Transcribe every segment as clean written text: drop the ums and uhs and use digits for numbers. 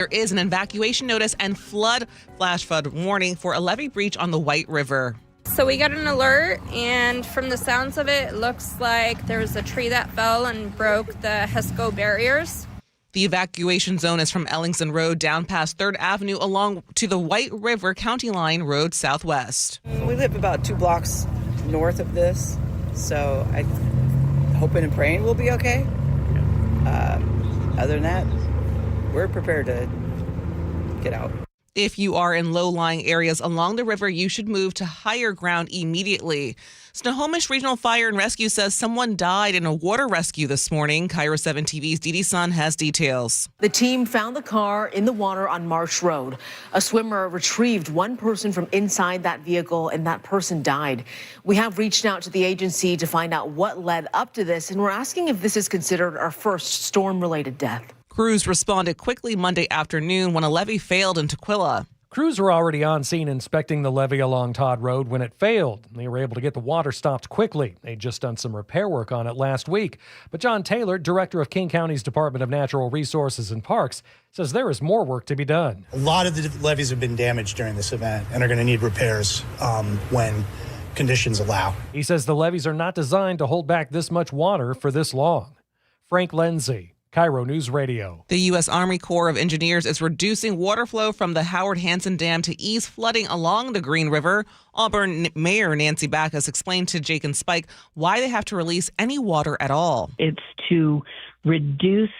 There is an evacuation notice and flash flood warning for a levee breach on the White River. So we got an alert, and from the sounds of it, it looks like there was a tree that fell and broke the HESCO barriers. The evacuation zone is from Ellingson Road down past 3rd Avenue along to the White River County Line Road Southwest. We live about 2 blocks north of this, so I'm hoping and praying we'll be okay. Other than that, we're prepared to get out. If you are in low-lying areas along the river, you should move to higher ground immediately. Snohomish Regional Fire and Rescue says someone died in a water rescue this morning. KIRO 7 TV's Dee Sun has details. The team found the car in the water on Marsh Road. A swimmer retrieved one person from inside that vehicle, and that person died. We have reached out to the agency to find out what led up to this, and we're asking if this is considered our first storm-related death. Crews responded quickly Monday afternoon when a levee failed in Tukwila. Crews were already on scene inspecting the levee along Todd Road when it failed. They were able to get the water stopped quickly. They'd just done some repair work on it last week. But John Taylor, director of King County's Department of Natural Resources and Parks, says there is more work to be done. A lot of the levees have been damaged during this event and are going to need repairs when conditions allow. He says the levees are not designed to hold back this much water for this long. Frank Lindsay, KIRO Newsradio. The U.S. Army Corps of Engineers is reducing water flow from the Howard Hanson Dam to ease flooding along the Green River. Auburn Mayor Nancy Backus explained to Jake and Spike why they have to release any water at all. It's to reduce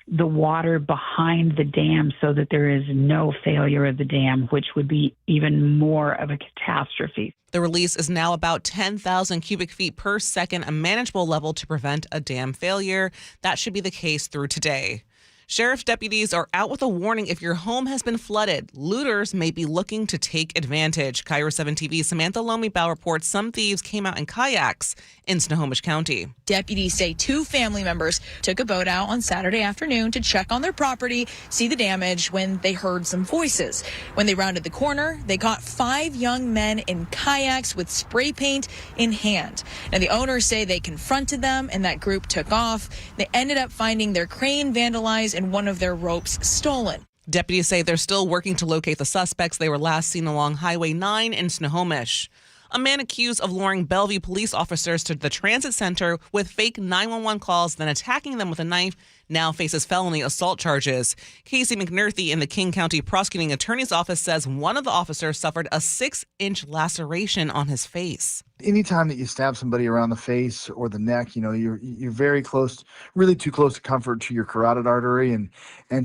the water behind the dam so that there is no failure of the dam, which would be even more of a catastrophe. The release is now about 10,000 cubic feet per second, a manageable level to prevent a dam failure. That should be the case through today. Sheriff's deputies are out with a warning if your home has been flooded. Looters may be looking to take advantage. KIRO 7 TV's Samantha Lomi-Bow reports some thieves came out in kayaks in Snohomish County. Deputies say 2 family members took a boat out on Saturday afternoon to check on their property, see the damage when they heard some voices. When they rounded the corner, they caught 5 young men in kayaks with spray paint in hand. Now, the owners say they confronted them and that group took off. They ended up finding their crane vandalized and one of their ropes stolen. Deputies say they're still working to locate the suspects. They were last seen along Highway 9 in Snohomish. A man accused of luring Bellevue police officers to the transit center with fake 911 calls, then attacking them with a knife, now faces felony assault charges. Casey McNerthy in the King County Prosecuting Attorney's Office says one of the officers suffered a 6-inch laceration on his face. Anytime that you stab somebody around the face or the neck, you're very close, really too close to comfort to your carotid artery and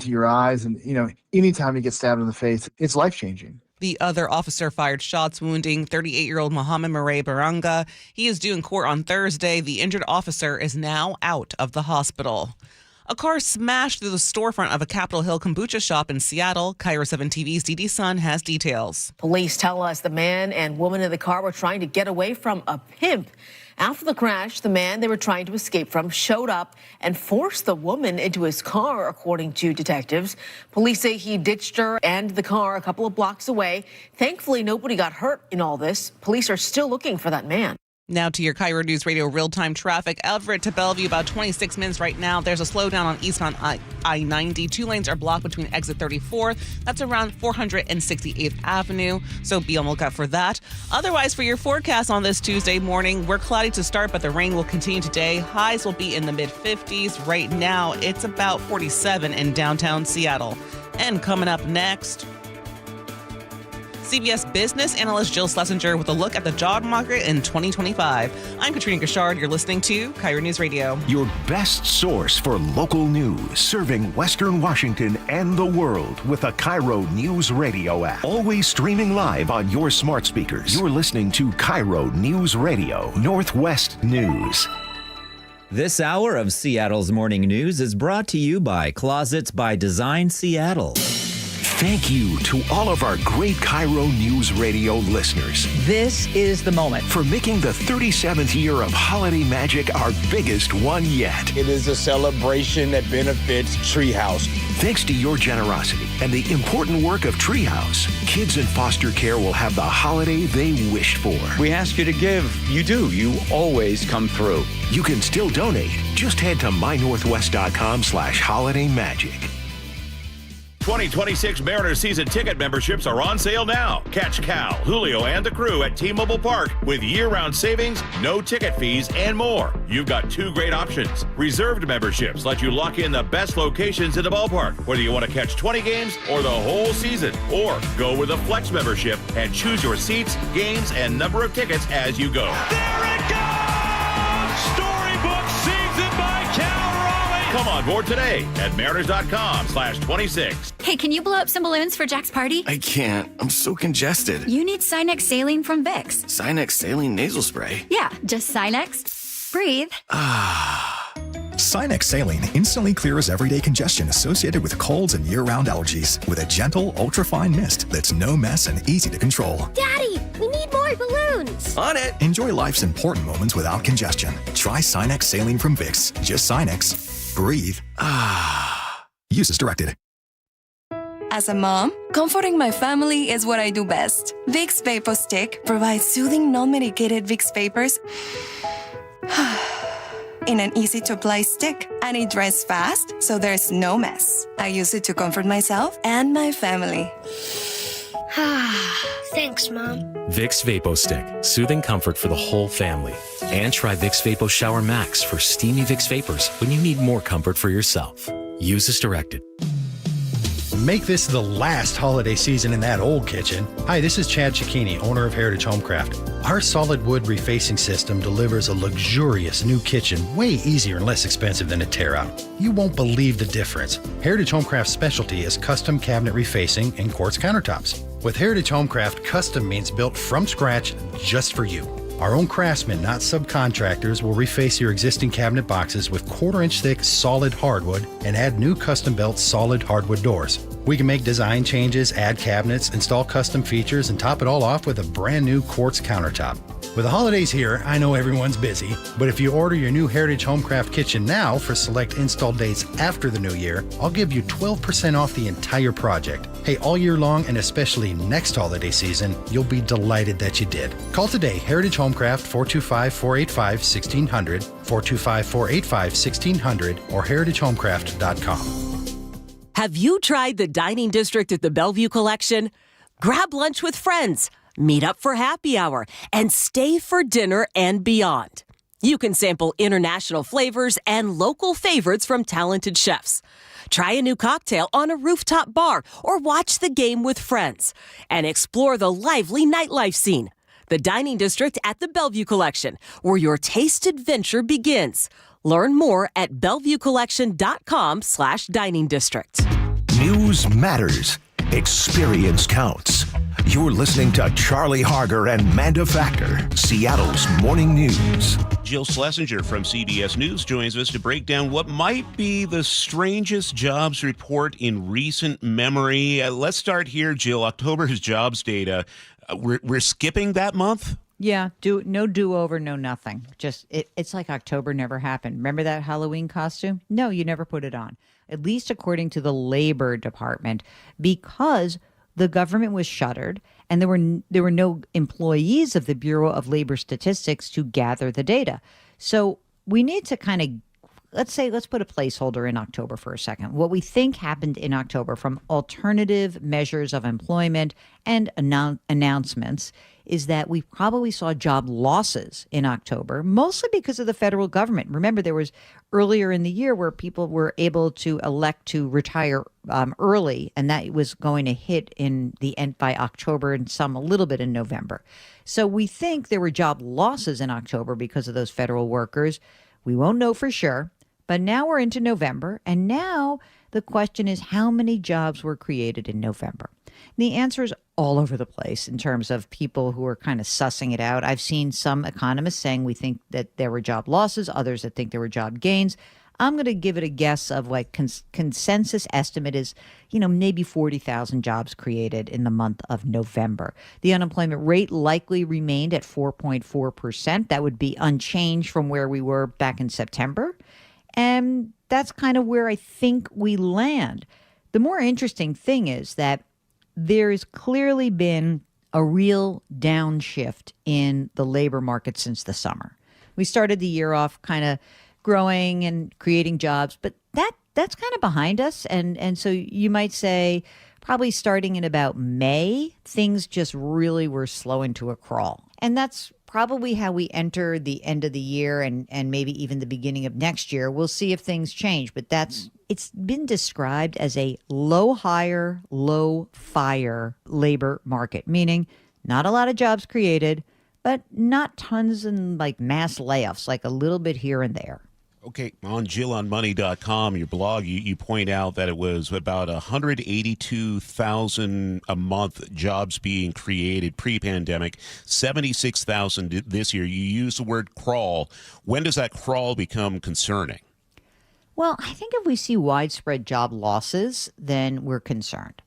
to your eyes. And, anytime you get stabbed in the face, it's life-changing. The other officer fired shots, wounding 38-year-old Mohammed Murray Baranga. He is due in court on Thursday. The injured officer is now out of the hospital. A car smashed through the storefront of a Capitol Hill kombucha shop in Seattle. KIRO 7 TV's Dee Sun has details. Police tell us the man and woman in the car were trying to get away from a pimp. After the crash, the man they were trying to escape from showed up and forced the woman into his car, according to detectives. Police say he ditched her and the car a couple of blocks away. Thankfully, nobody got hurt in all this. Police are still looking for that man. Now to your KIRO Newsradio real-time traffic. Everett to Bellevue, about 26 minutes right now. There's a slowdown on eastbound I-90. 2 lanes are blocked between exit 34th. That's around 468th Avenue, so be on the lookout for that. Otherwise, for your forecast on this Tuesday morning, we're cloudy to start, but the rain will continue today. Highs will be in the mid-50s. Right now, it's about 47 in downtown Seattle. And coming up next, CBS business analyst Jill Schlesinger with a look at the job market in 2025. I'm Katrina Gashard. You're listening to KIRO News Radio. Your best source for local news, serving Western Washington and the world with a KIRO News Radio app. Always streaming live on your smart speakers. You're listening to KIRO News Radio, Northwest News. This hour of Seattle's Morning News is brought to you by Closets by Design Seattle. Thank you to all of our great KIRO News Radio listeners. This is the moment. For making the 37th year of Holiday Magic our biggest one yet. It is a celebration that benefits Treehouse. Thanks to your generosity and the important work of Treehouse, kids in foster care will have the holiday they wished for. We ask you to give. You do. You always come through. You can still donate. Just head to mynorthwest.com/holidaymagic. 2026 Mariners season ticket memberships are on sale now. Catch Cal, Julio, and the crew at T-Mobile Park with year-round savings, no ticket fees, and more. You've got two great options. Reserved memberships let you lock in the best locations in the ballpark, whether you want to catch 20 games or the whole season. Or go with a flex membership and choose your seats, games, and number of tickets as you go. There it goes! Storybook season by Cal Raleigh! Come on board today at mariners.com/26. Hey, can you blow up some balloons for Jack's party? I can't. I'm so congested. You need Sinex Saline from Vicks. Sinex Saline Nasal Spray? Yeah, just Sinex. Breathe. Sinex Saline instantly clears everyday congestion associated with colds and year-round allergies with a gentle, ultra-fine mist that's no mess and easy to control. Daddy, we need more balloons. On it. Enjoy life's important moments without congestion. Try Sinex Saline from Vicks. Just Sinex. Breathe. Use as directed. As a mom, comforting my family is what I do best. Vicks Vapor Stick provides soothing, non-medicated Vicks vapors in an easy-to-apply stick, and it dries fast, so there's no mess. I use it to comfort myself and my family. Thanks, Mom. Vicks Vapo Stick, soothing comfort for the whole family. And try Vicks Vapo Shower Max for steamy Vicks vapors when you need more comfort for yourself. Use as directed. Make this the last holiday season in that old kitchen. Hi, this is Chad Cicchini, owner of Heritage Homecraft. Our solid wood refacing system delivers a luxurious new kitchen way easier and less expensive than a tear out. You won't believe the difference. Heritage Homecraft's specialty is custom cabinet refacing and quartz countertops. With Heritage Homecraft, custom means built from scratch just for you. Our own craftsmen, not subcontractors, will reface your existing cabinet boxes with 1/4-inch thick solid hardwood and add new custom-built solid hardwood doors. We can make design changes, add cabinets, install custom features, and top it all off with a brand new quartz countertop. With the holidays here, I know everyone's busy, but if you order your new Heritage Homecraft kitchen now for select install dates after the new year, I'll give you 12% off the entire project. Hey, all year long and especially next holiday season, you'll be delighted that you did. Call today, Heritage Homecraft, 425-485-1600, 425-485-1600, or heritagehomecraft.com. Have you tried the dining district at the Bellevue Collection? Grab lunch with friends, meet up for happy hour, and stay for dinner and beyond. You can sample international flavors and local favorites from talented chefs. Try a new cocktail on a rooftop bar or watch the game with friends. And explore the lively nightlife scene. The dining district at the Bellevue Collection, where your taste adventure begins. Learn more at BellevueCollection.com/dining district. News matters. Experience counts. You're listening to Charlie Harger and Manda Factor, Seattle's morning news. Jill Schlesinger from CBS News joins us to break down what might be the strangest jobs report in recent memory. Let's start here, Jill. October's jobs data. We're skipping that month? Yeah, no do-over, no nothing. Just it's like October never happened. Remember that Halloween costume? No, you never put it on. At least according to the Labor Department, because the government was shuttered and there were no employees of the Bureau of Labor Statistics to gather the data. So we need to kind of let's put a placeholder in October for a second. What we think happened in October from alternative measures of employment and announcements is that we probably saw job losses in October, mostly because of the federal government. Remember, there was earlier in the year where people were able to elect to retire early, and that was going to hit in the end by October and some a little bit in November. So we think there were job losses in October because of those federal workers. We won't know for sure, but now we're into November, and now the question is how many jobs were created in November? And the answer is all over the place in terms of people who are kind of sussing it out. I've seen some economists saying we think that there were job losses, others that think there were job gains. I'm going to give it a guess of like consensus estimate is, maybe 40,000 jobs created in the month of November. The unemployment rate likely remained at 4.4%. That would be unchanged from where we were back in September. And that's kind of where I think we land. The more interesting thing is that there has clearly been a real downshift in the labor market since the summer. We started the year off kind of growing and creating jobs, but that that's kind of behind us. And so you might say probably starting in about May, things just really were slowing to a crawl. And that's probably how we enter the end of the year and maybe even the beginning of next year. We'll see if things change, but it's been described as a low hire, low fire labor market, meaning not a lot of jobs created, but not tons and like mass layoffs, like a little bit here and there. Okay, on JillOnMoney.com, your blog, you point out that it was about 182,000 a month jobs being created pre-pandemic, 76,000 this year. You use the word crawl. When does that crawl become concerning? Well, I think if we see widespread job losses, then we're concerned.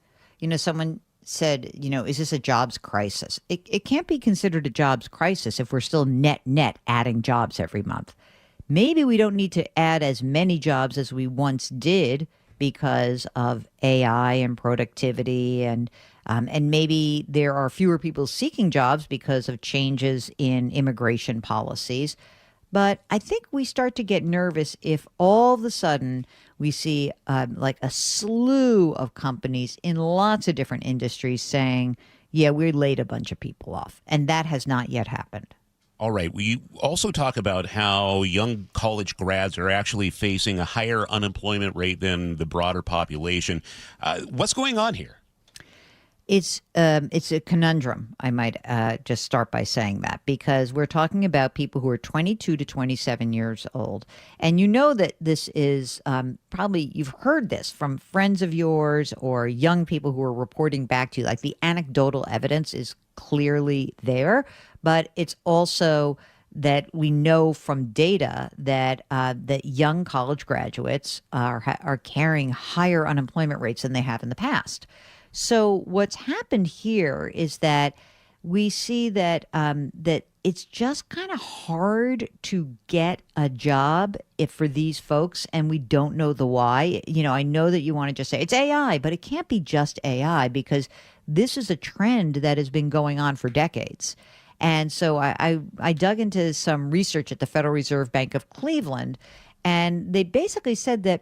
Someone said, is this a jobs crisis? It can't be considered a jobs crisis if we're still net adding jobs every month. Maybe we don't need to add as many jobs as we once did because of AI and productivity, and maybe there are fewer people seeking jobs because of changes in immigration policies. But I think we start to get nervous if all of a sudden we see like a slew of companies in lots of different industries saying, yeah, we laid a bunch of people off. And that has not yet happened. All right. We also talk about how young college grads are actually facing a higher unemployment rate than the broader population. What's going on here? It's a conundrum. I might just start by saying that, because we're talking about people who are 22 to 27 years old. And you know that this is probably you've heard this from friends of yours or young people who are reporting back to you. Like the anecdotal evidence is clearly there, but it's also that we know from data that that young college graduates are carrying higher unemployment rates than they have in the past. So what's happened here is that we see that that it's just kind of hard to get a job for these folks, and we don't know the why. I know that you want to just say it's AI, but it can't be just AI, because this is a trend that has been going on for decades. And so I dug into some research at the Federal Reserve Bank of Cleveland, and they basically said that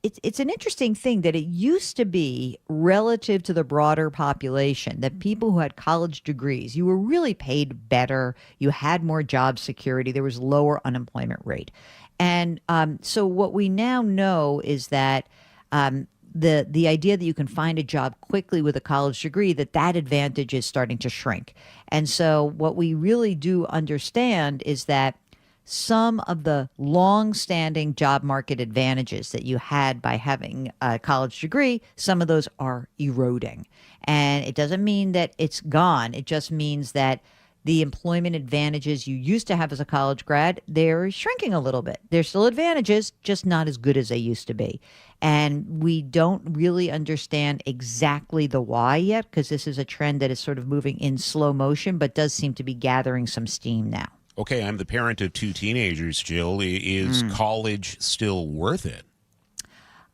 it's an interesting thing that it used to be relative to the broader population that people who had college degrees, you were really paid better, you had more job security, there was lower unemployment rate. And so what we now know is that the idea that you can find a job quickly with a college degree, that advantage is starting to shrink. And so what we really do understand is that some of the long-standing job market advantages that you had by having a college degree, some of those are eroding. And it doesn't mean that it's gone. It just means that the employment advantages you used to have as a college grad, they're shrinking a little bit. They're still advantages, just not as good as they used to be. And we don't really understand exactly the why yet, because this is a trend that is sort of moving in slow motion, but does seem to be gathering some steam now. Okay, I'm the parent of two teenagers, Jill. Is college still worth it?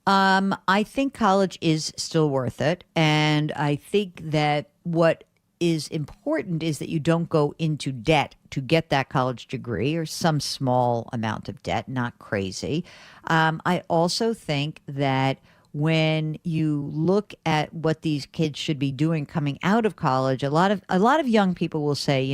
I think college is still worth it. And I think that what is important is that you don't go into debt to get that college degree, or some small amount of debt, not crazy. I also think that when you look at what these kids should be doing coming out of college, a lot of young people will say,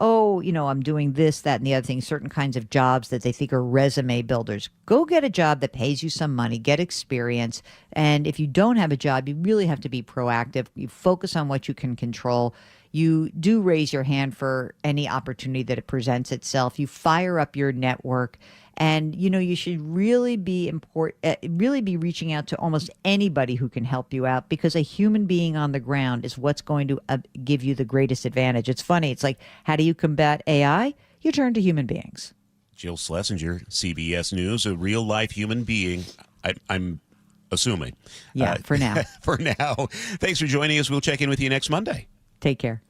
I'm doing this, that, and the other thing, certain kinds of jobs that they think are resume builders. Go get a job that pays you some money, get experience. And if you don't have a job, you really have to be proactive. You focus on what you can control. You do raise your hand for any opportunity that it presents itself. You fire up your network. And, you should really be reaching out to almost anybody who can help you out, because a human being on the ground is what's going to give you the greatest advantage. It's funny. It's like, how do you combat AI? You turn to human beings. Jill Schlesinger, CBS News, a real-life human being, I'm assuming. Yeah, for now. For now. Thanks for joining us. We'll check in with you next Monday. Take care.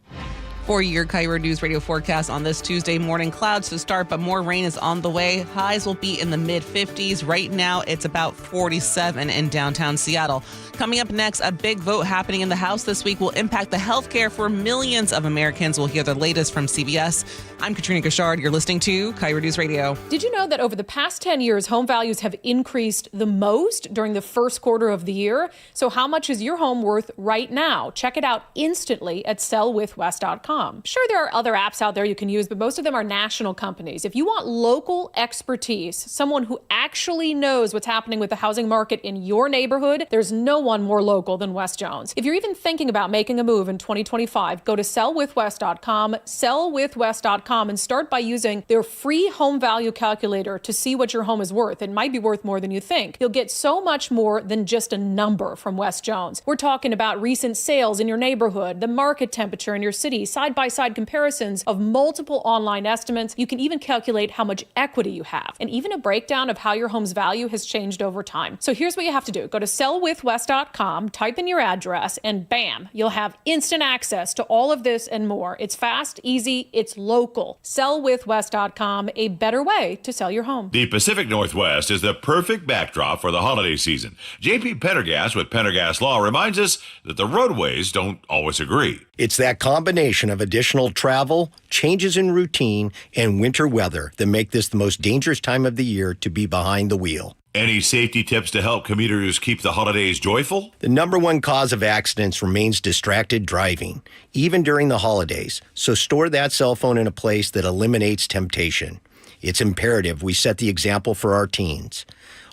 For your KIRO News Radio forecast on this Tuesday morning, clouds to start, but more rain is on the way. Highs will be in the mid-50s. Right now, it's about 47 in downtown Seattle. Coming up next, a big vote happening in the House this week will impact the health care for millions of Americans. We'll hear the latest from CBS. I'm Katrina Gashard. You're listening to KIRO News Radio. Did you know that over the past 10 years, home values have increased the most during the first quarter of the year? So how much is your home worth right now? Check it out instantly at sellwithwest.com. Sure, there are other apps out there you can use, but most of them are national companies. If you want local expertise, someone who actually knows what's happening with the housing market in your neighborhood, there's no one more local than Wes Jones. If you're even thinking about making a move in 2025, go to sellwithwest.com, sellwithwest.com, and start by using their free home value calculator to see what your home is worth. It might be worth more than you think. You'll get so much more than just a number from Wes Jones. We're talking about recent sales in your neighborhood, the market temperature in your city, side-by-side comparisons of multiple online estimates. You can even calculate how much equity you have, and even a breakdown of how your home's value has changed over time. So here's what you have to do. Go to sellwithwest.com, type in your address, and bam, you'll have instant access to all of this and more. It's fast, easy, it's local. Sellwithwest.com, a better way to sell your home. The Pacific Northwest is the perfect backdrop for the holiday season. JP Pendergast with Pendergast Law reminds us that the roadways don't always agree. It's that combination of additional travel, changes in routine, and winter weather that make this the most dangerous time of the year to be behind the wheel. Any safety tips to help commuters keep the holidays joyful? The number one cause of accidents remains distracted driving, even during the holidays. So store that cell phone in a place that eliminates temptation. It's imperative we set the example for our teens.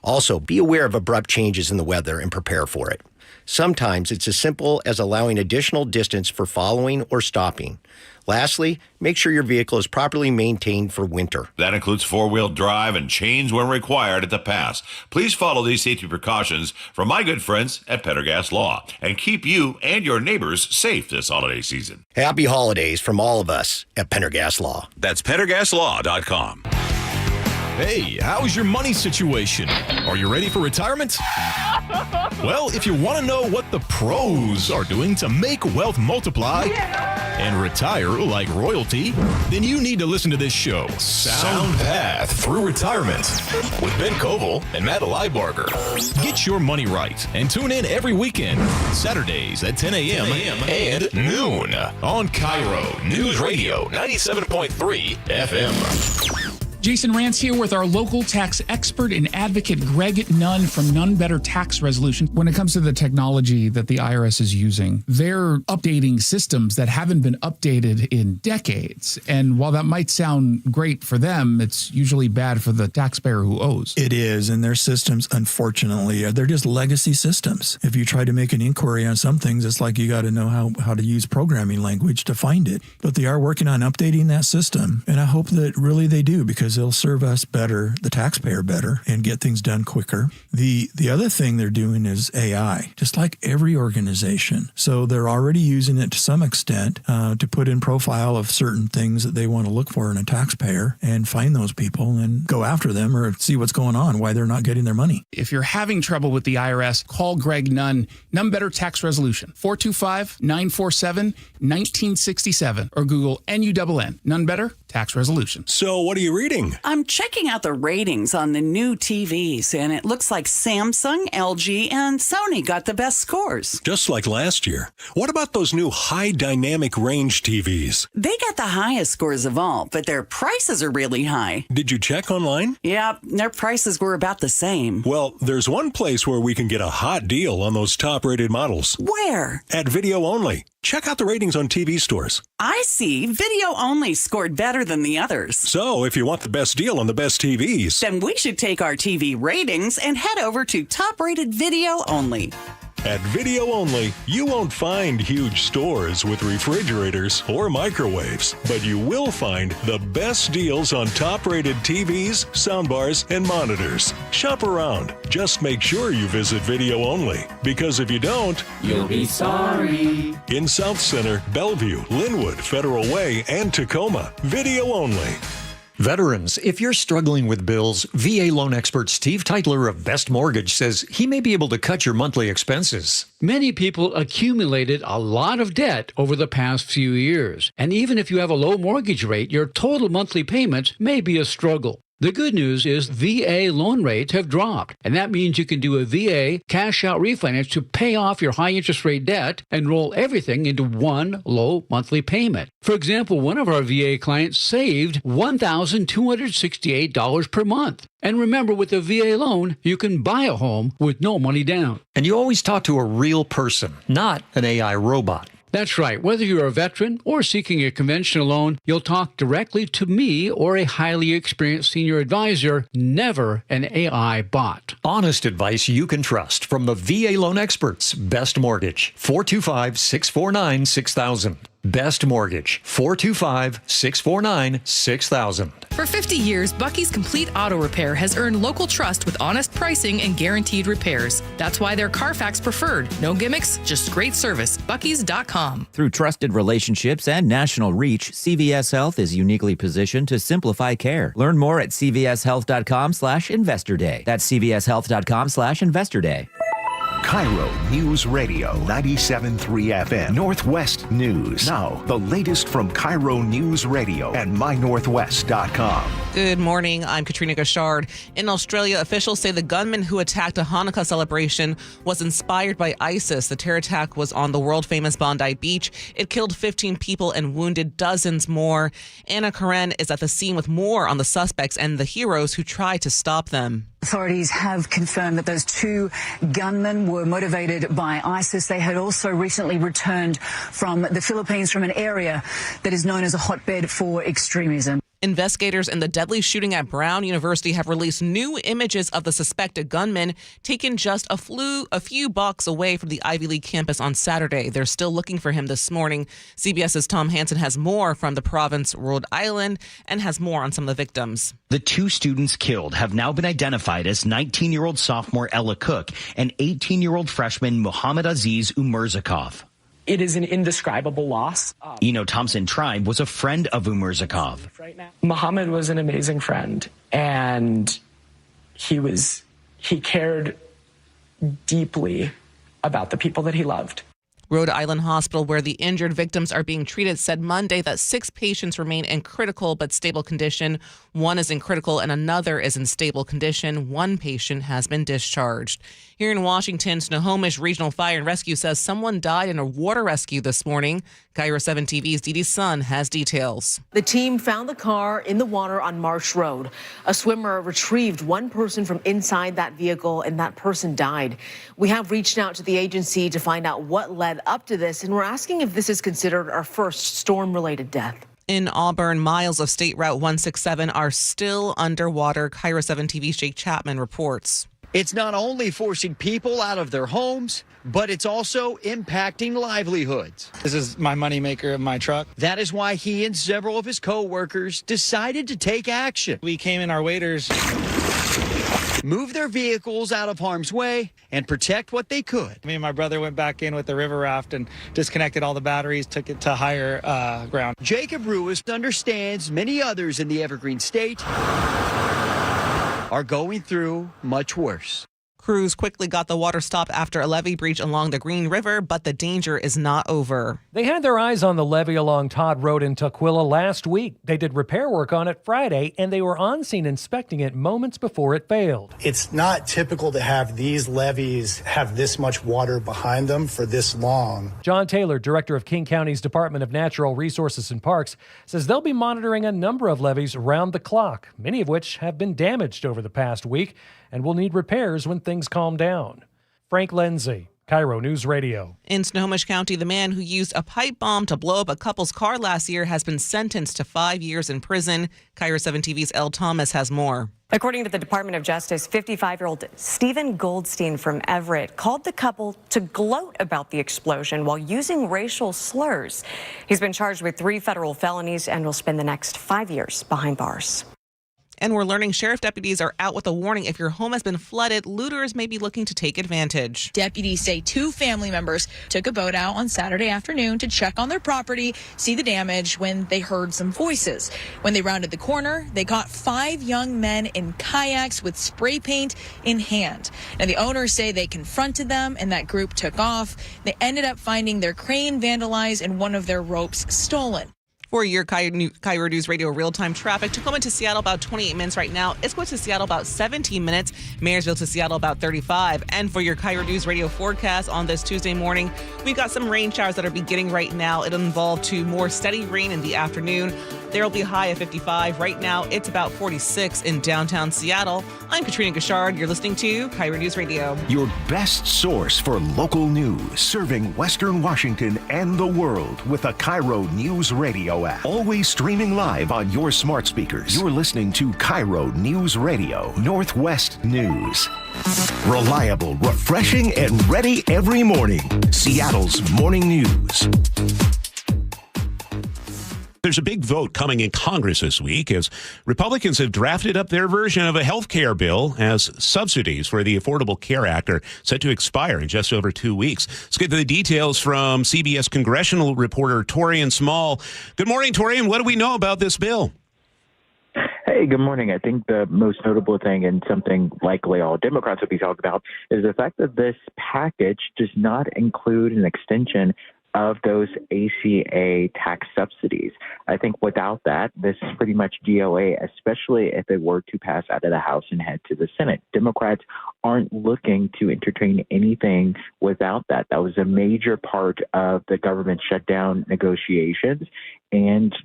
Also, be aware of abrupt changes in the weather and prepare for it. Sometimes it's as simple as allowing additional distance for following or stopping. Lastly, make sure your vehicle is properly maintained for winter. That includes four-wheel drive and chains when required at the pass. Please follow these safety precautions from my good friends at Pendergast Law and keep you and your neighbors safe this holiday season. Happy holidays from all of us at Pendergast Law. That's PendergastLaw.com. Hey, how's your money situation? Are you ready for retirement? Well, if you want to know what the pros are doing to make wealth multiply and retire like royalty, then you need to listen to this show, Sound Path Through Retirement, with Ben Koval and Matt Leibarger. Get your money right and tune in every weekend, Saturdays at 10 a.m. and noon on KIRO Newsradio 97.3 FM. Jason Rance here with our local tax expert and advocate, Greg Nunn from None Better Tax Resolution. When it comes to the technology that the IRS is using, they're updating systems that haven't been updated in decades. And while that might sound great for them, it's usually bad for the taxpayer who owes. It is, and their systems, unfortunately, they're just legacy systems. If you try to make an inquiry on some things, it's like you got to know how to use programming language to find it. But they are working on updating that system, and I hope that really they do, because they'll serve us better, the taxpayer better, and get things done quicker. The other thing they're doing is AI, just like every organization. So they're already using it to some extent to put in profile of certain things that they want to look for in a taxpayer and find those people and go after them or see what's going on, why they're not getting their money. If you're having trouble with the IRS, call Greg Nunn, None Better Tax Resolution, 425-947-1967, or Google NUNN, None Better Tax Resolution. So what are you reading? I'm checking out the ratings on the new TVs, and it looks like Samsung, LG, and Sony got the best scores. Just like last year. What about those new high dynamic range TVs? They got the highest scores of all, but their prices are really high. Did you check online? Yeah, their prices were about the same. Well, there's one place where we can get a hot deal on those top-rated models. Where? At Video Only. Check out the ratings on TV stores. I see. Video Only scored better than the others. So, if you want the best deal on the best TVs, then we should take our TV ratings and head over to top-rated Video Only. At Video Only, you won't find huge stores with refrigerators or microwaves, but you will find the best deals on top-rated TVs, soundbars, and monitors. Shop around. Just make sure you visit Video Only, because if you don't, you'll be sorry. In South Center, Bellevue, Linwood, Federal Way, and Tacoma, Video Only. Veterans, if you're struggling with bills, VA loan expert Steve Teitler of Best Mortgage says he may be able to cut your monthly expenses. Many people accumulated a lot of debt over the past few years, and even if you have a low mortgage rate, your total monthly payments may be a struggle. The good news is VA loan rates have dropped, and that means you can do a VA cash-out refinance to pay off your high-interest rate debt and roll everything into one low monthly payment. For example, one of our VA clients saved $1,268 per month. And remember, with a VA loan, you can buy a home with no money down. And you always talk to a real person, not an AI robot. That's right. Whether you're a veteran or seeking a conventional loan, you'll talk directly to me or a highly experienced senior advisor, never an AI bot. Honest advice you can trust from the VA loan experts. Best Mortgage, 425-649-6000. Best Mortgage, 425-649-6000. For 50 years, Bucky's Complete Auto Repair has earned local trust with honest pricing and guaranteed repairs. That's why they're Carfax preferred. No gimmicks, just great service. Buckys.com. Through trusted relationships and national reach, CVS Health is uniquely positioned to simplify care. Learn more at cvshealth.com/investor day. That's cvshealth.com/investor day. KIRO News Radio 97.3 FM Northwest News. Now, the latest from KIRO News Radio and mynorthwest.com. Good morning. I'm Katrina Gashard. In Australia, officials say the gunman who attacked a Hanukkah celebration was inspired by ISIS. The terror attack was on the world-famous Bondi Beach. It killed 15 people and wounded dozens more. Anna Karen is at the scene with more on the suspects and the heroes who tried to stop them. Authorities have confirmed that those two gunmen were motivated by ISIS. They had also recently returned from the Philippines from an area that is known as a hotbed for extremism. Investigators in the deadly shooting at Brown University have released new images of the suspected gunman taken just a few blocks away from the Ivy League campus on Saturday. They're still looking for him this morning. CBS's Tom Hansen has more from the province, Rhode Island, and has more on some of the victims. The two students killed have now been identified as 19-year-old sophomore Ella Cook and 18-year-old freshman Muhammad Aziz Umerzakov. It is an indescribable loss. Eno Thompson Tribe was a friend of Umerzakov. Muhammad was an amazing friend, and he cared deeply about the people that he loved. Rhode Island Hospital, where the injured victims are being treated, said Monday that 6 patients remain in critical but stable condition. 1 is in critical and another is in stable condition. 1 patient has been discharged. Here in Washington, Snohomish Regional Fire and Rescue says someone died in a water rescue this morning. KIRO 7 TV's Dee Dee Sun has details. The team found the car in the water on Marsh Road. A swimmer retrieved one person from inside that vehicle, and that person died. We have reached out to the agency to find out what led up to this, and we're asking if this is considered our first storm-related death. In Auburn, miles of State Route 167 are still underwater. KIRO 7 TV's Jake Chapman reports. It's not only forcing people out of their homes, but it's also impacting livelihoods. This is my moneymaker of my truck. That is why he and several of his co-workers decided to take action. We came in our waders, move their vehicles out of harm's way, and protect what they could. Me and my brother went back in with the river raft and disconnected all the batteries, took it to higher ground. Jacob Ruiz understands many others in the Evergreen State are going through much worse. Crews quickly got the water stopped after a levee breach along the Green River, but the danger is not over. They had their eyes on the levee along Todd Road in Tukwila last week. They did repair work on it Friday, and they were on scene inspecting it moments before it failed. It's not typical to have these levees have this much water behind them for this long. John Taylor, director of King County's Department of Natural Resources and Parks, says they'll be monitoring a number of levees around the clock, many of which have been damaged over the past week and will need repairs when things calm down. Frank Lindsay, KIRO News Radio. In Snohomish County, the man who used a pipe bomb to blow up a couple's car last year has been sentenced to 5 years in prison. KIRO 7 TV's Elle Thomas has more. According to the Department of Justice, 55-year-old Stephen Goldstein from Everett called the couple to gloat about the explosion while using racial slurs. He's been charged with 3 federal felonies and will spend the next 5 years behind bars. And we're learning sheriff deputies are out with a warning. If your home has been flooded, looters may be looking to take advantage. Deputies say 2 family members took a boat out on Saturday afternoon to check on their property, see the damage when they heard some voices. When they rounded the corner, they caught 5 young men in kayaks with spray paint in hand. Now, the owners say they confronted them and that group took off. They ended up finding their crane vandalized and one of their ropes stolen. For your KIRO News Radio real-time traffic, Tacoma to Seattle about 28 minutes right now. Issaquah to Seattle about 17 minutes. Marysville to Seattle about 35. And for your KIRO News Radio forecast on this Tuesday morning, we've got some rain showers that are beginning right now. It'll involve to more steady rain in the afternoon. There will be a high of 55. Right now, it's about 46 in downtown Seattle. I'm Katrina Gashard. You're listening to KIRO News Radio. Your best source for local news, serving Western Washington and the world with a KIRO Newsradio app. Always streaming live on your smart speakers. You're listening to KIRO News Radio, Northwest News. Reliable, refreshing, and ready every morning. Seattle's morning news. There's a big vote coming in Congress this week as Republicans have drafted up their version of a health care bill as subsidies for the Affordable Care Act are set to expire in just over 2 weeks. Let's get to the details from CBS congressional reporter Torian Small. Good morning, Torian. What do we know about this bill? Hey, good morning. I think the most notable thing, and something likely all Democrats will be talking about, is the fact that this package does not include an extension of those ACA tax subsidies. I think without that, this is pretty much DOA, especially if it were to pass out of the House and head to the Senate. Democrats aren't looking to entertain anything without that. That was a major part of the government shutdown negotiations, and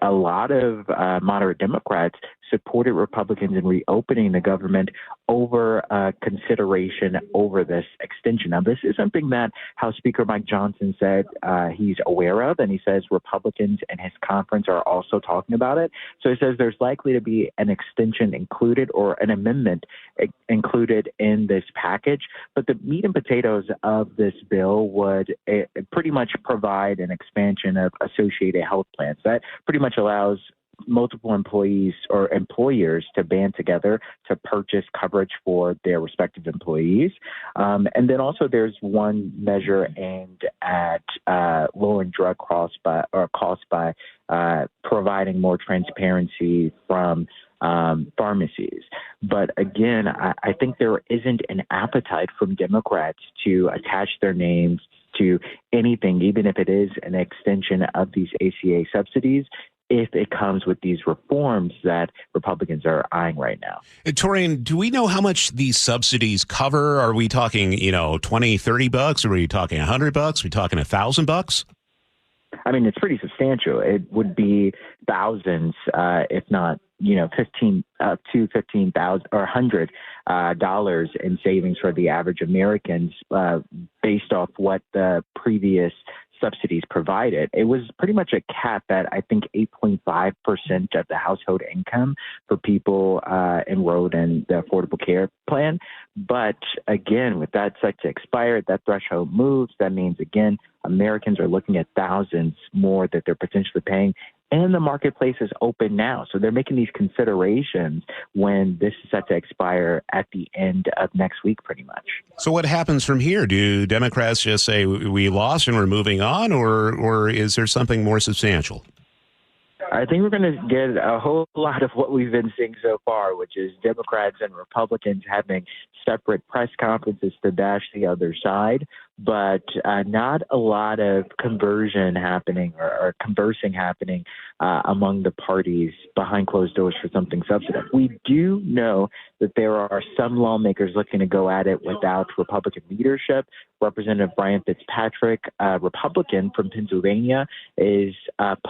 a lot of moderate Democrats supported Republicans in reopening the government over consideration over this extension. Now, this is something that House Speaker Mike Johnson said he's aware of, and he says Republicans and his conference are also talking about it. So he says there's likely to be an extension included or an amendment included in this package. But the meat and potatoes of this bill would pretty much provide an expansion of associated health plans. That pretty much allows multiple employees or employers to band together to purchase coverage for their respective employees. And then also there's one measure aimed at lowering drug costs by providing more transparency from pharmacies. But again, I think there isn't an appetite from Democrats to attach their names to anything, even if it is an extension of these ACA subsidies, if it comes with these reforms that Republicans are eyeing right now. Torian, do we know how much these subsidies cover? Are we talking, $20, $30? Or are we talking $100? Are we talking $1,000? I mean, it's pretty substantial. It would be thousands, if not, 15 up to 15,000 or $100 in savings for the average Americans, based off what the previous subsidies provided. It was pretty much a cap at, I think, 8.5% of the household income for people enrolled in the Affordable Care Plan. But again, with that set to expire, that threshold moves. That means, again, Americans are looking at thousands more that they're potentially paying. And the marketplace is open now. So they're making these considerations when this is set to expire at the end of next week, pretty much. So what happens from here? Do Democrats just say we lost and we're moving on, or is there something more substantial? I think we're going to get a whole lot of what we've been seeing so far, which is Democrats and Republicans having separate press conferences to bash the other side, but not a lot of conversion happening or conversing happening among the parties behind closed doors for something substantive. We do know that there are some lawmakers looking to go at it without Republican leadership. Representative Brian Fitzpatrick, a Republican from Pennsylvania, is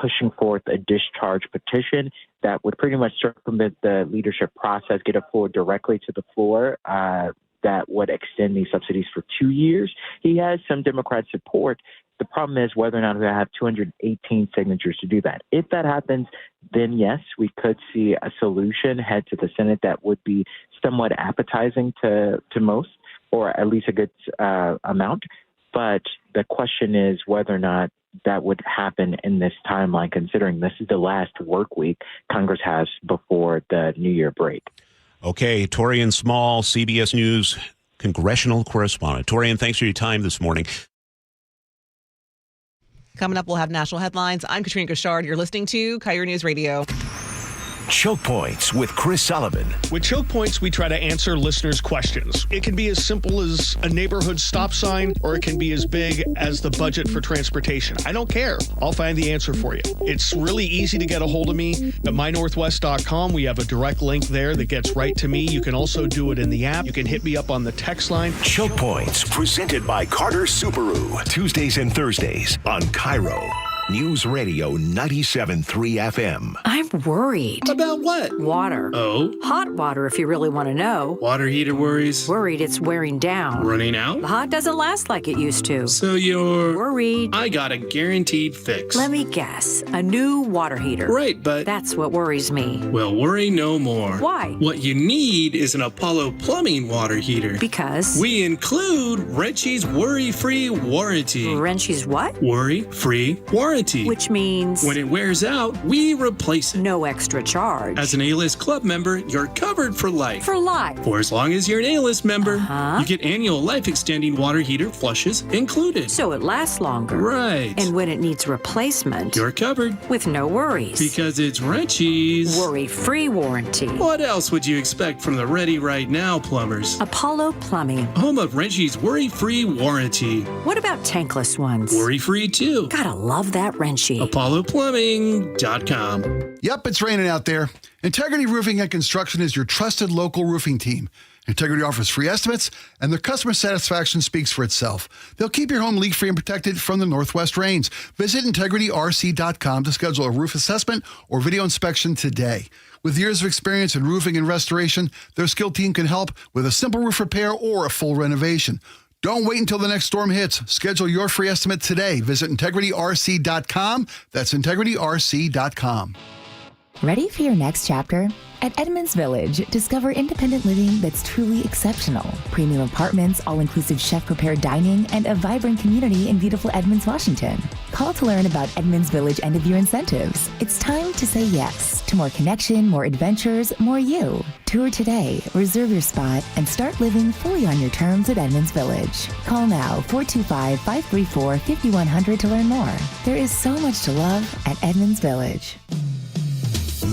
pushing forth a discharge petition that would pretty much circumvent the leadership process, get it forward directly to the floor, that would extend these subsidies for 2 years. He has some Democrat support. The problem is whether or not we have 218 signatures to do that. If that happens, then yes, we could see a solution head to the Senate that would be somewhat appetizing to most, or at least a good amount. But the question is whether or not that would happen in this timeline, considering this is the last work week Congress has before the New Year break. Okay, Torian Small, CBS News congressional correspondent. Torian, thanks for your time this morning. Coming up, we'll have national headlines. I'm Katrina Gashard. You're listening to KIRO News Radio. Choke Points with Chris Sullivan. With Choke Points, we try to answer listeners' questions. It can be as simple as a neighborhood stop sign, or it can be as big as the budget for transportation. I don't care. I'll find the answer for you. It's really easy to get a hold of me at mynorthwest.com. We have a direct link there that gets right to me. You can also do it in the app. You can hit me up on the text line. Choke Points, presented by Carter Subaru. Tuesdays and Thursdays on KIRO News Radio 97.3 FM. I'm worried. About what? Water. Oh? Hot water, if you really want to know. Water heater worries? Worried it's wearing down. Running out? The hot doesn't last like it used to. So you're... Worried. I got a guaranteed fix. Let me guess. A new water heater. Right, but... That's what worries me. Well, worry no more. Why? What you need is an Apollo Plumbing water heater. Because? We include Wrenchy's worry-free warranty. Wrenchy's what? Worry-free warranty. Which means? When it wears out, we replace it. No extra charge. As an A-List Club member, you're covered for life. For life? For as long as you're an A-List member, you get annual life-extending water heater flushes included. So it lasts longer. Right. And when it needs replacement, you're covered. With no worries. Because it's Wrenchy's worry-free warranty. What else would you expect from the Ready Right Now plumbers? Apollo Plumbing. Home of Wrenchy's worry-free warranty. What about tankless ones? Worry-free too. Gotta love that Wrenchy. ApolloPlumbing.com. Yep, it's raining out there. Integrity Roofing and Construction is your trusted local roofing team. Integrity offers free estimates, and their customer satisfaction speaks for itself. They'll keep your home leak-free and protected from the Northwest rains. Visit IntegrityRC.com to schedule a roof assessment or video inspection today. With years of experience in roofing and restoration, their skilled team can help with a simple roof repair or a full renovation. Don't wait until the next storm hits. Schedule your free estimate today. Visit IntegrityRC.com. That's IntegrityRC.com. Ready for your next chapter? At Edmonds Village, discover independent living that's truly exceptional. Premium apartments, all-inclusive chef-prepared dining, and a vibrant community in beautiful Edmonds, Washington. Call to learn about Edmonds Village end-of-year incentives. It's time to say yes to more connection, more adventures, more you. Tour today, reserve your spot, and start living fully on your terms at Edmonds Village. Call now, 425-534-5100 to learn more. There is so much to love at Edmonds Village.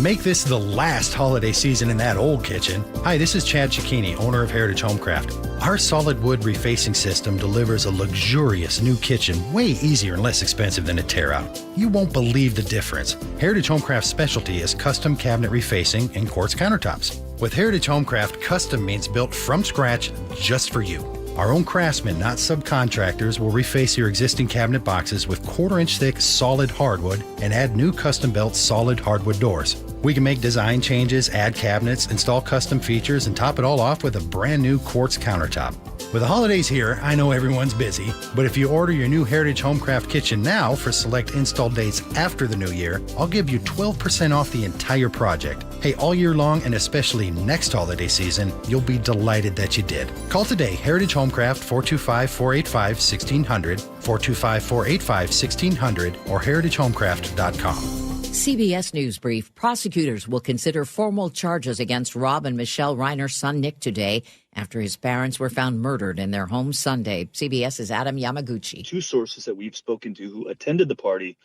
Make this the last holiday season in that old kitchen. Hi, this is Chad Cicchini, owner of Heritage Homecraft. Our solid wood refacing system delivers a luxurious new kitchen way easier and less expensive than a tear out. You won't believe the difference. Heritage Homecraft's specialty is custom cabinet refacing and quartz countertops. With Heritage Homecraft, custom means built from scratch just for you. Our own craftsmen, not subcontractors, will reface your existing cabinet boxes with 1/4-inch thick solid hardwood and add new custom-built solid hardwood doors. We can make design changes, add cabinets, install custom features, and top it all off with a brand new quartz countertop. With the holidays here, I know everyone's busy, but if you order your new Heritage Homecraft kitchen now for select install dates after the new year, I'll give you 12% off the entire project. Hey, all year long and especially next holiday season, you'll be delighted that you did. Call today, Heritage Homecraft, 425-485-1600, 425-485-1600, or heritagehomecraft.com. CBS News Brief. Prosecutors will consider formal charges against Rob and Michelle Reiner's son Nick today after his parents were found murdered in their home Sunday. CBS's Adam Yamaguchi. Two sources that we've spoken to who attended the party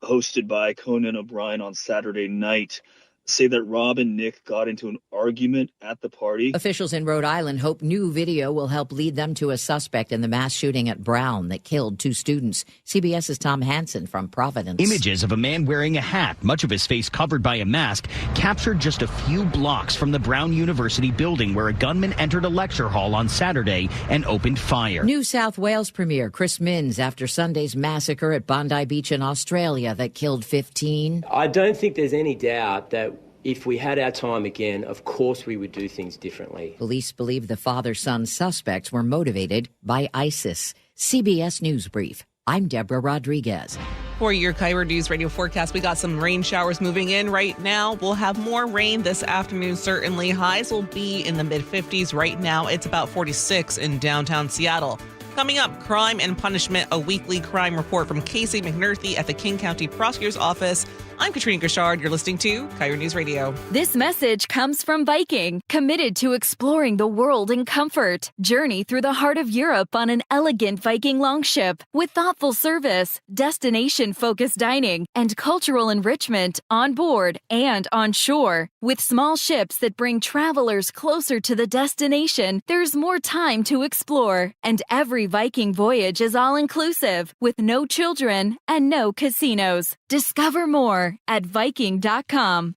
hosted by Conan O'Brien on Saturday night say that Rob and Nick got into an argument at the party. Officials in Rhode Island hope new video will help lead them to a suspect in the mass shooting at Brown that killed 2 students. CBS's Tom Hansen from Providence. Images of a man wearing a hat, much of his face covered by a mask, captured just a few blocks from the Brown University building where a gunman entered a lecture hall on Saturday and opened fire. New South Wales Premier Chris Minns after Sunday's massacre at Bondi Beach in Australia that killed 15. I don't think there's any doubt that if we had our time again, of course we would do things differently. Police believe the father-son suspects were motivated by ISIS. CBS News Brief. I'm Deborah Rodriguez. For your KIRO News Radio forecast, we got some rain showers moving in right now. We'll have more rain this afternoon, certainly. Highs will be in the mid-50s. Right now, it's about 46 in downtown Seattle. Coming up, Crime and Punishment, a weekly crime report from Casey McNerthy at the King County Prosecutor's Office. I'm Katrina Gashard. You're listening to KIRO News Radio. This message comes from Viking, committed to exploring the world in comfort. Journey through the heart of Europe on an elegant Viking longship with thoughtful service, destination-focused dining, and cultural enrichment on board and on shore. With small ships that bring travelers closer to the destination, there's more time to explore. And every Viking voyage is all-inclusive, with no children and no casinos. Discover more at Viking.com.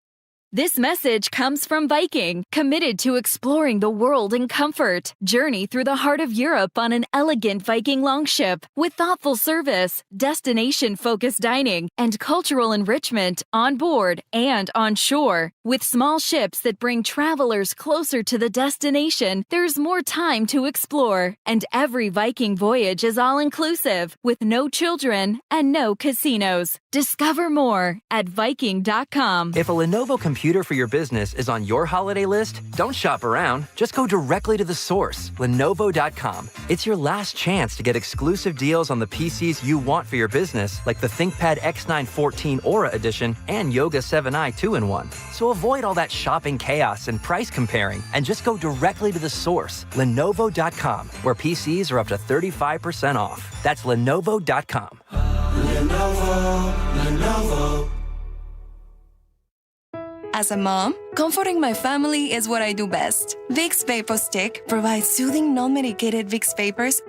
This message comes from Viking, committed to exploring the world in comfort. Journey through the heart of Europe on an elegant Viking longship with thoughtful service, destination-focused dining, and cultural enrichment on board and on shore. With small ships that bring travelers closer to the destination, there's more time to explore. And every Viking voyage is all-inclusive, with no children and no casinos. Discover more at Viking.com. If a Lenovo computer for your business is on your holiday list, don't shop around. Just go directly to the source, Lenovo.com. It's your last chance to get exclusive deals on the PCs you want for your business, like the ThinkPad X9 14 Aura Edition and Yoga 7i 2-in-1. So avoid all that shopping chaos and price comparing, and just go directly to the source, Lenovo.com, where PCs are up to 35% off. That's Lenovo.com. Lenovo. As a mom, comforting my family is what I do best. Vicks Vapor Stick provides soothing, non-medicated Vicks vapors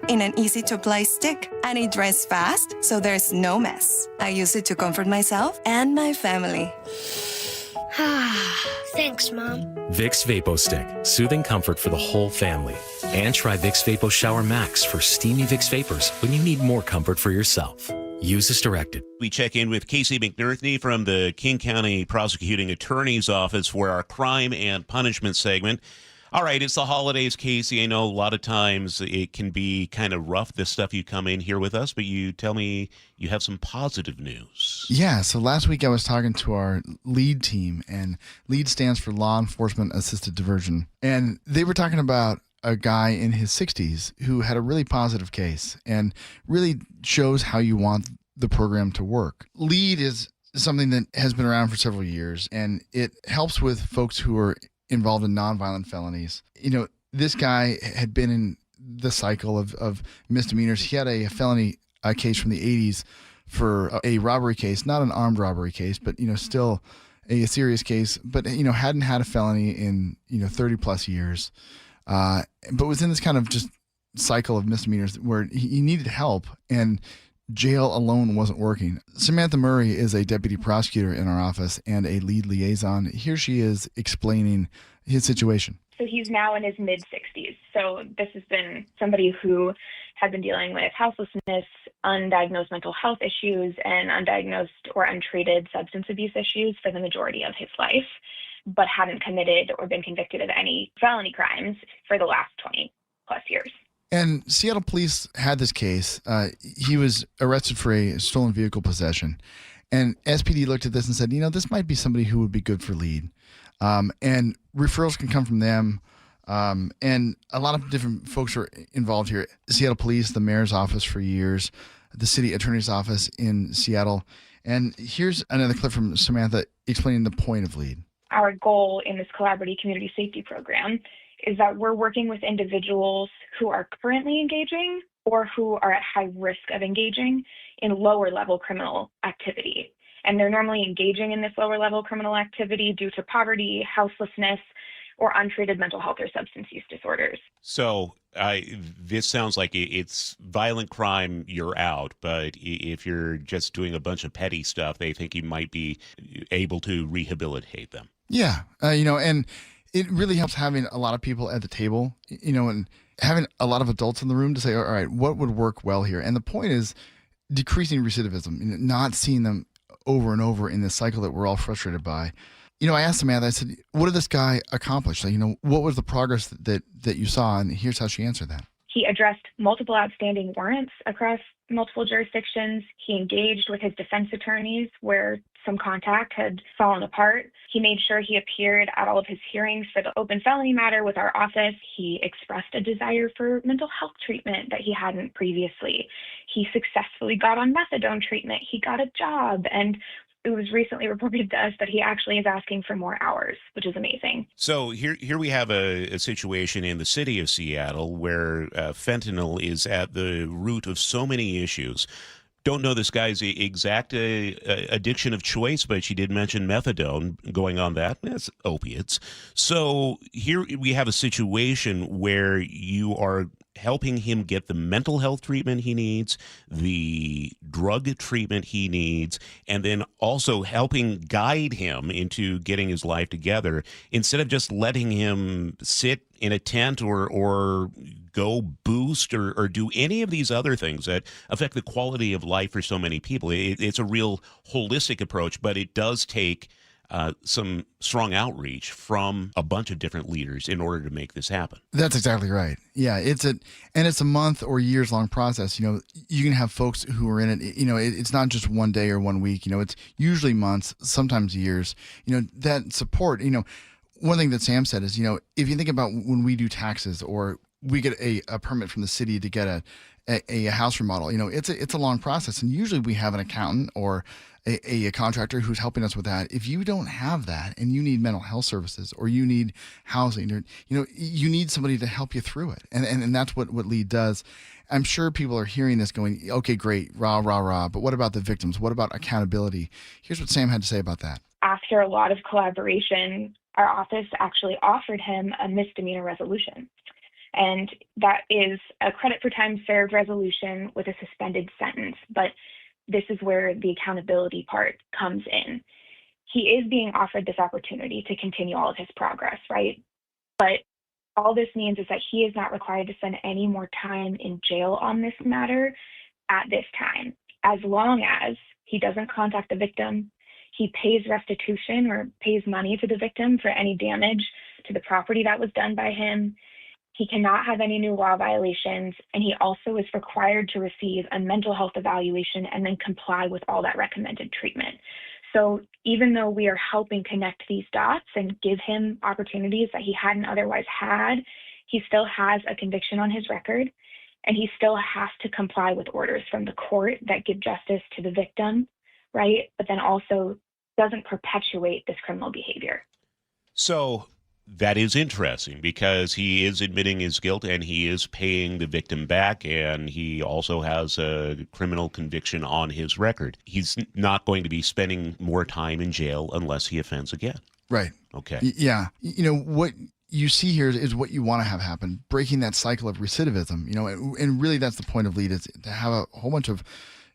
in an easy-to-apply stick, and it dries fast, so there's no mess. I use it to comfort myself and my family. Thanks, Mom. Vicks Vapo Stick, soothing comfort for the whole family. And try Vicks Vapo Shower Max for steamy Vicks Vapors when you need more comfort for yourself. Use as directed. We check in with Casey McNerthy from the King County Prosecuting Attorney's Office for our Crime and Punishment segment. All right, it's the holidays, Casey. I know a lot of times it can be kind of rough, this stuff you come in here with us, but you tell me you have some positive news. Yeah, so last week I was talking to our LEAD team, and LEAD stands for Law Enforcement Assisted Diversion. And they were talking about a guy in his 60s who had a really positive case and really shows how you want the program to work. LEAD is something that has been around for several years, and it helps with folks who are involved in nonviolent felonies. You know, this guy had been in the cycle of misdemeanors. He had a felony case from the 80s for a robbery case, not an armed robbery case, but, you know, still a serious case, but, you know, hadn't had a felony in, 30 plus years. But was in this kind of just cycle of misdemeanors where he needed help, and jail alone wasn't working. Samantha Murray is a deputy prosecutor in our office and a LEAD liaison. Here she is explaining his situation. So he's now in his mid-60s. So this has been somebody who had been dealing with houselessness, undiagnosed mental health issues, and undiagnosed or untreated substance abuse issues for the majority of his life, but hadn't committed or been convicted of any felony crimes for the last 20 plus years. And Seattle police had this case. He was arrested for a stolen vehicle possession. And SPD looked at this and said, this might be somebody who would be good for LEAD. And referrals can come from them. And a lot of different folks are involved here. Seattle police, the mayor's office for years, the city attorney's office in Seattle. And here's another clip from Samantha explaining the point of LEAD. Our goal in this collaborative community safety program is that we're working with individuals who are currently engaging or who are at high risk of engaging in lower level criminal activity. And they're normally engaging in this lower level criminal activity due to poverty, houselessness, or untreated mental health or substance use disorders. So this sounds like it's violent crime, you're out. But if you're just doing a bunch of petty stuff, they think you might be able to rehabilitate them. Yeah. And it really helps having a lot of people at the table, and having a lot of adults in the room to say, all right, what would work well here? And the point is decreasing recidivism, not seeing them over and over in this cycle that we're all frustrated by. I asked Samantha, I said, what did this guy accomplish? What was the progress that you saw? And here's how she answered that. He addressed multiple outstanding warrants across multiple jurisdictions. He engaged with his defense attorneys where some contact had fallen apart. He made sure he appeared at all of his hearings for the open felony matter with our office. He expressed a desire for mental health treatment that he hadn't previously. He successfully got on methadone treatment. He got a job, and it was recently reported to us that he actually is asking for more hours, which is amazing. So here we have a situation in the city of Seattle where fentanyl is at the root of so many issues. Don't know this guy's exact addiction of choice, but she did mention methadone going on that. That's opiates. So here we have a situation where you are helping him get the mental health treatment he needs, the drug treatment he needs, and then also helping guide him into getting his life together instead of just letting him sit in a tent or go boost or do any of these other things that affect the quality of life for so many people. It's a real holistic approach, but it does take some strong outreach from a bunch of different leaders in order to make this happen. That's exactly right. Yeah, it's a month or years long process. You know, you can have folks who are in it. You know, it's not just one day or 1 week. You know, it's usually months, sometimes years. You know, that support. You know, one thing that Sam said is, you know, if you think about when we do taxes or we get a permit from the city to get a house remodel, you know, it's a long process, and usually we have an accountant or a contractor who's helping us with that. If you don't have that and you need mental health services or you need housing, or, you know, you need somebody to help you through it. And that's what LEAD does. I'm sure people are hearing this going, okay, great, rah, rah, rah. But what about the victims? What about accountability? Here's what Sam had to say about that. After a lot of collaboration, our office actually offered him a misdemeanor resolution. And that is a credit for time served resolution with a suspended sentence. But this is where the accountability part comes in. He is being offered this opportunity to continue all of his progress, right? But all this means is that he is not required to spend any more time in jail on this matter at this time, as long as he doesn't contact the victim, he pays restitution or pays money to the victim for any damage to the property that was done by him. He cannot have any new law violations, and he also is required to receive a mental health evaluation and then comply with all that recommended treatment. So even though we are helping connect these dots and give him opportunities that he hadn't otherwise had, he still has a conviction on his record, and he still has to comply with orders from the court that give justice to the victim, right? But then also doesn't perpetuate this criminal behavior. So that is interesting because he is admitting his guilt and he is paying the victim back, and he also has a criminal conviction on his record. He's not going to be spending more time in jail unless he offends again. Right. Okay. Yeah. You know, what you see here is what you want to have happen, breaking that cycle of recidivism, you know, and really that's the point of LEAD, is to have a whole bunch of,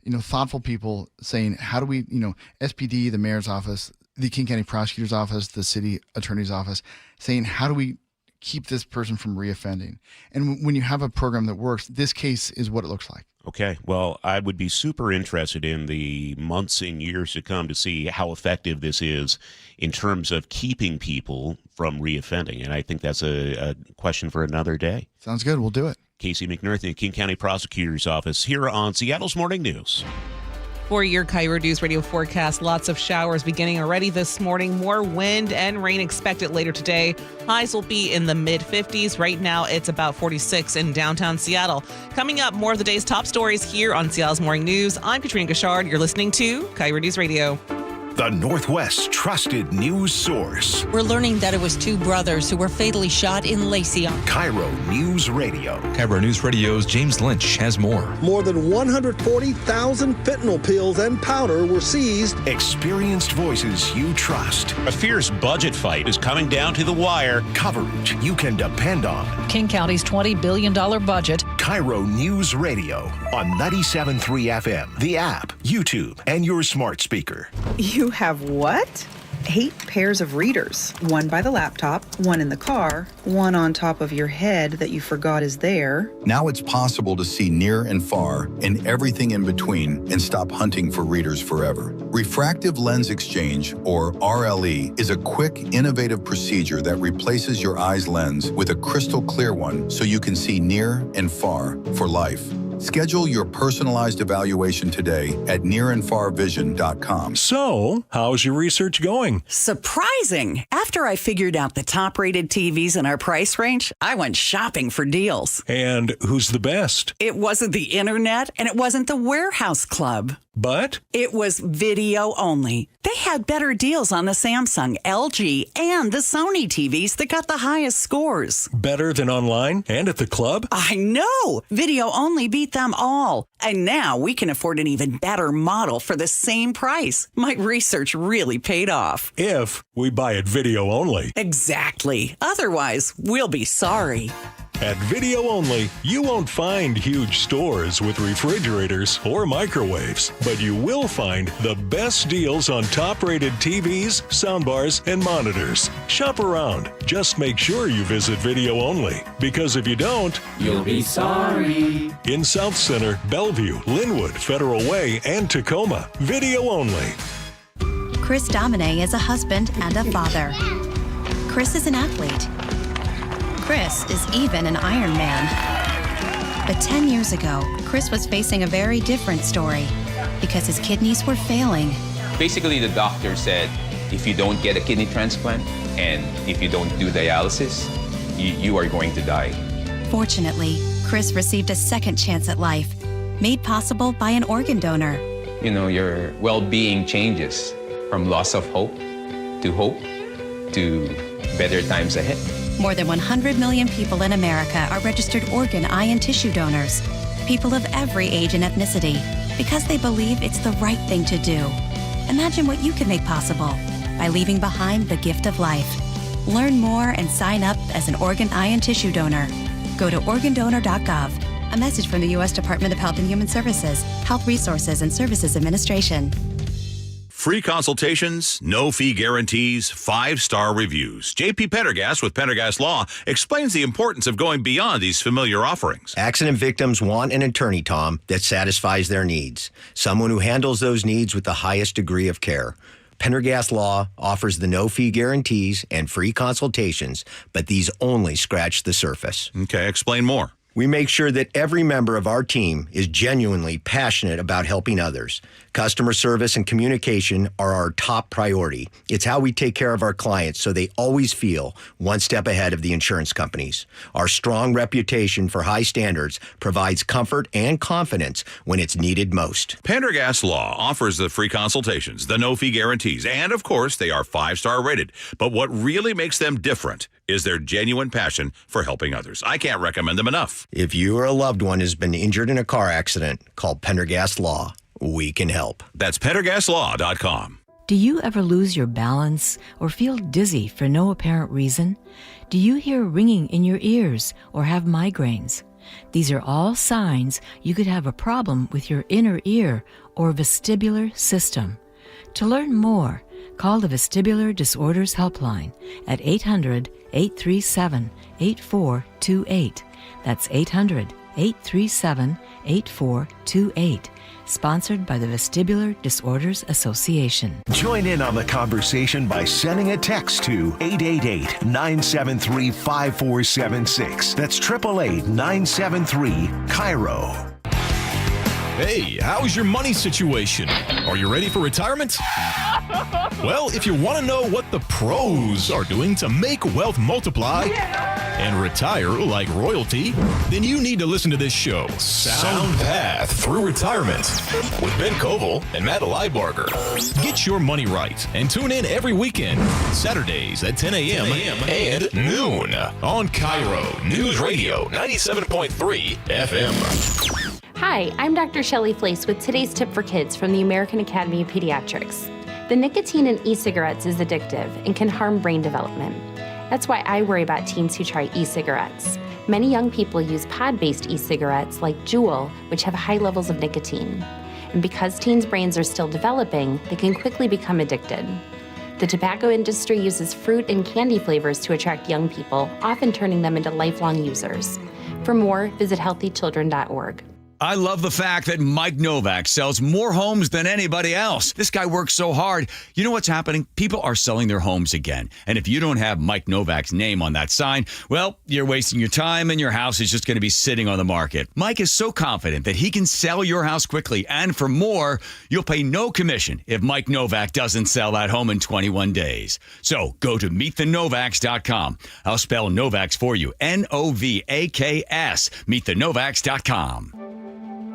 you know, thoughtful people saying, how do we, you know, SPD, the mayor's office, the King County Prosecutor's Office, the City Attorney's Office, saying, how do we keep this person from reoffending? And when you have a program that works, this case is what it looks like. Okay. Well, I would be super interested in the months and years to come to see how effective this is in terms of keeping people from reoffending. And I think that's a question for another day. Sounds good. We'll do it. Casey McNerthy, King County Prosecutor's Office, here on Seattle's Morning News. For your KIRO Newsradio forecast, lots of showers beginning already this morning. More wind and rain expected later today. Highs will be in the mid-50s. Right now, it's about 46 in downtown Seattle. Coming up, more of the day's top stories here on Seattle's Morning News. I'm Katrina Gashard. You're listening to KIRO Newsradio. The Northwest's trusted news source. We're learning that it was two brothers who were fatally shot in Lacey. KIRO Newsradio. KIRO Newsradio's James Lynch has more. More than 140,000 fentanyl pills and powder were seized. Experienced voices you trust. A fierce budget fight is coming down to the wire. Coverage you can depend on. King County's $20 billion budget. KIRO Newsradio on 97.3 FM, the app, YouTube, and your smart speaker. You have what? 8 pairs of readers, one by the laptop, one in the car, one on top of your head that you forgot is there. Now it's possible to see near and far and everything in between and stop hunting for readers forever. Refractive lens exchange, or RLE, is a quick, innovative procedure that replaces your eye's lens with a crystal clear one so you can see near and far for life. Schedule your personalized evaluation today at nearandfarvision.com. So, how's your research going? Surprising! After I figured out the top-rated TVs in our price range, I went shopping for deals. And who's the best? It wasn't the internet, and it wasn't the warehouse club. But? It was video only. They had better deals on the Samsung, LG, and the Sony TVs that got the highest scores. Better than online and at the club? I know! Video only beat them all. And now we can afford an even better model for the same price. My research really paid off. If we buy it video only. Exactly. Otherwise, we'll be sorry. At Video Only, you won't find huge stores with refrigerators or microwaves, but you will find the best deals on top-rated TVs, soundbars, and monitors. Shop around. Just make sure you visit Video Only, because if you don't, you'll be sorry. In South Center, Bellevue, Linwood, Federal Way, and Tacoma, Video Only. Chris Domine is a husband and a father. Chris is an athlete. Chris is even an Iron Man. But 10 years ago, Chris was facing a very different story because his kidneys were failing. Basically, the doctor said, if you don't get a kidney transplant and if you don't do dialysis, you are going to die. Fortunately, Chris received a second chance at life, made possible by an organ donor. You know, your well-being changes from loss of hope to better times ahead. More than 100 million people in America are registered organ, eye, and tissue donors. People of every age and ethnicity, because they believe it's the right thing to do. Imagine what you can make possible by leaving behind the gift of life. Learn more and sign up as an organ, eye, and tissue donor. Go to organdonor.gov. A message from the U.S. Department of Health and Human Services, Health Resources and Services Administration. Free consultations, no fee guarantees, 5-star reviews. JP Pendergast with Pendergast Law explains the importance of going beyond these familiar offerings. Accident victims want an attorney, Tom, that satisfies their needs. Someone who handles those needs with the highest degree of care. Pendergast Law offers the no-fee guarantees and free consultations, but these only scratch the surface. Okay, explain more. We make sure that every member of our team is genuinely passionate about helping others. Customer service and communication are our top priority. It's how we take care of our clients so they always feel one step ahead of the insurance companies. Our strong reputation for high standards provides comfort and confidence when it's needed most. Pendergast Law offers the free consultations, the no-fee guarantees, and of course, they are 5-star rated. But what really makes them different is their genuine passion for helping others. I can't recommend them enough. If you or a loved one has been injured in a car accident, call Pendergast Law. We can help. That's PendergastLaw.com. Do you ever lose your balance or feel dizzy for no apparent reason? Do you hear ringing in your ears or have migraines? These are all signs you could have a problem with your inner ear or vestibular system. To learn more, call the Vestibular Disorders Helpline at 800-837-8428. That's 800-837-8428. Sponsored by the Vestibular Disorders Association. Join in on the conversation by sending a text to 888-973-5476. That's 888-973-KIRO. Hey, how's your money situation? Are you ready for retirement? Well, if you want to know what the pros are doing to make wealth multiply and retire like royalty, then you need to listen to this show, Sound Path Through Retirement, with Ben Koval and Matt Leibarger. Get your money right and tune in every weekend, Saturdays at 10 a.m. and noon on KIRO Newsradio 97.3 FM. Hi, I'm Dr. Shelley Flace with today's tip for kids from the American Academy of Pediatrics. The nicotine in e-cigarettes is addictive and can harm brain development. That's why I worry about teens who try e-cigarettes. Many young people use pod-based e-cigarettes like Juul, which have high levels of nicotine. And because teens' brains are still developing, they can quickly become addicted. The tobacco industry uses fruit and candy flavors to attract young people, often turning them into lifelong users. For more, visit healthychildren.org. I love the fact that Mike Novak sells more homes than anybody else. This guy works so hard. You know what's happening? People are selling their homes again. And if you don't have Mike Novak's name on that sign, well, you're wasting your time and your house is just going to be sitting on the market. Mike is so confident that he can sell your house quickly. And for more, you'll pay no commission if Mike Novak doesn't sell that home in 21 days. So go to meetthenovaks.com. I'll spell Novaks for you. Novaks. Meetthenovaks.com.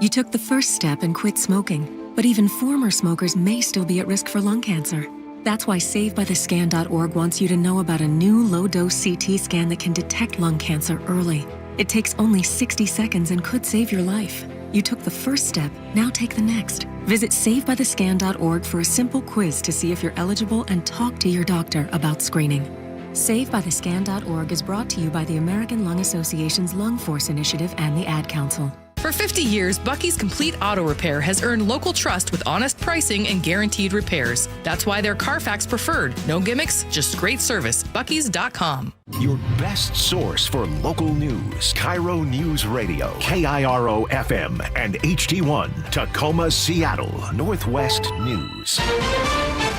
You took the first step and quit smoking, but even former smokers may still be at risk for lung cancer. That's why SaveByTheScan.org wants you to know about a new low-dose CT scan that can detect lung cancer early. It takes only 60 seconds and could save your life. You took the first step, now take the next. Visit SaveByTheScan.org for a simple quiz to see if you're eligible and talk to your doctor about screening. SaveByTheScan.org is brought to you by the American Lung Association's Lung Force Initiative and the Ad Council. For 50 years, Bucky's Complete Auto Repair has earned local trust with honest pricing and guaranteed repairs. That's why they're Carfax preferred. No gimmicks, just great service. Bucky's.com. Your best source for local news. KIRO News Radio. KIRO FM and HD1. Tacoma, Seattle. Northwest News.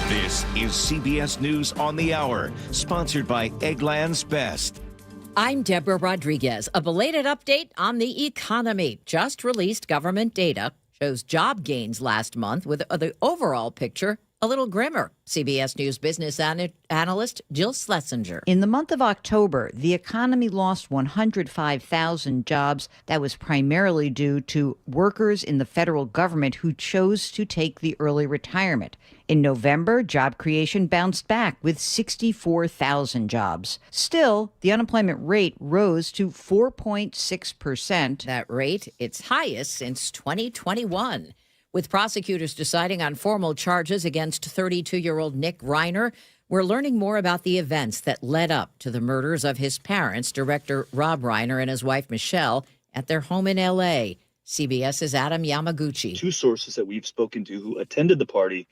This is CBS News on the Hour, sponsored by Eggland's Best. I'm Deborah Rodriguez. A belated update on the economy. Just released government data shows job gains last month, with the overall picture a little grimmer. CBS News business analyst Jill Schlesinger. In the month of October, the economy lost 105,000 jobs. That was primarily due to workers in the federal government who chose to take the early retirement. In November, job creation bounced back with 64,000 jobs. Still, the unemployment rate rose to 4.6%. That rate, its highest since 2021. With prosecutors deciding on formal charges against 32-year-old Nick Reiner, we're learning more about the events that led up to the murders of his parents, director Rob Reiner and his wife Michelle, at their home in L.A. CBS's Adam Yamaguchi. Two sources that we've spoken to who attended the party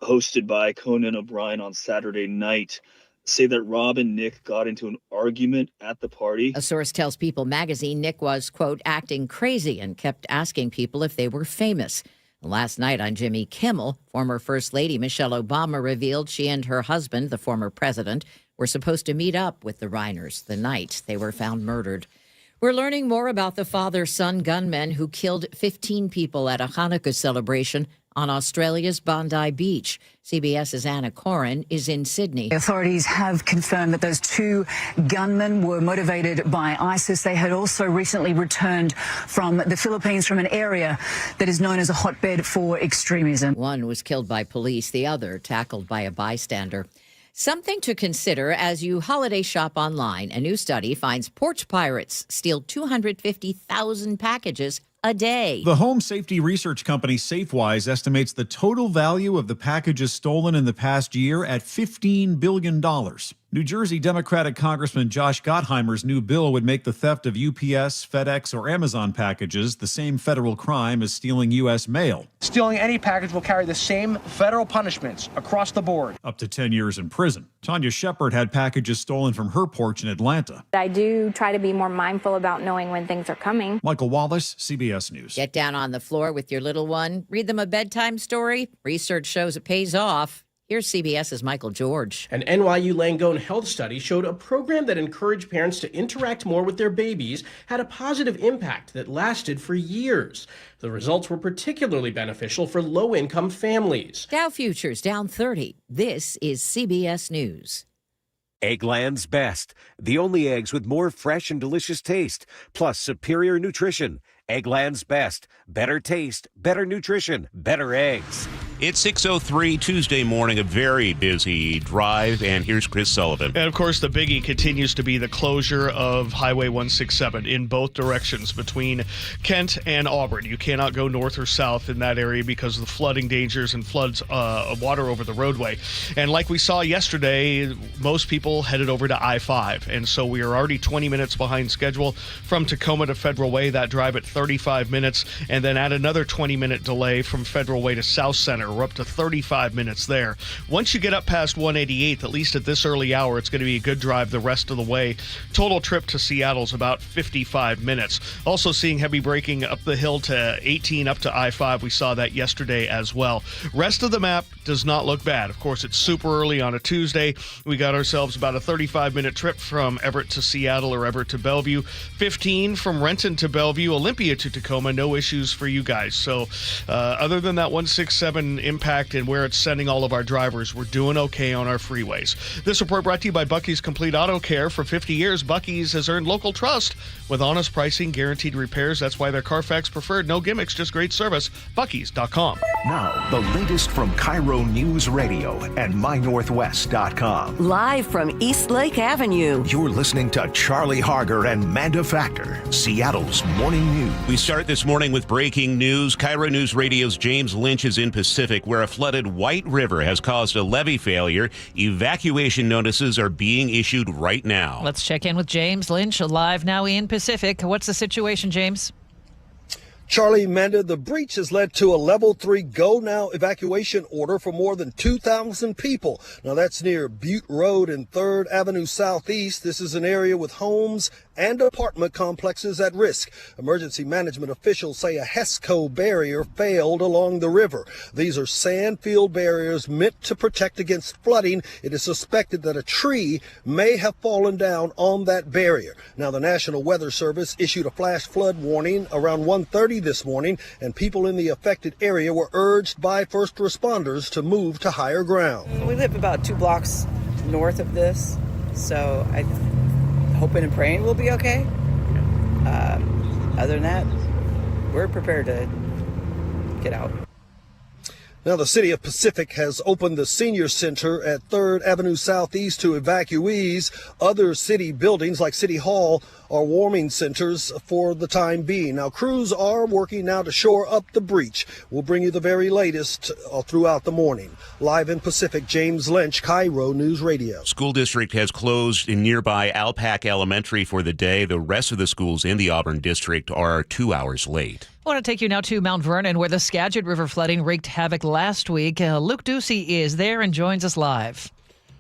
hosted by Conan O'Brien on Saturday night say that Rob and Nick got into an argument at the party. A source tells People magazine Nick was, quote, acting crazy and kept asking people if they were famous. Last night on Jimmy Kimmel, former First Lady Michelle Obama revealed she and her husband, the former president, were supposed to meet up with the Reiners the night they were found murdered. We're learning more about the father-son gunmen who killed 15 people at a Hanukkah celebration on Australia's Bondi Beach. CBS's Anna Corin is in Sydney. Authorities have confirmed that those two gunmen were motivated by ISIS. They had also recently returned from the Philippines from an area that is known as a hotbed for extremism. One was killed by police, the other tackled by a bystander. Something to consider as you holiday shop online. A new study finds porch pirates steal 250,000 packages a day. The home safety research company Safewise estimates the total value of the packages stolen in the past year at $15 billion. New Jersey Democratic Congressman Josh Gottheimer's new bill would make the theft of UPS, FedEx, or Amazon packages the same federal crime as stealing U.S. mail. Stealing any package will carry the same federal punishments across the board. Up to 10 years in prison. Tanya Shepard had packages stolen from her porch in Atlanta. I do try to be more mindful about knowing when things are coming. Michael Wallace, CBS News. Get down on the floor with your little one. Read them a bedtime story. Research shows it pays off. Here's CBS's Michael George. An NYU Langone health study showed a program that encouraged parents to interact more with their babies had a positive impact that lasted for years. The results were particularly beneficial for low-income families. Dow futures down 30. This is CBS News. Eggland's Best, the only eggs with more fresh and delicious taste, plus superior nutrition. Eggland's Best, better taste, better nutrition, better eggs. It's 6:03 Tuesday morning, a very busy drive, and here's Chris Sullivan. And, of course, the biggie continues to be the closure of Highway 167 in both directions between Kent and Auburn. You cannot go north or south in that area because of the flooding dangers and floods of water over the roadway. And like we saw yesterday, most people headed over to I-5, and so we are already 20 minutes behind schedule from Tacoma to Federal Way, that drive at 35 minutes, and then add another 20-minute delay from Federal Way to South Center. Center. We're up to 35 minutes there. Once you get up past 188th, at least at this early hour, it's going to be a good drive the rest of the way. Total trip to Seattle's about 55 minutes. Also seeing heavy braking up the hill to 18 up to I-5. We saw that yesterday as well. Rest of the map does not look bad. Of course, it's super early on a Tuesday. We got ourselves about a 35-minute trip from Everett to Seattle or Everett to Bellevue. 15 from Renton to Bellevue, Olympia to Tacoma. No issues for you guys. So other than that 167 impact and where it's sending all of our drivers, we're doing okay on our freeways. This report brought to you by Bucky's Complete Auto Care. For 50 years, Bucky's has earned local trust with honest pricing, guaranteed repairs. That's why they're Carfax preferred. No gimmicks, just great service. Bucky's.com. Now, the latest from KIRO Newsradio and MyNorthwest.com. Live from Eastlake Avenue. You're listening to Charlie Harger and Manda Factor, Seattle's morning news. We start this morning with breaking news. KIRO News Radio's James Lynch is in Pacific, where a flooded White River has caused a levee failure. Evacuation notices are being issued right now. Let's check in with James Lynch, live now in Pacific. What's the situation, James? Charlie, Manda, the breach has led to a level 3 go now evacuation order for more than 2,000 people. Now that's near Butte Road and 3rd Avenue Southeast. This is an area with homes and apartment complexes at risk. Emergency management officials say a HESCO barrier failed along the river. These are sand field barriers meant to protect against flooding. It is suspected that a tree may have fallen down on that barrier. Now the National Weather Service issued a flash flood warning around 1:30 this morning, and people in the affected area were urged by first responders to move to higher ground. We live about 2 blocks north of this, so I'm hoping and praying we'll be okay. Other than that, we're prepared to get out. Now, the city of Pacific has opened the senior center at 3rd Avenue Southeast to evacuees. Other city buildings like City Hall are warming centers for the time being. Now, crews are working now to shore up the breach. We'll bring you the very latest throughout the morning. Live in Pacific, James Lynch, KIRO News Radio. School district has closed in nearby Alpac Elementary for the day. The rest of the schools in the Auburn district are 2 hours late. I want to take you now to Mount Vernon, where the Skagit River flooding wreaked havoc last week. Luke Ducey is there and joins us live.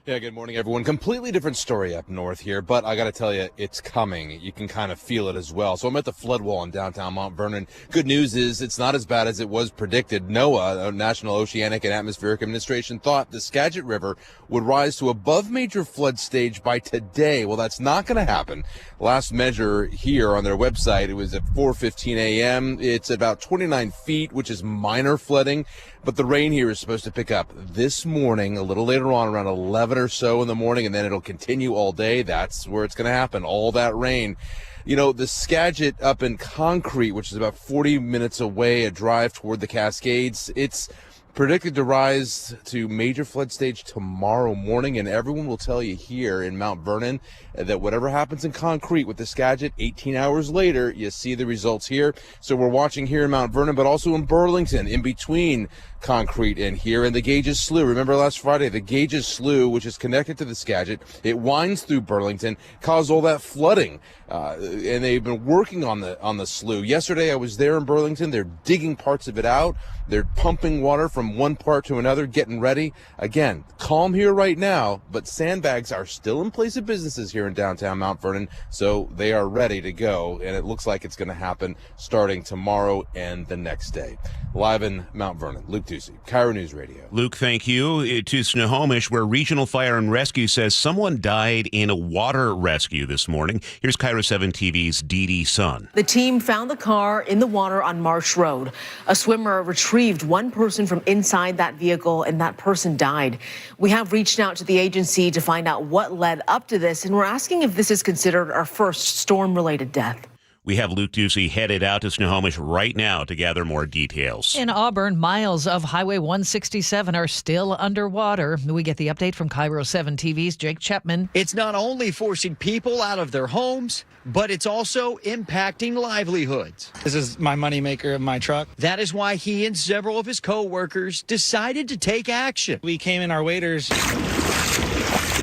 Yeah, good morning, everyone. Completely different story up north here, but I got to tell you, it's coming. You can kind of feel it as well. So I'm at the flood wall in downtown Mount Vernon. Good news is it's not as bad as it was predicted. NOAA, National Oceanic and Atmospheric Administration, thought the Skagit River would rise to above major flood stage by today. Well, that's not going to happen. Last measure here on their website, it was at 4:15 a.m. It's about 29 feet, which is minor flooding. But the rain here is supposed to pick up this morning, a little later on, around 11 or so in the morning, and then it'll continue all day. That's where it's going to happen, all that rain. You know, the Skagit up in Concrete, which is about 40 minutes away, a drive toward the Cascades, it's predicted to rise to major flood stage tomorrow morning, and everyone will tell you here in Mount Vernon that whatever happens in Concrete with the Skagit, 18 hours later, you see the results here. So we're watching here in Mount Vernon, but also in Burlington, in between Concrete and here, and the Gages Slough. Remember last Friday, the Gages Slough, which is connected to the Skagit, it winds through Burlington, caused all that flooding, and they've been working on the slough. Yesterday, I was there in Burlington. They're digging parts of it out. They're pumping water from one part to another, getting ready. Again, calm here right now, but sandbags are still in place of businesses here in downtown Mount Vernon, so they are ready to go, and it looks like it's going to happen starting tomorrow and the next day. Live in Mount Vernon, Luke Ducey, KIRO News Radio. Luke, thank you. To Snohomish, where Regional Fire and Rescue says someone died in a water rescue this morning. Here's KIRO 7 TV's Dee Dee Sun. The team found the car in the water on Marsh Road. A swimmer retrieved one person from inside that vehicle, and that person died. We have reached out to the agency to find out what led up to this, and we're asking if this is considered our first storm-related death. We have Luke Ducey headed out to Snohomish right now to gather more details. In Auburn, miles of Highway 167 are still underwater. We get the update from KIRO 7 TV's Jake Chapman. It's not only forcing people out of their homes, but it's also impacting livelihoods. This is my moneymaker of my truck. That is why he and several of his co-workers decided to take action. We came in our waders.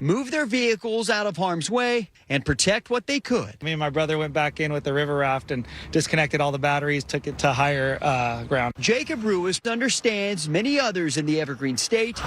move their vehicles out of harm's way, and protect what they could. Me and my brother went back in with the river raft and disconnected all the batteries, took it to higher ground. Jacob Ruiz understands many others in the Evergreen State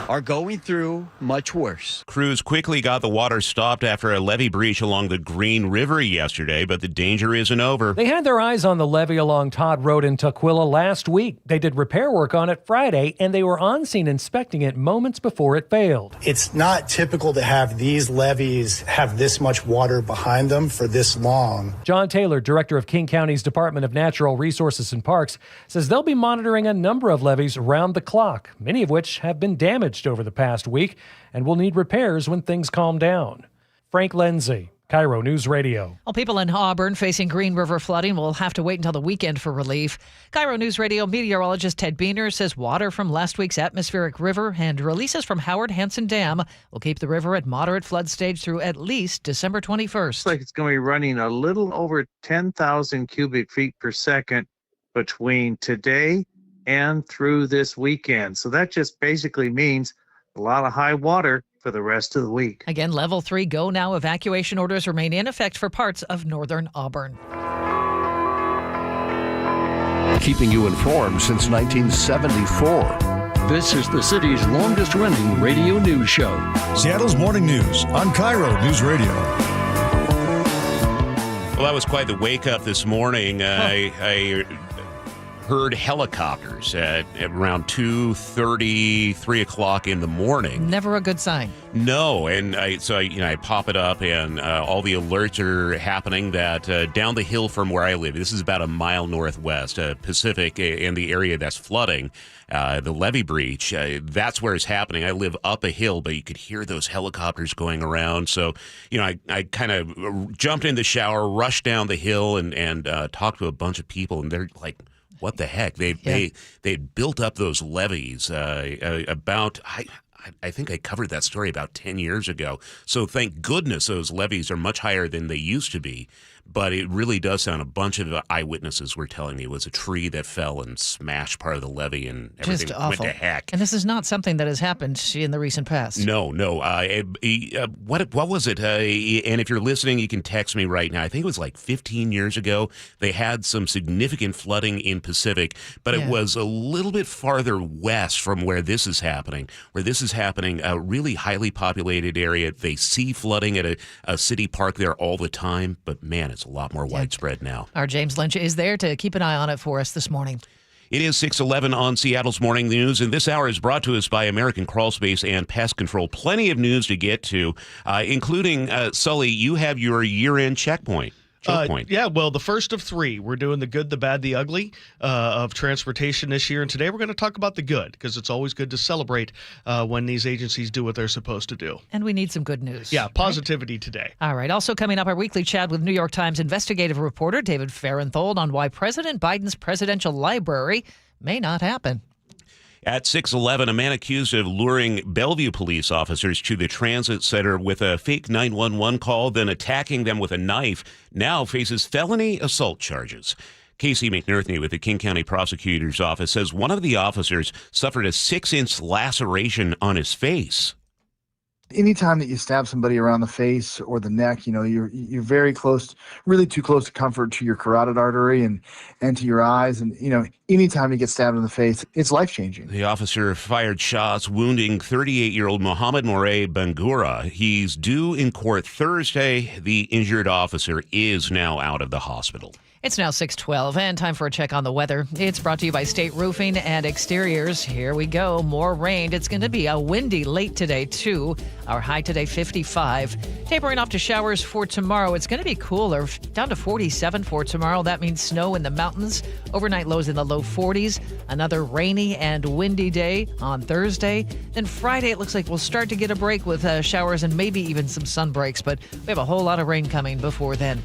are going through much worse. Crews quickly got the water stopped after a levee breach along the Green River yesterday, but the danger isn't over. They had their eyes on the levee along Todd Road in Tukwila last week. They did repair work on it Friday, and they were on scene inspecting it moments before it failed. It's not typical to have these levees have this much water behind them for this long. John Taylor, director of King County's Department of Natural Resources and Parks, says they'll be monitoring a number of levees round the clock, many of which have been damaged over the past week and will need repairs when things calm down. Frank Lenzi, KIRO News Radio. Well, people in Auburn facing Green River flooding will have to wait until the weekend for relief. KIRO News Radio meteorologist Ted Beener says water from last week's atmospheric river and releases from Howard Hansen Dam will keep the river at moderate flood stage through at least December 21st. Looks like it's going to be running a little over 10,000 cubic feet per second between today and through this weekend. So that just basically means a lot of high water for the rest of the week. Again, level 3 go now evacuation orders remain in effect for parts of northern Auburn. Keeping you informed since 1974. This is the city's longest running radio news show. Seattle's Morning News on KIRO News Radio. Well, that was quite the wake up this morning. I heard helicopters at around 2:30, 3 o'clock in the morning. Never a good sign. No, and I pop it up, and all the alerts are happening that down the hill from where I live, this is about a mile northwest, Pacific, in the area that's flooding, the levee breach, that's where it's happening. I live up a hill, but you could hear those helicopters going around. So, I kind of jumped in the shower, rushed down the hill, and talked to a bunch of people, and they're like, what the heck? They built up those levees about, I think I covered that story about 10 years ago. So thank goodness those levees are much higher than they used to be. But it really does sound, a bunch of eyewitnesses were telling me it was a tree that fell and smashed part of the levee and everything went to heck. And this is not something that has happened in the recent past. No. What was it? And if you're listening, you can text me right now. I think it was like 15 years ago. They had some significant flooding in Pacific, but it was a little bit farther west from where this is happening. Where this is happening, a really highly populated area. They see flooding at a city park there all the time, but man, it's a lot more widespread now. Our James Lynch is there to keep an eye on it for us this morning. It is 6:11 on Seattle's Morning News, and this hour is brought to us by American Crawl Space and Pest Control. Plenty of news to get to, including, Sully, you have your year-end checkpoint. Yeah, well, the first of 3. We're doing the good, the bad, the ugly of transportation this year. And today we're going to talk about the good, because it's always good to celebrate when these agencies do what they're supposed to do. And we need some good news. Yeah, positivity today. All right. Also coming up, our weekly chat with New York Times investigative reporter David Farenthold on why President Biden's presidential library may not happen. At 6:11, a man accused of luring Bellevue police officers to the transit center with a fake 911 call, then attacking them with a knife, now faces felony assault charges. Casey McNerthney with the King County Prosecutor's Office says one of the officers suffered a 6-inch laceration on his face. Anytime that you stab somebody around the face or the neck, you're very close, really too close to comfort to your carotid artery and to your eyes. And, anytime you get stabbed in the face, it's life-changing. The officer fired shots, wounding 38-year-old Mohammed Morey Bangura. He's due in court Thursday. The injured officer is now out of the hospital. It's now 6:12 and time for a check on the weather. It's brought to you by State Roofing and Exteriors. Here we go. More rain. It's going to be a windy late today, too. Our high today, 55. Tapering off to showers for tomorrow. It's going to be cooler, down to 47 for tomorrow. That means snow in the mountains. Overnight lows in the low 40s. Another rainy and windy day on Thursday. Then Friday, it looks like we'll start to get a break with showers and maybe even some sun breaks. But we have a whole lot of rain coming before then.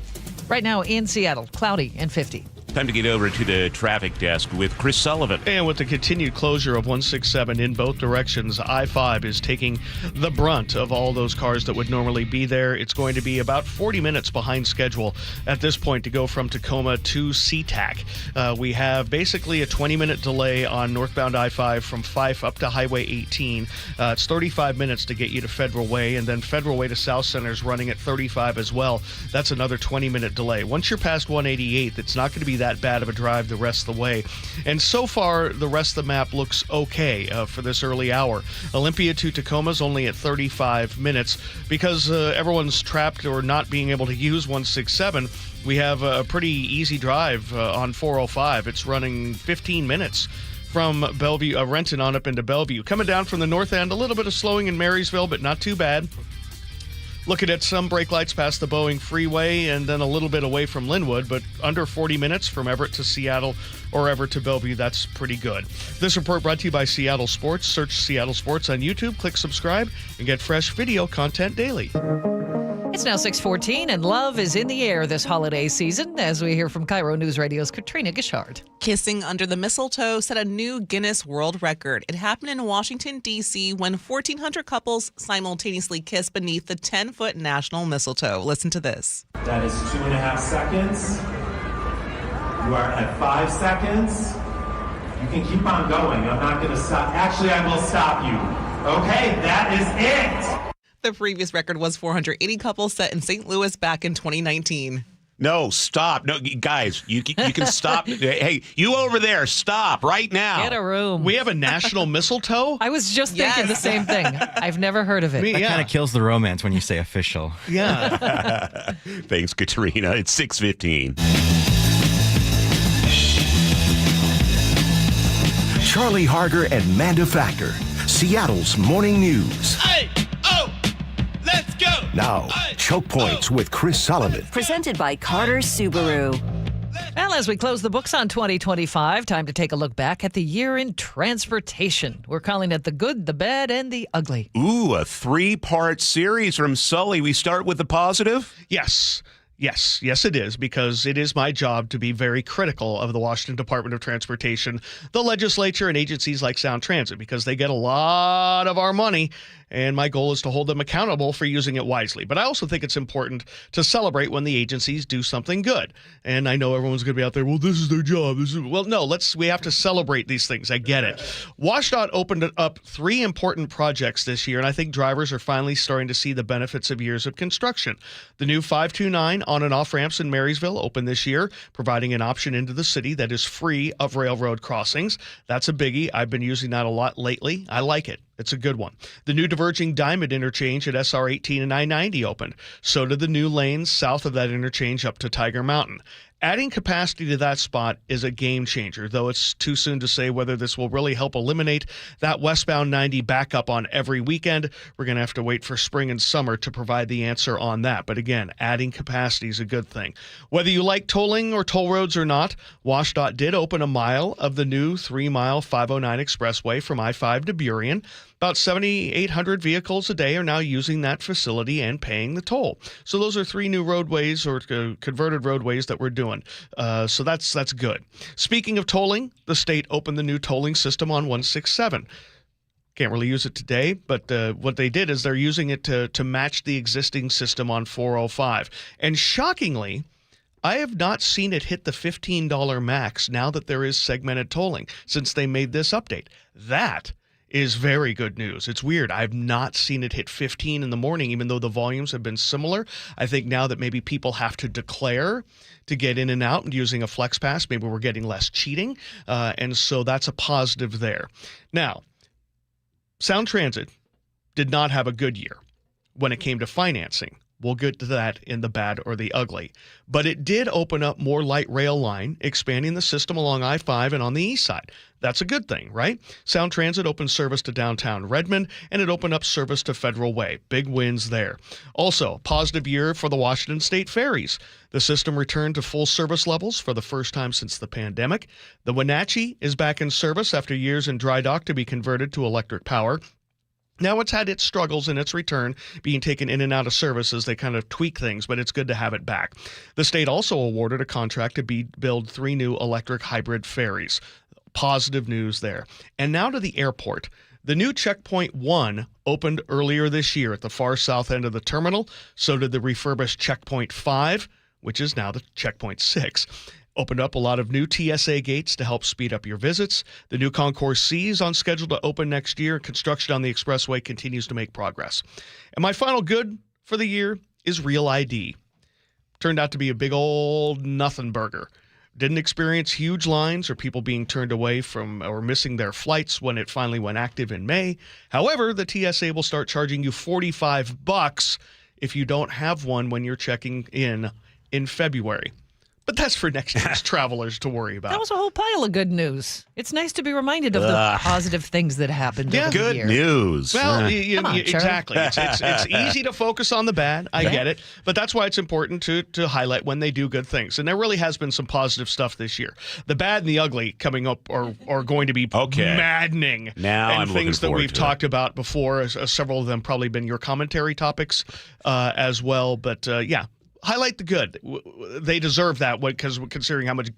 Right now in Seattle, cloudy and 50. Time to get over to the traffic desk with Chris Sullivan. And with the continued closure of 167 in both directions, I-5 is taking the brunt of all those cars that would normally be there. It's going to be about 40 minutes behind schedule at this point to go from Tacoma to SeaTac. We have basically a 20-minute delay on northbound I-5 from Fife up to Highway 18. It's 35 minutes to get you to Federal Way, and then Federal Way to South Center is running at 35 as well. That's another 20-minute delay. Once you're past 188th, it's not going to be that bad of a drive the rest of the way. And so far, the rest of the map looks okay for this early hour. Olympia to Tacoma is only at 35 minutes because everyone's trapped or not being able to use 167. We have a pretty easy drive on 405. It's running 15 minutes from Bellevue, Renton on up into Bellevue. Coming down from the north end, a little bit of slowing in Marysville, but not too bad. Looking at some brake lights past the Boeing Freeway and then a little bit away from Linwood, but under 40 minutes from Everett to Seattle or Everett to Bellevue. That's pretty good. This report brought to you by Seattle Sports. Search Seattle Sports on YouTube, click subscribe, and get fresh video content daily. It's now 6:14, and love is in the air this holiday season, as we hear from KIRO Newsradio's Katrina Gishard. Kissing under the mistletoe set a new Guinness World Record. It happened in Washington, D.C., when 1,400 couples simultaneously kissed beneath the 10-foot national mistletoe. Listen to this. That is 2.5 seconds. You are at 5 seconds. You can keep on going. I'm not going to stop. Actually, I will stop you. Okay, that is it. The previous record was 480 couples set in St. Louis back in 2019. No, stop. No, guys, you can stop. Hey, you over there, stop right now. Get a room. We have a national mistletoe? I was just thinking the same thing. I've never heard of it. That kind of kills the romance when you say official. Yeah. Thanks, Katrina. It's 6:15. Charlie Harger and Manda Factor, Seattle's morning news. Hey, oh, let's go. Now, Choke Points with Chris Sullivan. Presented by Carter Subaru. Well, as we close the books on 2025, time to take a look back at the year in transportation. We're calling it the good, the bad, and the ugly. Ooh, a 3-part series from Sully. We start with the positive? Yes, it is, because it is my job to be very critical of the Washington Department of Transportation, the legislature, and agencies like Sound Transit, because they get a lot of our money, and my goal is to hold them accountable for using it wisely. But I also think it's important to celebrate when the agencies do something good. And I know everyone's going to be out there, well, this is their job. Well, no, we have to celebrate these things. I get it. WashDOT opened up 3 important projects this year, and I think drivers are finally starting to see the benefits of years of construction. The new 529 on and off ramps in Marysville opened this year, providing an option into the city that is free of railroad crossings. That's a biggie. I've been using that a lot lately. I like it. It's a good one. The new diverging diamond interchange at SR 18 and I-90 opened. So did the new lanes south of that interchange up to Tiger Mountain. Adding capacity to that spot is a game changer, though it's too soon to say whether this will really help eliminate that westbound 90 backup on every weekend. We're going to have to wait for spring and summer to provide the answer on that. But again, adding capacity is a good thing. Whether you like tolling or toll roads or not, WashDOT did open a mile of the new 3-mile 509 expressway from I-5 to Burien. About 7,800 vehicles a day are now using that facility and paying the toll. So those are 3 new roadways or converted roadways that we're doing. So that's good. Speaking of tolling, the state opened the new tolling system on 167. Can't really use it today, but what they did is they're using it to match the existing system on 405. And shockingly, I have not seen it hit the $15 max now that there is segmented tolling since they made this update. That is very good news. It's weird. I've not seen it hit 15 in the morning, even though the volumes have been similar. I think now that maybe people have to declare to get in and out and using a flex pass, maybe we're getting less cheating. And so that's a positive there. Now, Sound Transit did not have a good year when it came to financing. We'll get to that in the bad or the ugly. But it did open up more light rail line, expanding the system along I-5 and on the east side. That's a good thing, right? Sound Transit opened service to downtown Redmond, and it opened up service to Federal Way. Big wins there. Also, positive year for the Washington State Ferries. The system returned to full service levels for the first time since the pandemic. The Wenatchee is back in service after years in dry dock to be converted to electric power. Now, it's had its struggles in its return, being taken in and out of service as they kind of tweak things, but it's good to have it back. The state also awarded a contract to build 3 new electric hybrid ferries. Positive news there. And now to the airport. The new Checkpoint 1 opened earlier this year at the far south end of the terminal. So did the refurbished Checkpoint 5, which is now the Checkpoint 6. Opened up a lot of new TSA gates to help speed up your visits. The new Concourse C is on schedule to open next year. Construction on the expressway continues to make progress. And my final good for the year is Real ID. Turned out to be a big old nothing burger. Didn't experience huge lines or people being turned away from or missing their flights when it finally went active in May. However, the TSA will start charging you $45 if you don't have one when you're checking in February. But that's for next year's travelers to worry about. That was a whole pile of good news. It's nice to be reminded of the positive things that happened over the year. Good news. Well, Come on, exactly. It's easy to focus on the bad. I get it. But that's why it's important to highlight when they do good things. And there really has been some positive stuff this year. The bad and the ugly coming up are going to be maddening. Now and I'm looking things that forward we've to talked about before, several of them probably been your commentary topics as well. But yeah. Highlight the good. They deserve that because considering how much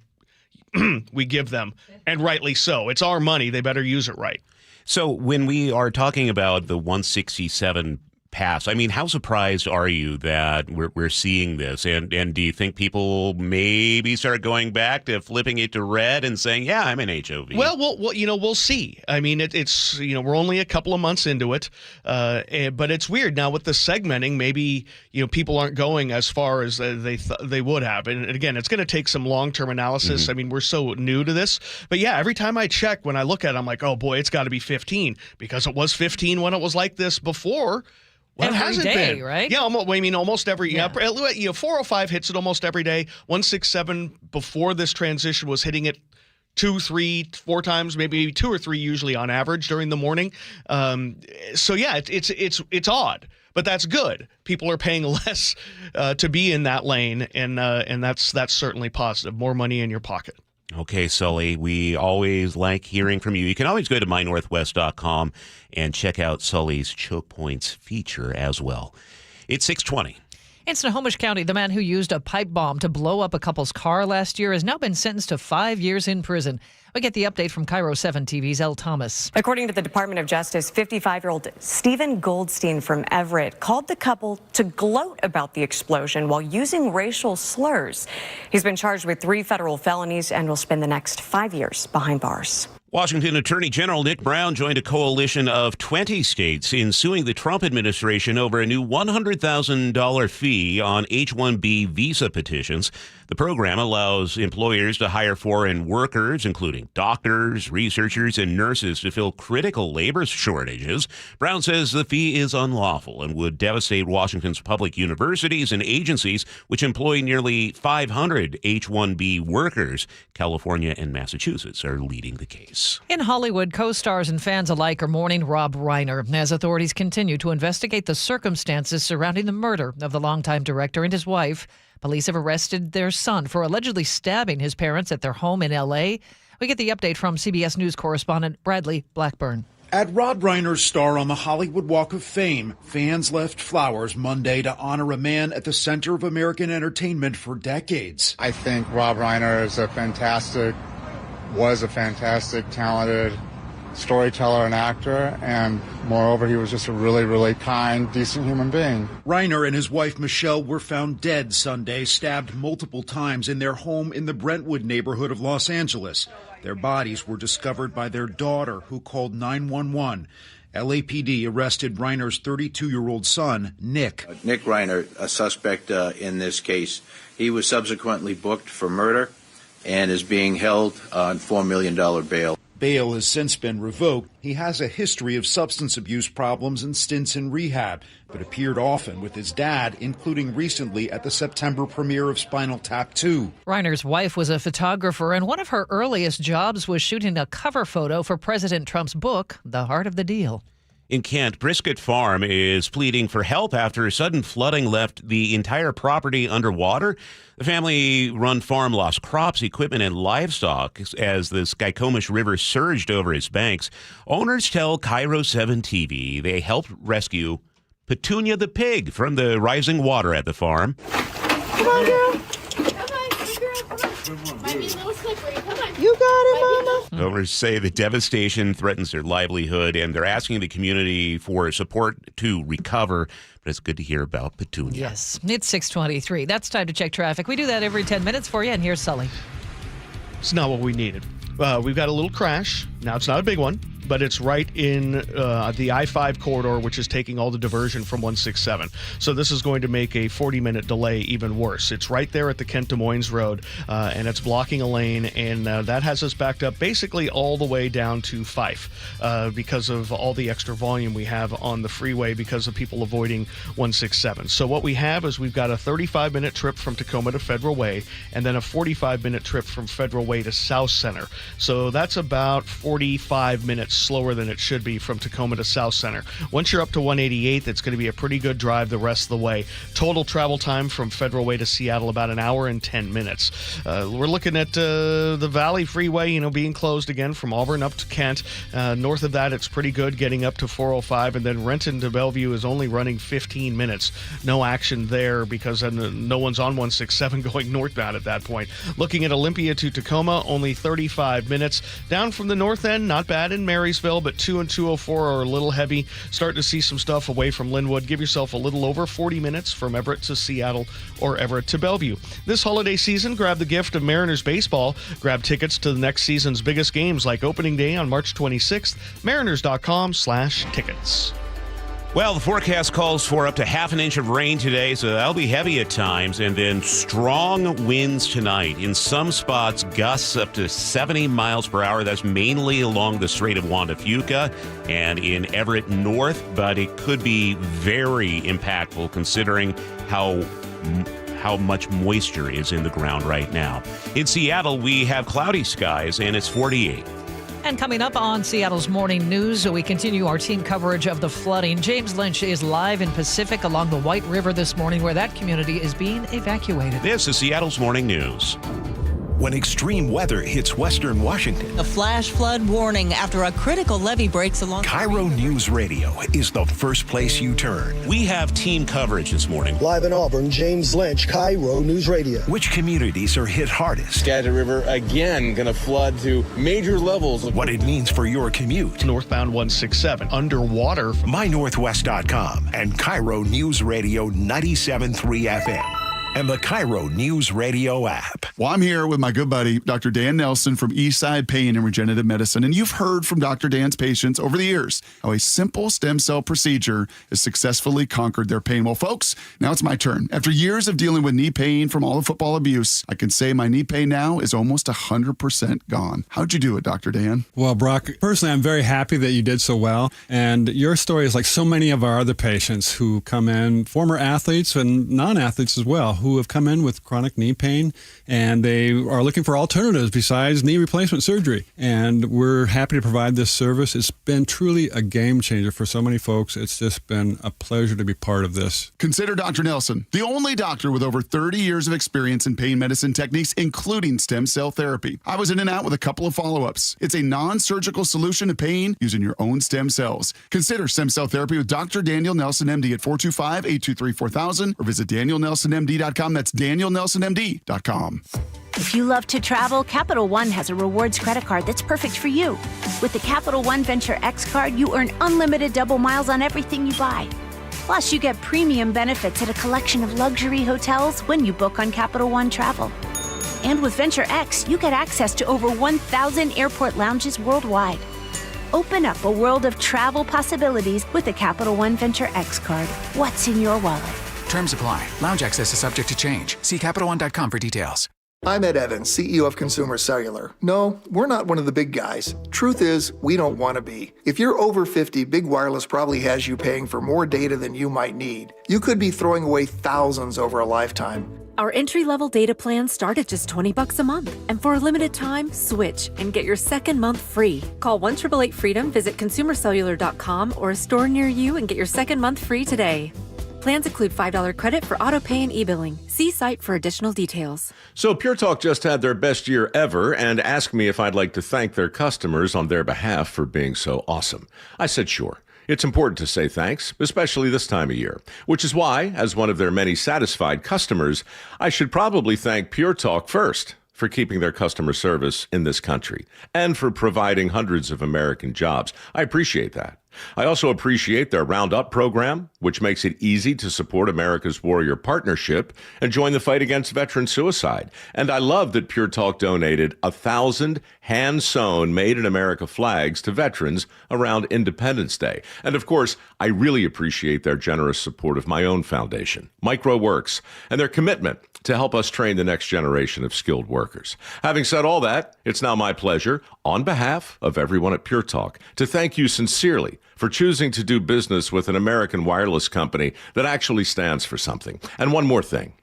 we give them, and rightly so. It's our money. They better use it right. So when we are talking about the 167 pass, I mean, how surprised are you that we're seeing this? And do you think people maybe start going back to flipping it to red and saying, yeah, I'm an HOV? Well, we'll see. I mean, it's we're only a couple of months into it, but it's weird now with the segmenting. Maybe people aren't going as far as they would have. And again, it's going to take some long-term analysis. Mm-hmm. I mean, we're so new to this, but yeah, every time I check, when I look at it, I'm like, oh boy, it's got to be 15 because it was 15 when it was like this before. Well, every day, right? Yeah, almost every 405 hits it almost every day. 167 before this transition was hitting it 2, 3, 4 times, maybe 2 or 3 usually on average during the morning. So yeah, it's odd, but that's good. People are paying less to be in that lane, and that's certainly positive. More money in your pocket. Okay, Sully, we always like hearing from you. You can always go to mynorthwest.com and check out Sully's Choke Points feature as well. It's 6:20. In Snohomish County, the man who used a pipe bomb to blow up a couple's car last year has now been sentenced to 5 years in prison. We get the update from KIRO 7 TV's Elle Thomas. According to the Department of Justice, 55-year-old Stephen Goldstein from Everett called the couple to gloat about the explosion while using racial slurs. He's been charged with 3 federal felonies and will spend the next 5 years behind bars. Washington Attorney General Nick Brown joined a coalition of 20 states in suing the Trump administration over a new $100,000 fee on H-1B visa petitions. The program allows employers to hire foreign workers, including doctors, researchers, and nurses, to fill critical labor shortages. Brown says the fee is unlawful and would devastate Washington's public universities and agencies, which employ nearly 500 H-1B workers. California and Massachusetts are leading the case. In Hollywood, co-stars and fans alike are mourning Rob Reiner as authorities continue to investigate the circumstances surrounding the murder of the longtime director and his wife. Police have arrested their son for allegedly stabbing his parents at their home in L.A. We get the update from CBS News correspondent Bradley Blackburn. At Rob Reiner's star on the Hollywood Walk of Fame, fans left flowers Monday to honor a man at the center of American entertainment for decades. I think Rob Reiner was a fantastic, talented storyteller and actor, and moreover, he was just a really, really kind, decent human being. Reiner and his wife Michelle were found dead Sunday, stabbed multiple times in their home in the Brentwood neighborhood of Los Angeles. Their bodies were discovered by their daughter, who called 911. LAPD arrested Reiner's 32-year-old son, Nick. Nick Reiner, a suspect in this case, he was subsequently booked for murder and is being held on $4 million bail. Bail has since been revoked. He has a history of substance abuse problems and stints in rehab, but appeared often with his dad, including recently at the September premiere of Spinal Tap 2. Reiner's wife was a photographer, and one of her earliest jobs was shooting a cover photo for President Trump's book, The Heart of the Deal. In Kent, Brisket Farm is pleading for help after sudden flooding left the entire property underwater. The family-run farm lost crops, equipment, and livestock as the Skykomish River surged over its banks. Owners tell KIRO 7 TV they helped rescue Petunia the pig from the rising water at the farm. Come on, girl. Might be a little slippery. Come on. You got it, Mama. Owners say the devastation threatens their livelihood, and they're asking the community for support to recover. But it's good to hear about Petunia. Yes, it's 6:23. That's time to check traffic. We do that every 10 minutes for you, and here's Sully. It's not what we needed. We've got a little crash. Now, it's not a big one, but it's right in the I-5 corridor, which is taking all the diversion from 167. So this is going to make a 40-minute delay even worse. It's right there at the Kent Des Moines Road, and it's blocking a lane, and that has us backed up basically all the way down to Fife because of all the extra volume we have on the freeway because of people avoiding 167. So what we have is we've got a 35-minute trip from Tacoma to Federal Way, and then a 45-minute trip from Federal Way to South Center. So that's about 45 minutes slower than it should be from Tacoma to South Center. Once you're up to 188th, it's going to be a pretty good drive the rest of the way. Total travel time from Federal Way to Seattle, about an hour and 10 minutes. We're looking at the Valley Freeway, being closed again from Auburn up to Kent. North of that, it's pretty good getting up to 405, and then Renton to Bellevue is only running 15 minutes. No action there because no one's on 167 going northbound at that point. Looking at Olympia to Tacoma, only 35 minutes. Down from the north end, not bad in Marysville, but 2 and 204 are a little heavy. Starting to see some stuff away from Linwood. Give yourself a little over 40 minutes from Everett to Seattle or Everett to Bellevue. This holiday season, grab the gift of Mariners baseball. Grab tickets to the next season's biggest games like opening day on March 26th. Mariners.com/tickets. Well, the forecast calls for up to half an inch of rain today, so that'll be heavy at times, and then strong winds tonight. In some spots, gusts up to 70 miles per hour. That's mainly along the Strait of Juan de Fuca and in Everett North, but it could be very impactful considering how much moisture is in the ground right now. In Seattle, we have cloudy skies, and it's 48. And coming up on Seattle's Morning News, we continue our team coverage of the flooding. James Lynch is live in Pacific along the White River this morning, where that community is being evacuated. This is Seattle's Morning News. When extreme weather hits Western Washington, A flash flood warning after a critical levee breaks along. KIRO Newsradio is the first place you turn. We have team coverage this morning. Live in Auburn, James Lynch, KIRO Newsradio. Which communities are hit hardest? Skagit River again going to flood to major levels. What it means for your commute. Northbound 167, underwater. MyNorthwest.com and KIRO Newsradio 97.3 FM. And the KIRO Newsradio app. Well, I'm here with my good buddy, Dr. Dan Nelson from Eastside Pain and Regenerative Medicine. And you've heard from Dr. Dan's patients over the years how a simple stem cell procedure has successfully conquered their pain. Well, folks, now it's my turn. After years of dealing with knee pain from all the football abuse, I can say my knee pain now is almost 100% gone. How'd you do it, Dr. Dan? Well, Brock, personally, I'm very happy that you did so well. And your story is like so many of our other patients who come in, former athletes and non-athletes as well, who have come in with chronic knee pain, and they are looking for alternatives besides knee replacement surgery. And we're happy to provide this service. It's been truly a game changer for so many folks. It's just been a pleasure to be part of this. Consider Dr. Nelson, the only doctor with over 30 years of experience in pain medicine techniques, including stem cell therapy. I was in and out with a couple of follow-ups. It's a non-surgical solution to pain using your own stem cells. Consider stem cell therapy with Dr. Daniel Nelson, MD at 425-823-4000 or visit danielnelsonmd.com. That's danielnelsonmd.com. If you love to travel, Capital One has a rewards credit card that's perfect for you. With the Capital One Venture X card, you earn unlimited double miles on everything you buy. Plus, you get premium benefits at a collection of luxury hotels when you book on Capital One Travel. And with Venture X, you get access to over 1,000 airport lounges worldwide. Open up a world of travel possibilities with the Capital One Venture X card. What's in your wallet? Terms apply. Lounge access is subject to change. See CapitalOne.com for details. I'm Ed Evans, CEO of Consumer Cellular. No, we're not one of the big guys. Truth is, we don't want to be. If you're over 50, Big Wireless probably has you paying for more data than you might need. You could be throwing away thousands over a lifetime. Our entry-level data plans start at just $20 a month. And for a limited time, switch and get your second month free. Call 1-888-FREEDOM, visit consumercellular.com or a store near you and get your second month free today. Plans include $5 credit for auto pay and e-billing. See site for additional details. So Pure Talk just had their best year ever and asked me if I'd like to thank their customers on their behalf for being so awesome. I said sure. It's important to say thanks, especially this time of year, which is why, as one of their many satisfied customers, I should probably thank Pure Talk first for keeping their customer service in this country and for providing hundreds of American jobs. I appreciate that. I also appreciate their Roundup program, which makes it easy to support America's Warrior Partnership and join the fight against veteran suicide. And I love that Pure Talk donated 1,000 hand-sewn Made in America flags to veterans around Independence Day. And of course, I really appreciate their generous support of my own foundation, MicroWorks, and their commitment to help us train the next generation of skilled workers. Having said all that, it's now my pleasure, on behalf of everyone at Pure Talk, to thank you sincerely for choosing to do business with an American wireless company that actually stands for something. And one more thing.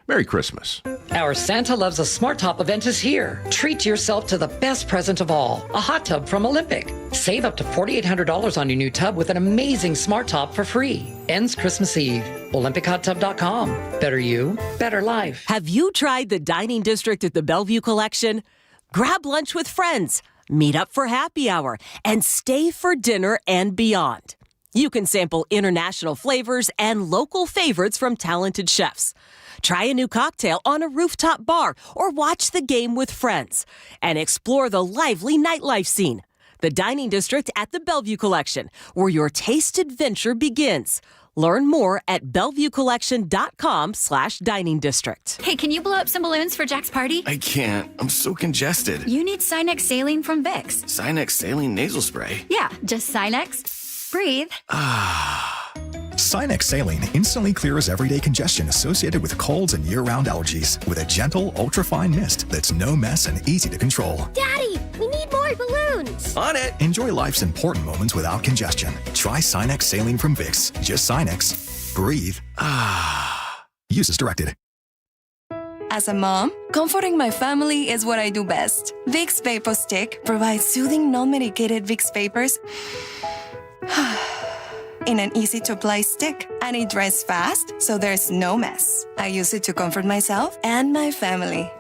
Merry Christmas. Our Santa Loves a Smart Top event is here. Treat yourself to the best present of all, a hot tub from Olympic. Save up to $4,800 on your new tub with an amazing smart top for free. Ends Christmas Eve. OlympicHotTub.com. Better you, better life. Have you tried the dining district at the Bellevue Collection? Grab lunch with friends, meet up for happy hour, and stay for dinner and beyond. You can sample international flavors and local favorites from talented chefs. Try a new cocktail on a rooftop bar or watch the game with friends and explore the lively nightlife scene. The Dining District at the Bellevue Collection, where your taste adventure begins. Learn more at BellevueCollection.com/dining district. Hey, can you blow up some balloons for Jack's party? I can't. I'm so congested. You need Sinex Saline from Vicks. Sinex Saline Nasal Spray? Yeah, just Sinex. Breathe. Sinex Saline instantly clears everyday congestion associated with colds and year-round allergies with a gentle, ultra-fine mist that's no mess and easy to control. Daddy, we need more balloons. On it. Enjoy life's important moments without congestion. Try Sinex Saline from Vicks. Just Sinex. Breathe. Use as directed. As a mom, comforting my family is what I do best. Vicks Vapor Stick provides soothing, non-medicated Vicks vapors in an easy-to-apply stick, and it dries fast, so there's no mess. I use it to comfort myself and my family.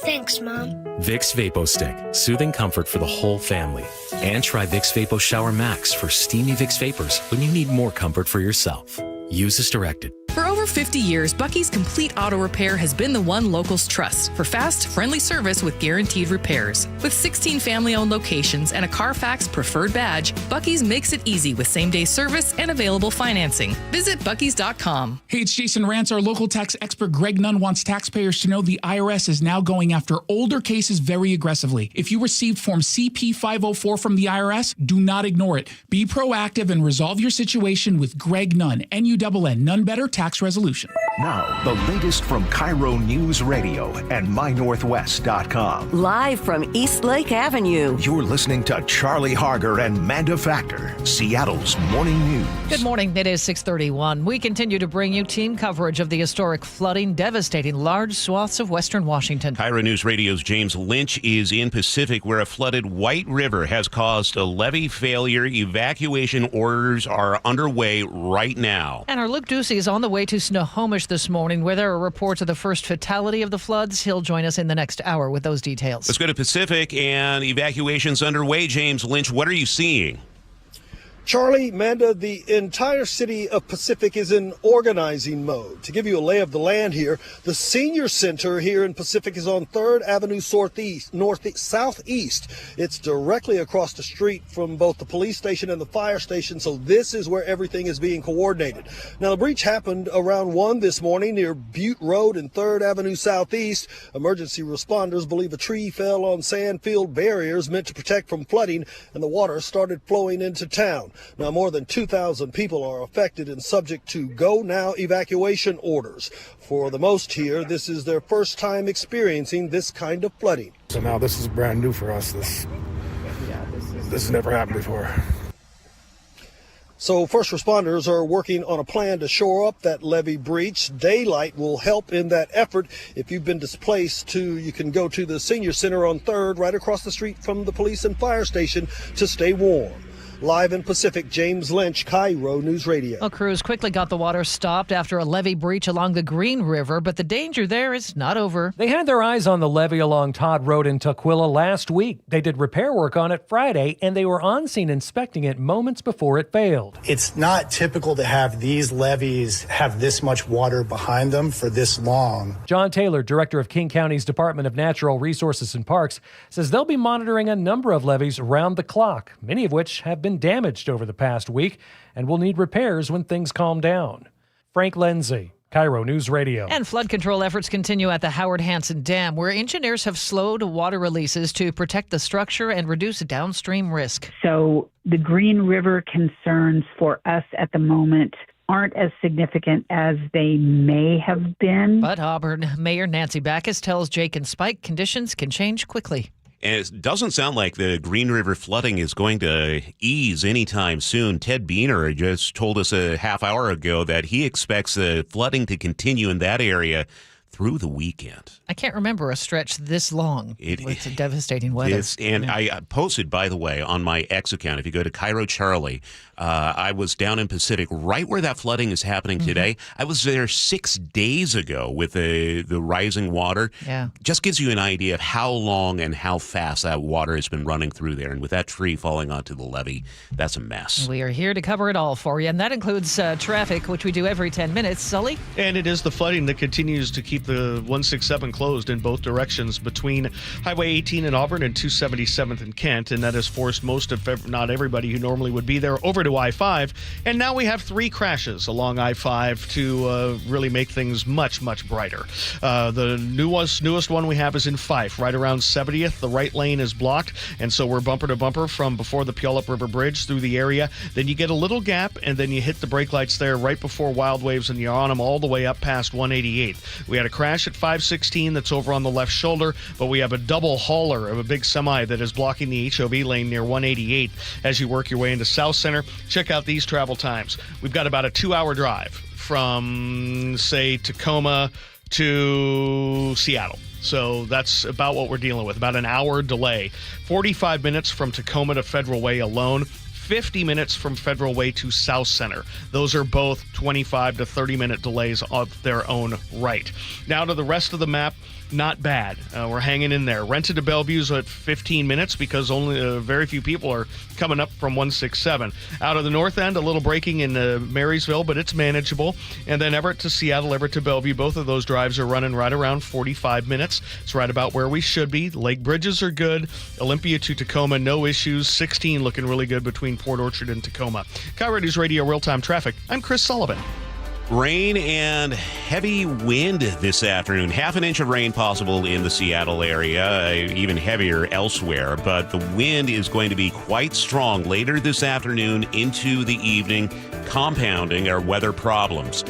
Thanks, Mom. Vicks Vapo Stick, soothing comfort for the whole family. And try Vicks Vapo Shower Max for steamy Vicks Vapors when you need more comfort for yourself. Use as directed. For over 50 years, Bucky's Complete Auto Repair has been the one locals trust for fast, friendly service with guaranteed repairs. With 16 family-owned locations and a Carfax preferred badge, Bucky's makes it easy with same-day service and available financing. Visit Bucky's.com. Hey, it's Jason Rantz. Our local tax expert Greg Nunn wants taxpayers to know the IRS is now going after older cases very aggressively. If you received Form CP-504 from the IRS, do not ignore it. Be proactive and resolve your situation with Greg Nunn, N-U-N-N, None Better Tax Resolution. Now, the latest from KIRO Newsradio and MyNorthwest.com. Live from East Lake Avenue. You're listening to Charlie Harger and Manda Factor, Seattle's morning news. Good morning. It is 6:31. We continue to bring you team coverage of the historic flooding devastating large swaths of western Washington. KIRO News Radio's James Lynch is in Pacific, where a flooded White River has caused a levee failure. Evacuation orders are underway right now. And our Luke Ducey is on the way to Snohomish this morning, where there are reports of the first fatality of the floods. He'll join us in the next hour with those details. Let's go to Pacific, and evacuations underway. James Lynch, what are you seeing? Charlie, Manda, the entire city of Pacific is in organizing mode. To give you a lay of the land here, the senior center here in Pacific is on 3rd Avenue southeast. It's directly across the street from both the police station and the fire station, so this is where everything is being coordinated. Now, the breach happened around 1 this morning near Butte Road and 3rd Avenue southeast. Emergency responders believe a tree fell on sand field barriers meant to protect from flooding, and the water started flowing into town. Now, more than 2,000 people are affected and subject to go-now evacuation orders. For the most here, this is their first time experiencing this kind of flooding. So now this is brand new for us. This has never happened before. So first responders are working on a plan to shore up that levee breach. Daylight will help in that effort. If you've been displaced, you can go to the senior center on 3rd, right across the street from the police and fire station, to stay warm. Live in Pacific, James Lynch, KIRO News Radio. Well, crews quickly got the water stopped after a levee breach along the Green River, but the danger there is not over. They had their eyes on the levee along Todd Road in Tukwila last week. They did repair work on it Friday, and they were on scene inspecting it moments before it failed. It's not typical to have these levees have this much water behind them for this long. John Taylor, director of King County's Department of Natural Resources and Parks, says they'll be monitoring a number of levees around the clock, many of which have been damaged over the past week and will need repairs when things calm down. Frank Lindsay, KIRO News Radio. And flood control efforts continue at the Howard Hanson Dam, where engineers have slowed water releases to protect the structure and reduce downstream risk. So the Green River concerns for us at the moment aren't as significant as they may have been. But Auburn Mayor Nancy Backus tells Jake and Spike conditions can change quickly. And it doesn't sound like the Green River flooding is going to ease anytime soon. Ted Beener just told us a half hour ago that he expects the flooding to continue in that area through the weekend. I can't remember a stretch this long with devastating weather. I posted, by the way, on my X account, if you go to KIRO Charlie, I was down in Pacific, right where that flooding is happening today. I was there 6 days ago with the rising water. Yeah. Just gives you an idea of how long and how fast that water has been running through there. And with that tree falling onto the levee, that's a mess. We are here to cover it all for you, and that includes traffic, which we do every 10 minutes. Sully? And it is the flooding that continues to keep the 167 closed in both directions between Highway 18 in Auburn and 277th in Kent, and that has forced most of, not everybody who normally would be there, over to I-5. And now we have 3 crashes along I-5 to really make things much, much brighter. The newest one we have is in Fife, right around 70th. The right lane is blocked, and so we're bumper to bumper from before the Puyallup River Bridge through the area. Then you get a little gap, and then you hit the brake lights there right before Wild Waves, and you're on them all the way up past 188. We had a crash at 516 that's over on the left shoulder, but we have a double hauler of a big semi that is blocking the HOV lane near 188 as you work your way into South Center. Check out these travel times. We've got about a 2-hour drive from, say, Tacoma to Seattle. So that's about what we're dealing with, about an hour delay. 45 minutes from Tacoma to Federal Way alone. 50 minutes from Federal Way to South Center. Those are both 25 to 30-minute delays of their own right. Now to the rest of the map. Not bad. We're hanging in there. Rented to Bellevue's at 15 minutes because only very few people are coming up from 167. Out of the north end, a little braking in Marysville, but it's manageable. And then Everett to Seattle, Everett to Bellevue. Both of those drives are running right around 45 minutes. It's right about where we should be. Lake bridges are good. Olympia to Tacoma, no issues. 16 looking really good between Port Orchard and Tacoma. KIRO News Radio Real-Time Traffic. I'm Chris Sullivan. Rain and heavy wind this afternoon. Half an inch of rain possible in the Seattle area, even heavier elsewhere. But the wind is going to be quite strong later this afternoon into the evening, compounding our weather problems.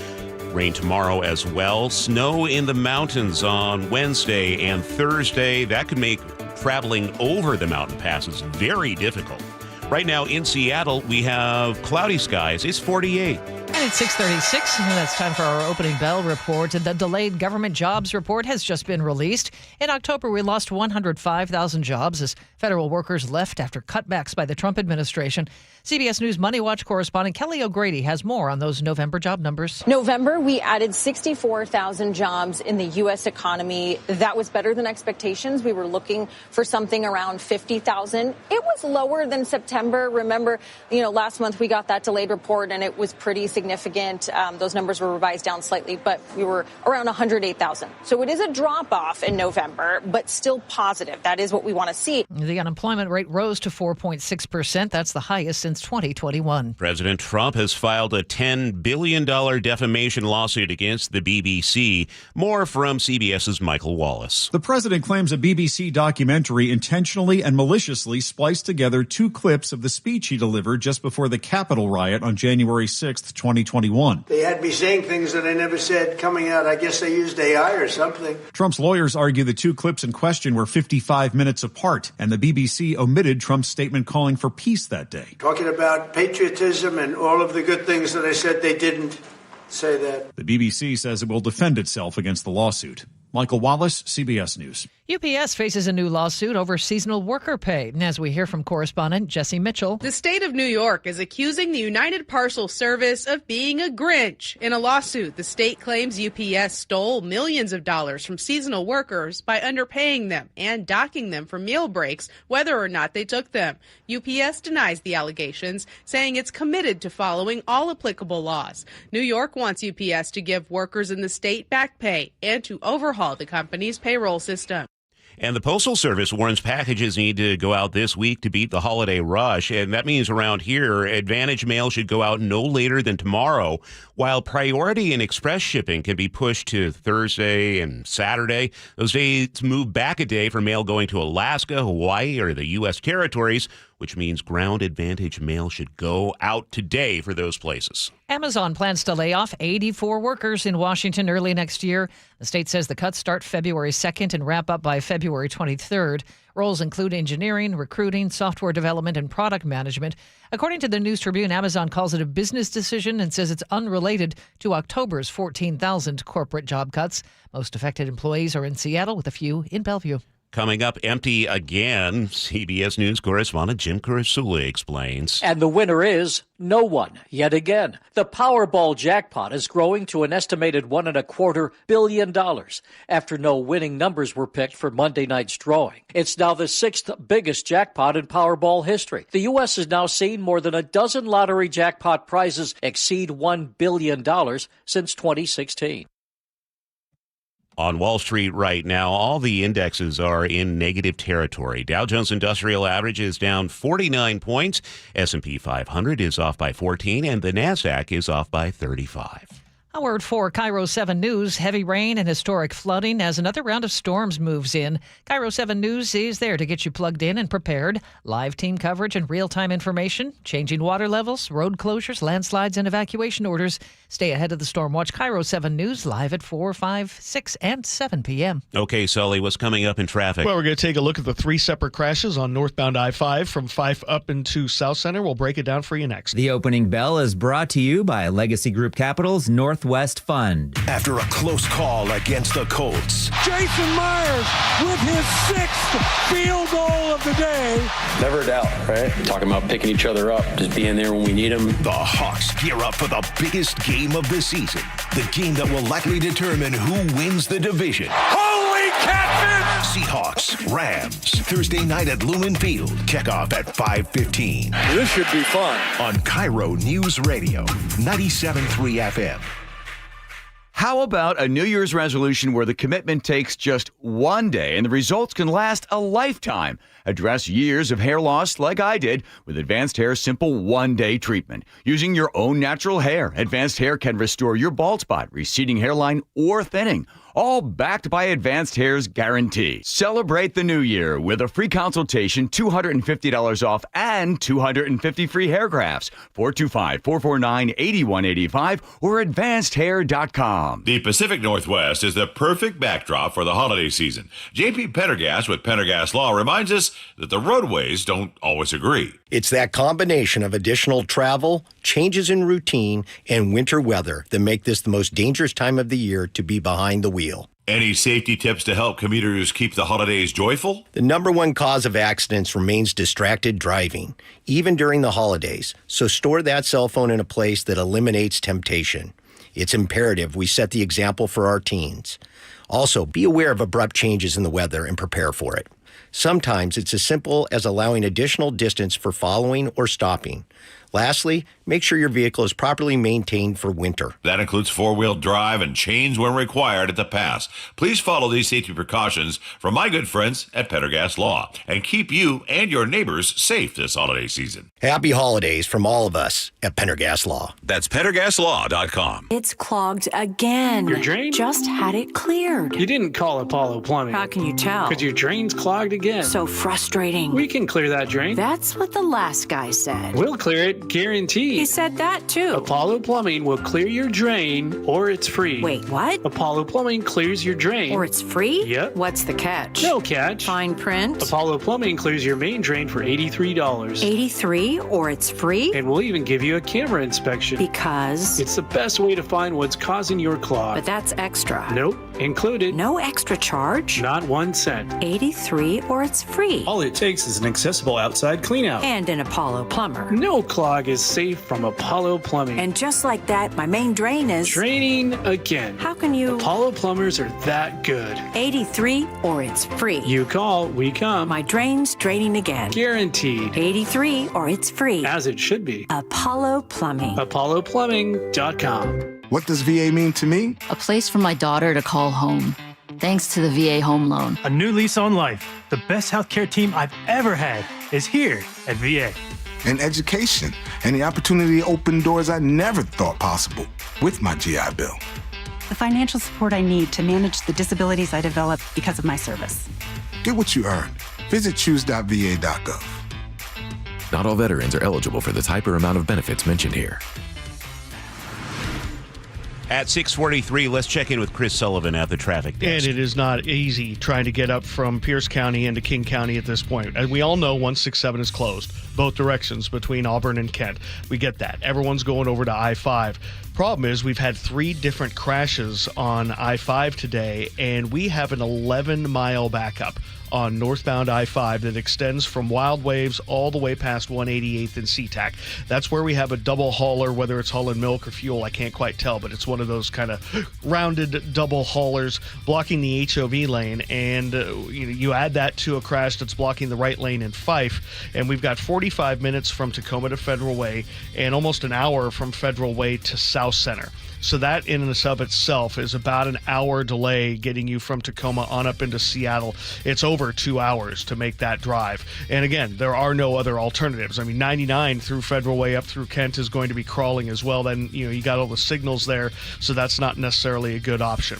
Rain tomorrow as well. Snow in the mountains on Wednesday and Thursday. That could make traveling over the mountain passes very difficult. Right now in Seattle, we have cloudy skies. It's 48. And it's 6:36, and that's time for our opening bell report. The delayed government jobs report has just been released. In October, we lost 105,000 jobs as federal workers left after cutbacks by the Trump administration. CBS News Money Watch correspondent Kelly O'Grady has more on those November job numbers. November, we added 64,000 jobs in the U.S. economy. That was better than expectations. We were looking for something around 50,000. It was lower than September. Remember, last month we got that delayed report, and it was pretty significant significant. Those numbers were revised down slightly, but we were around 108,000. So it is a drop off in November, but still positive. That is what we want to see. The unemployment rate rose to 4.6%. That's the highest since 2021. President Trump has filed a $10 billion defamation lawsuit against the BBC. More from CBS's Michael Wallace. The president claims a BBC documentary intentionally and maliciously spliced together two clips of the speech he delivered just before the Capitol riot on January 6th, 2021. They had me saying things that I never said coming out. I guess they used AI or something. Trump's lawyers argue the two clips in question were 55 minutes apart, and the BBC omitted Trump's statement calling for peace that day. Talking about patriotism and all of the good things that I said, they didn't say that. The BBC says it will defend itself against the lawsuit. Michael Wallace, CBS News. UPS faces a new lawsuit over seasonal worker pay. As we hear from correspondent Jesse Mitchell. The state of New York is accusing the United Parcel Service of being a Grinch. In a lawsuit, the state claims UPS stole millions of dollars from seasonal workers by underpaying them and docking them for meal breaks, whether or not they took them. UPS denies the allegations, saying it's committed to following all applicable laws. New York wants UPS to give workers in the state back pay and to overhaul the company's payroll system. And the Postal Service warns packages need to go out this week to beat the holiday rush. And that means around here, Advantage mail should go out no later than tomorrow, while Priority and Express shipping can be pushed to Thursday and Saturday. Those dates move back a day for mail going to Alaska, Hawaii, or the U.S. territories, which means Ground Advantage mail should go out today for those places. Amazon plans to lay off 84 workers in Washington early next year. The state says the cuts start February 2nd and wrap up by February 23rd. Roles include engineering, recruiting, software development, and product management. According to the News Tribune, Amazon calls it a business decision and says it's unrelated to October's 14,000 corporate job cuts. Most affected employees are in Seattle, with a few in Bellevue. Coming up, empty again, CBS News correspondent Jim Kurasula explains. And the winner is no one, yet again. The Powerball jackpot is growing to an estimated $1.25 billion after no winning numbers were picked for Monday night's drawing. It's now the sixth biggest jackpot in Powerball history. The U.S. has now seen more than a dozen lottery jackpot prizes exceed $1 billion since 2016. On Wall Street right now, all the indexes are in negative territory. Dow Jones Industrial Average is down 49 points. S&P 500 is off by 14, and the NASDAQ is off by 35. A word for KIRO 7 News. Heavy rain and historic flooding as another round of storms moves in. KIRO 7 News is there to get you plugged in and prepared. Live team coverage and real-time information. Changing water levels, road closures, landslides, and evacuation orders. Stay ahead of the storm. Watch KIRO 7 News live at 4, 5, 6, and 7 p.m. Okay, Sully, what's coming up in traffic? Well, we're going to take a look at the three separate crashes on northbound I-5 from Fife up into South Center. We'll break it down for you next. The opening bell is brought to you by Legacy Group Capital's Northwest Fund. After a close call against the Colts, Jason Myers with his sixth field goal of the day. Never a doubt, right? Talking about picking each other up, just being there when we need them. The Hawks gear up for the biggest game of the season. The game that will likely determine who wins the division. Holy catfish! Seahawks, Rams, Thursday night at Lumen Field. Kickoff at 5:15. This should be fun. On KIRO News Radio, 97.3 FM. How about a New Year's resolution where the commitment takes just one day and the results can last a lifetime? Address years of hair loss like I did with Advanced Hair's simple one-day treatment. Using your own natural hair, Advanced Hair can restore your bald spot, receding hairline, or thinning. All backed by Advanced Hair's guarantee. Celebrate the new year with a free consultation, $250 off, and 250 free hair grafts. 425-449-8185 or advancedhair.com. The Pacific Northwest is the perfect backdrop for the holiday season. J.P. Pendergast with Pendergast Law reminds us that the roadways don't always agree. It's that combination of additional travel, changes in routine, and winter weather that make this the most dangerous time of the year to be behind the wheel. Any safety tips to help commuters keep the holidays joyful? The number one cause of accidents remains distracted driving, even during the holidays. So store that cell phone in a place that eliminates temptation. It's imperative we set the example for our teens. Also, be aware of abrupt changes in the weather and prepare for it. Sometimes it's as simple as allowing additional distance for following or stopping. Lastly, make sure your vehicle is properly maintained for winter. That includes four-wheel drive and chains when required at the pass. Please follow these safety precautions from my good friends at Pendergast Law and keep you and your neighbors safe this holiday season. Happy holidays from all of us at Pendergast Law. That's PendergastLaw.com. It's clogged again. Your drain? Just had it cleared. You didn't call Apollo Plumbing. How can you tell? Because your drain's clogged again. So frustrating. We can clear that drain. That's what the last guy said. We'll clear it, guaranteed. He said that too. Apollo Plumbing will clear your drain or it's free. Wait, what? Apollo Plumbing clears your drain. Or it's free? Yep. What's the catch? No catch. Fine print? Apollo Plumbing clears your main drain for $83. $83 or it's free? And we'll even give you a camera inspection. Because? It's the best way to find what's causing your clog. But that's extra. Nope. Included. No extra charge? Not 1 cent. $83 or it's free. All it takes is an accessible outside cleanout. And an Apollo plumber. No clog is safe from Apollo Plumbing. And just like that, my main drain is... draining again. How can you... Apollo plumbers are that good. $83 or it's free. You call, we come. My drain's draining again. Guaranteed. $83 or it's free. As it should be. Apollo Plumbing. ApolloPlumbing.com. What does VA mean to me? A place for my daughter to call home. Thanks to the VA Home Loan. A new lease on life. The best healthcare team I've ever had is here at VA. And education, and the opportunity to open doors I never thought possible with my GI Bill. The financial support I need to manage the disabilities I developed because of my service. Get what you earned. Visit choose.va.gov. Not all veterans are eligible for the type or amount of benefits mentioned here. At 6:43, let's check in with Chris Sullivan at the traffic desk. And it is not easy trying to get up from Pierce County into King County at this point. And we all know 167 is closed, both directions between Auburn and Kent. We get that. Everyone's going over to I-5. Problem is we've had 3 different crashes on I-5 today, and we have an 11-mile backup on northbound I-5 that extends from Wild Waves all the way past 188th and SeaTac. That's where we have a double hauler, whether it's hauling milk or fuel, I can't quite tell, but it's one of those kind of rounded double haulers blocking the HOV lane, and you add that to a crash that's blocking the right lane in Fife, and we've got 45 minutes from Tacoma to Federal Way and almost an hour from Federal Way to South Center. So that in and of itself is about an hour delay getting you from Tacoma on up into Seattle. It's over 2 hours to make that drive. And again, there are no other alternatives. I mean, 99 through Federal Way up through Kent is going to be crawling as well. Then, you got all the signals there, so that's not necessarily a good option.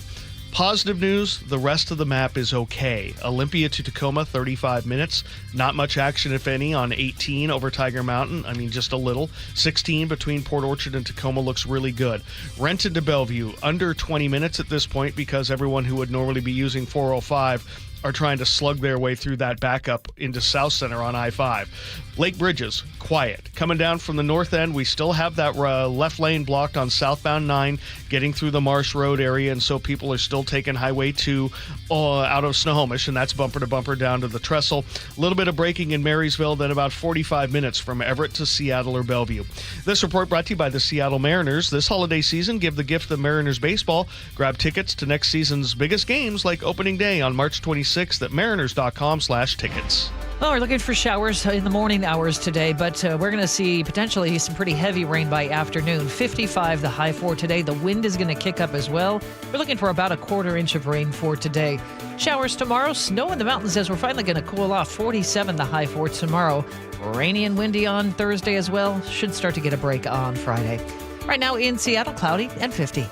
Positive news, the rest of the map is okay. Olympia to Tacoma, 35 minutes. Not much action, if any, on 18 over Tiger Mountain. I mean, just a little. 16 between Port Orchard and Tacoma looks really good. Renton to Bellevue, under 20 minutes at this point because everyone who would normally be using 405 are trying to slug their way through that backup into South Center on I-5. Lake Bridges, quiet. Coming down from the north end, we still have that left lane blocked on southbound 9, getting through the Marsh Road area, and so people are still taking Highway 2 out of Snohomish, and that's bumper to bumper down to the trestle. A little bit of braking in Marysville, then about 45 minutes from Everett to Seattle or Bellevue. This report brought to you by the Seattle Mariners. This holiday season, give the gift of Mariners baseball. Grab tickets to next season's biggest games like opening day on March 26th at mariners.com/tickets. Well, we're looking for showers in the morning hours today, but we're going to see potentially some pretty heavy rain by afternoon. 55 the high for today. The wind is going to kick up as well. We're looking for about a 1/4 inch of rain for today. Showers tomorrow. Snow in the mountains as we're finally going to cool off. 47 the high for tomorrow. Rainy and windy on Thursday as well. Should start to get a break on Friday. Right now in Seattle, cloudy and 50.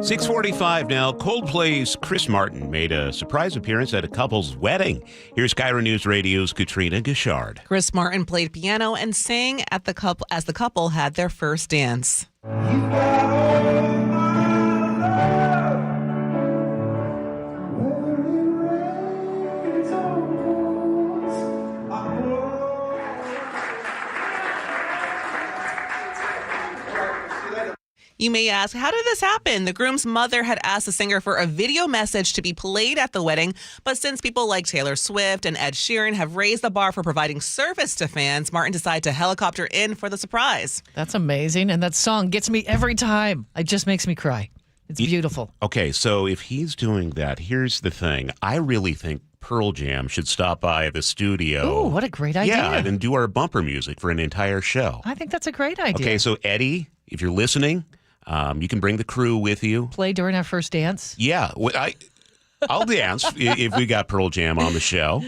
6:45 now. Coldplay's Chris Martin made a surprise appearance at a couple's wedding. Here's KIRO Newsradio's Katrina Gishard. Chris Martin played piano and sang at the couple as the couple had their first dance. You may ask, how did this happen? The groom's mother had asked the singer for a video message to be played at the wedding, but since people like Taylor Swift and Ed Sheeran have raised the bar for providing service to fans, Martin decided to helicopter in for the surprise. That's amazing, and that song gets me every time. It just makes me cry. It's beautiful. Okay, so if he's doing that, here's the thing. I really think Pearl Jam should stop by the studio. Ooh, what a great idea. Yeah, and do our bumper music for an entire show. I think that's a great idea. Okay, so Eddie, if you're listening, you can bring the crew with you. Play during our first dance? Yeah, I'll dance if we got Pearl Jam on the show.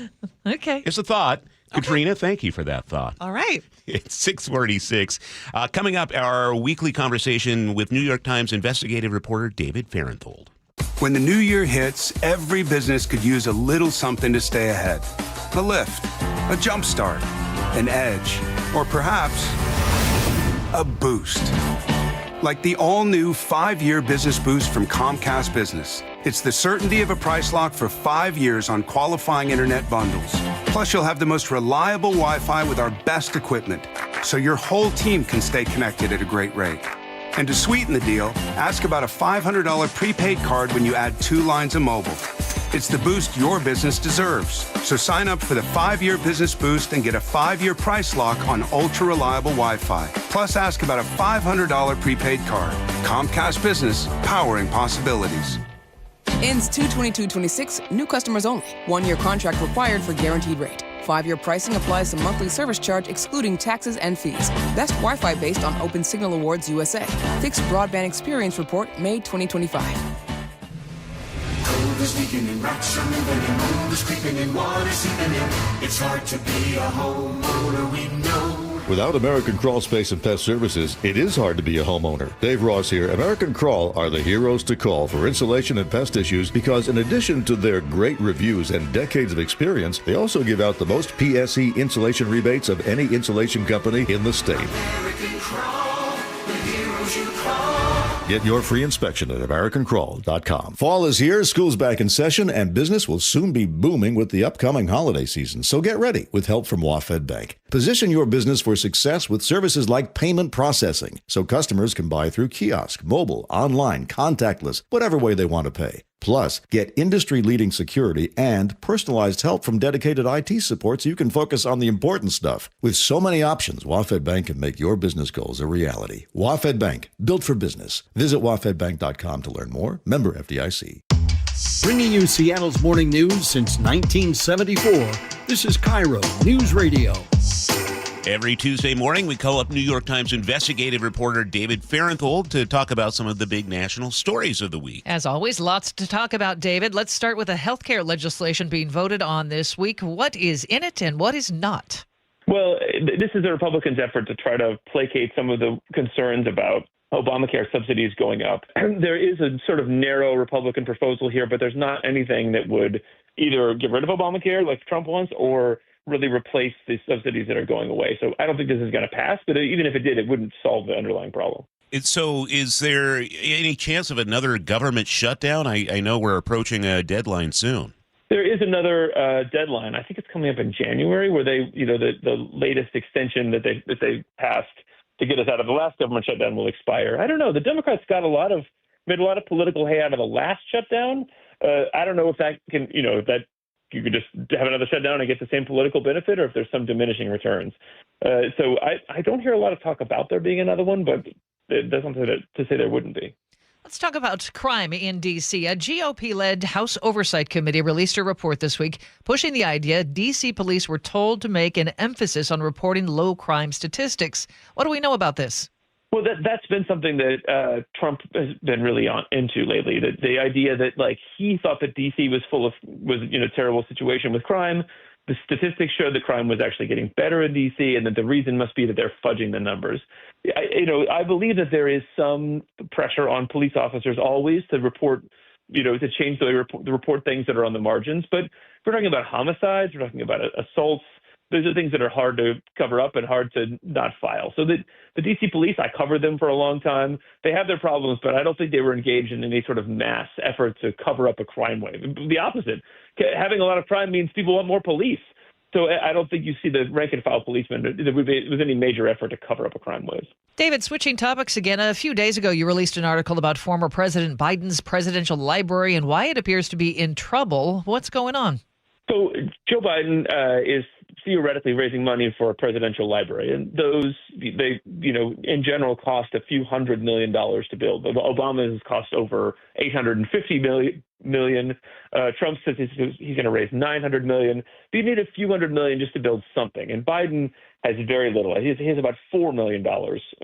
Okay. It's a thought. Katrina, thank you for that thought. All right. It's 6:46. Coming up, our weekly conversation with New York Times investigative reporter David Farenthold. When the new year hits, every business could use a little something to stay ahead. A lift, a jump start, an edge, or perhaps a boost. Like the all-new 5-year business boost from Comcast Business. It's the certainty of a price lock for 5 years on qualifying internet bundles. Plus, you'll have the most reliable Wi-Fi with our best equipment, so your whole team can stay connected at a great rate. And to sweeten the deal, ask about a $500 prepaid card when you add 2 lines of mobile. It's the boost your business deserves. So sign up for the 5-year business boost and get a 5-year price lock on ultra-reliable Wi-Fi. Plus, ask about a $500 prepaid card. Comcast Business, powering possibilities. Ends 2/22/26, new customers only. 1-year contract required for guaranteed rate. 5-year pricing applies to monthly service charge excluding taxes and fees. Best Wi-Fi based on Open Signal Awards USA. Fixed Broadband Experience Report, May 2025. Cold is leaking and rocks are moving and mold is creeping and water seeping in. It's hard to be a homeowner, we know. Without American Crawl Space and Pest Services, it is hard to be a homeowner. Dave Ross here. American Crawl are the heroes to call for insulation and pest issues because in addition to their great reviews and decades of experience, they also give out the most PSE insulation rebates of any insulation company in the state. American Crawl, the heroes you call. Get your free inspection at AmericanCrawl.com. Fall is here, school's back in session, and business will soon be booming with the upcoming holiday season. So get ready with help from WaFd Bank. Position your business for success with services like payment processing, so customers can buy through kiosk, mobile, online, contactless, whatever way they want to pay. Plus, get industry-leading security and personalized help from dedicated IT support so you can focus on the important stuff. With so many options, WaFd Bank can make your business goals a reality. WaFd Bank, built for business. Visit wafdbank.com to learn more. Member FDIC. Bringing you Seattle's morning news since 1974, this is KIRO Newsradio. Every Tuesday morning, we call up New York Times investigative reporter David Farenthold to talk about some of the big national stories of the week. As always, lots to talk about, David. Let's start with the healthcare legislation being voted on this week. What is in it and what is not? Well, this is the Republicans' effort to try to placate some of the concerns about Obamacare subsidies going up. There is a sort of narrow Republican proposal here, but there's not anything that would either get rid of Obamacare like Trump wants or really replace the subsidies that are going away. So I don't think this is going to pass, but even if it did, it wouldn't solve the underlying problem. So is there any chance of another government shutdown? I know we're approaching a deadline soon. There is another deadline. I think it's coming up in January where they, the latest extension that they passed to get us out of the last government shutdown will expire. I don't know. The Democrats made a lot of political hay out of the last shutdown. I don't know if that can, that you could just have another shutdown and get the same political benefit, or if there's some diminishing returns. So I don't hear a lot of talk about there being another one, but there's something to say there wouldn't be. Let's talk about crime in D.C. A GOP-led House Oversight Committee released a report this week pushing the idea D.C. police were told to make an emphasis on reporting low crime statistics. What do we know about this? Well, that's been something that Trump has been really into lately. The idea that he thought that D.C. was a terrible situation with crime. The statistics showed that crime was actually getting better in D.C. and that the reason must be that they're fudging the numbers. I believe that there is some pressure on police officers always to report, to change the way they report things that are on the margins. But if we're talking about homicides, we're talking about assaults. Those are things that are hard to cover up and hard to not file. So the D.C. police, I covered them for a long time. They have their problems, but I don't think they were engaged in any sort of mass effort to cover up a crime wave. The opposite. Having a lot of crime means people want more police. So I don't think you see the rank-and-file policemen with any major effort to cover up a crime wave. David, switching topics again. A few days ago, you released an article about former President Biden's presidential library and why it appears to be in trouble. What's going on? So Joe Biden is theoretically raising money for a presidential library, and those in general cost a few $100 million to build. Obama's cost over $850 million. Trump says he's going to raise $900 million. But you need a few $100 million just to build something. And Biden has very little. He has about $4 million,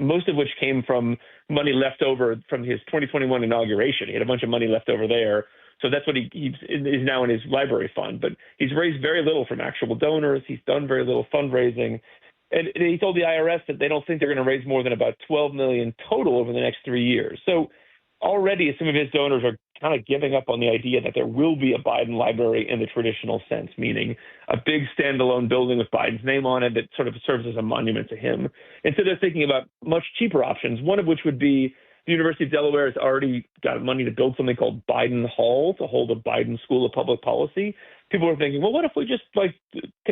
most of which came from money left over from his 2021 inauguration. He had a bunch of money left over there. So that's what he is now in his library fund. But he's raised very little from actual donors. He's done very little fundraising. And he told the IRS that they don't think they're going to raise more than about $12 million total over the next 3 years. So already some of his donors are kind of giving up on the idea that there will be a Biden library in the traditional sense, meaning a big standalone building with Biden's name on it that sort of serves as a monument to him. And so they're thinking about much cheaper options, one of which would be the University of Delaware has already got money to build something called Biden Hall to hold a Biden School of Public Policy. People are thinking, well, what if we just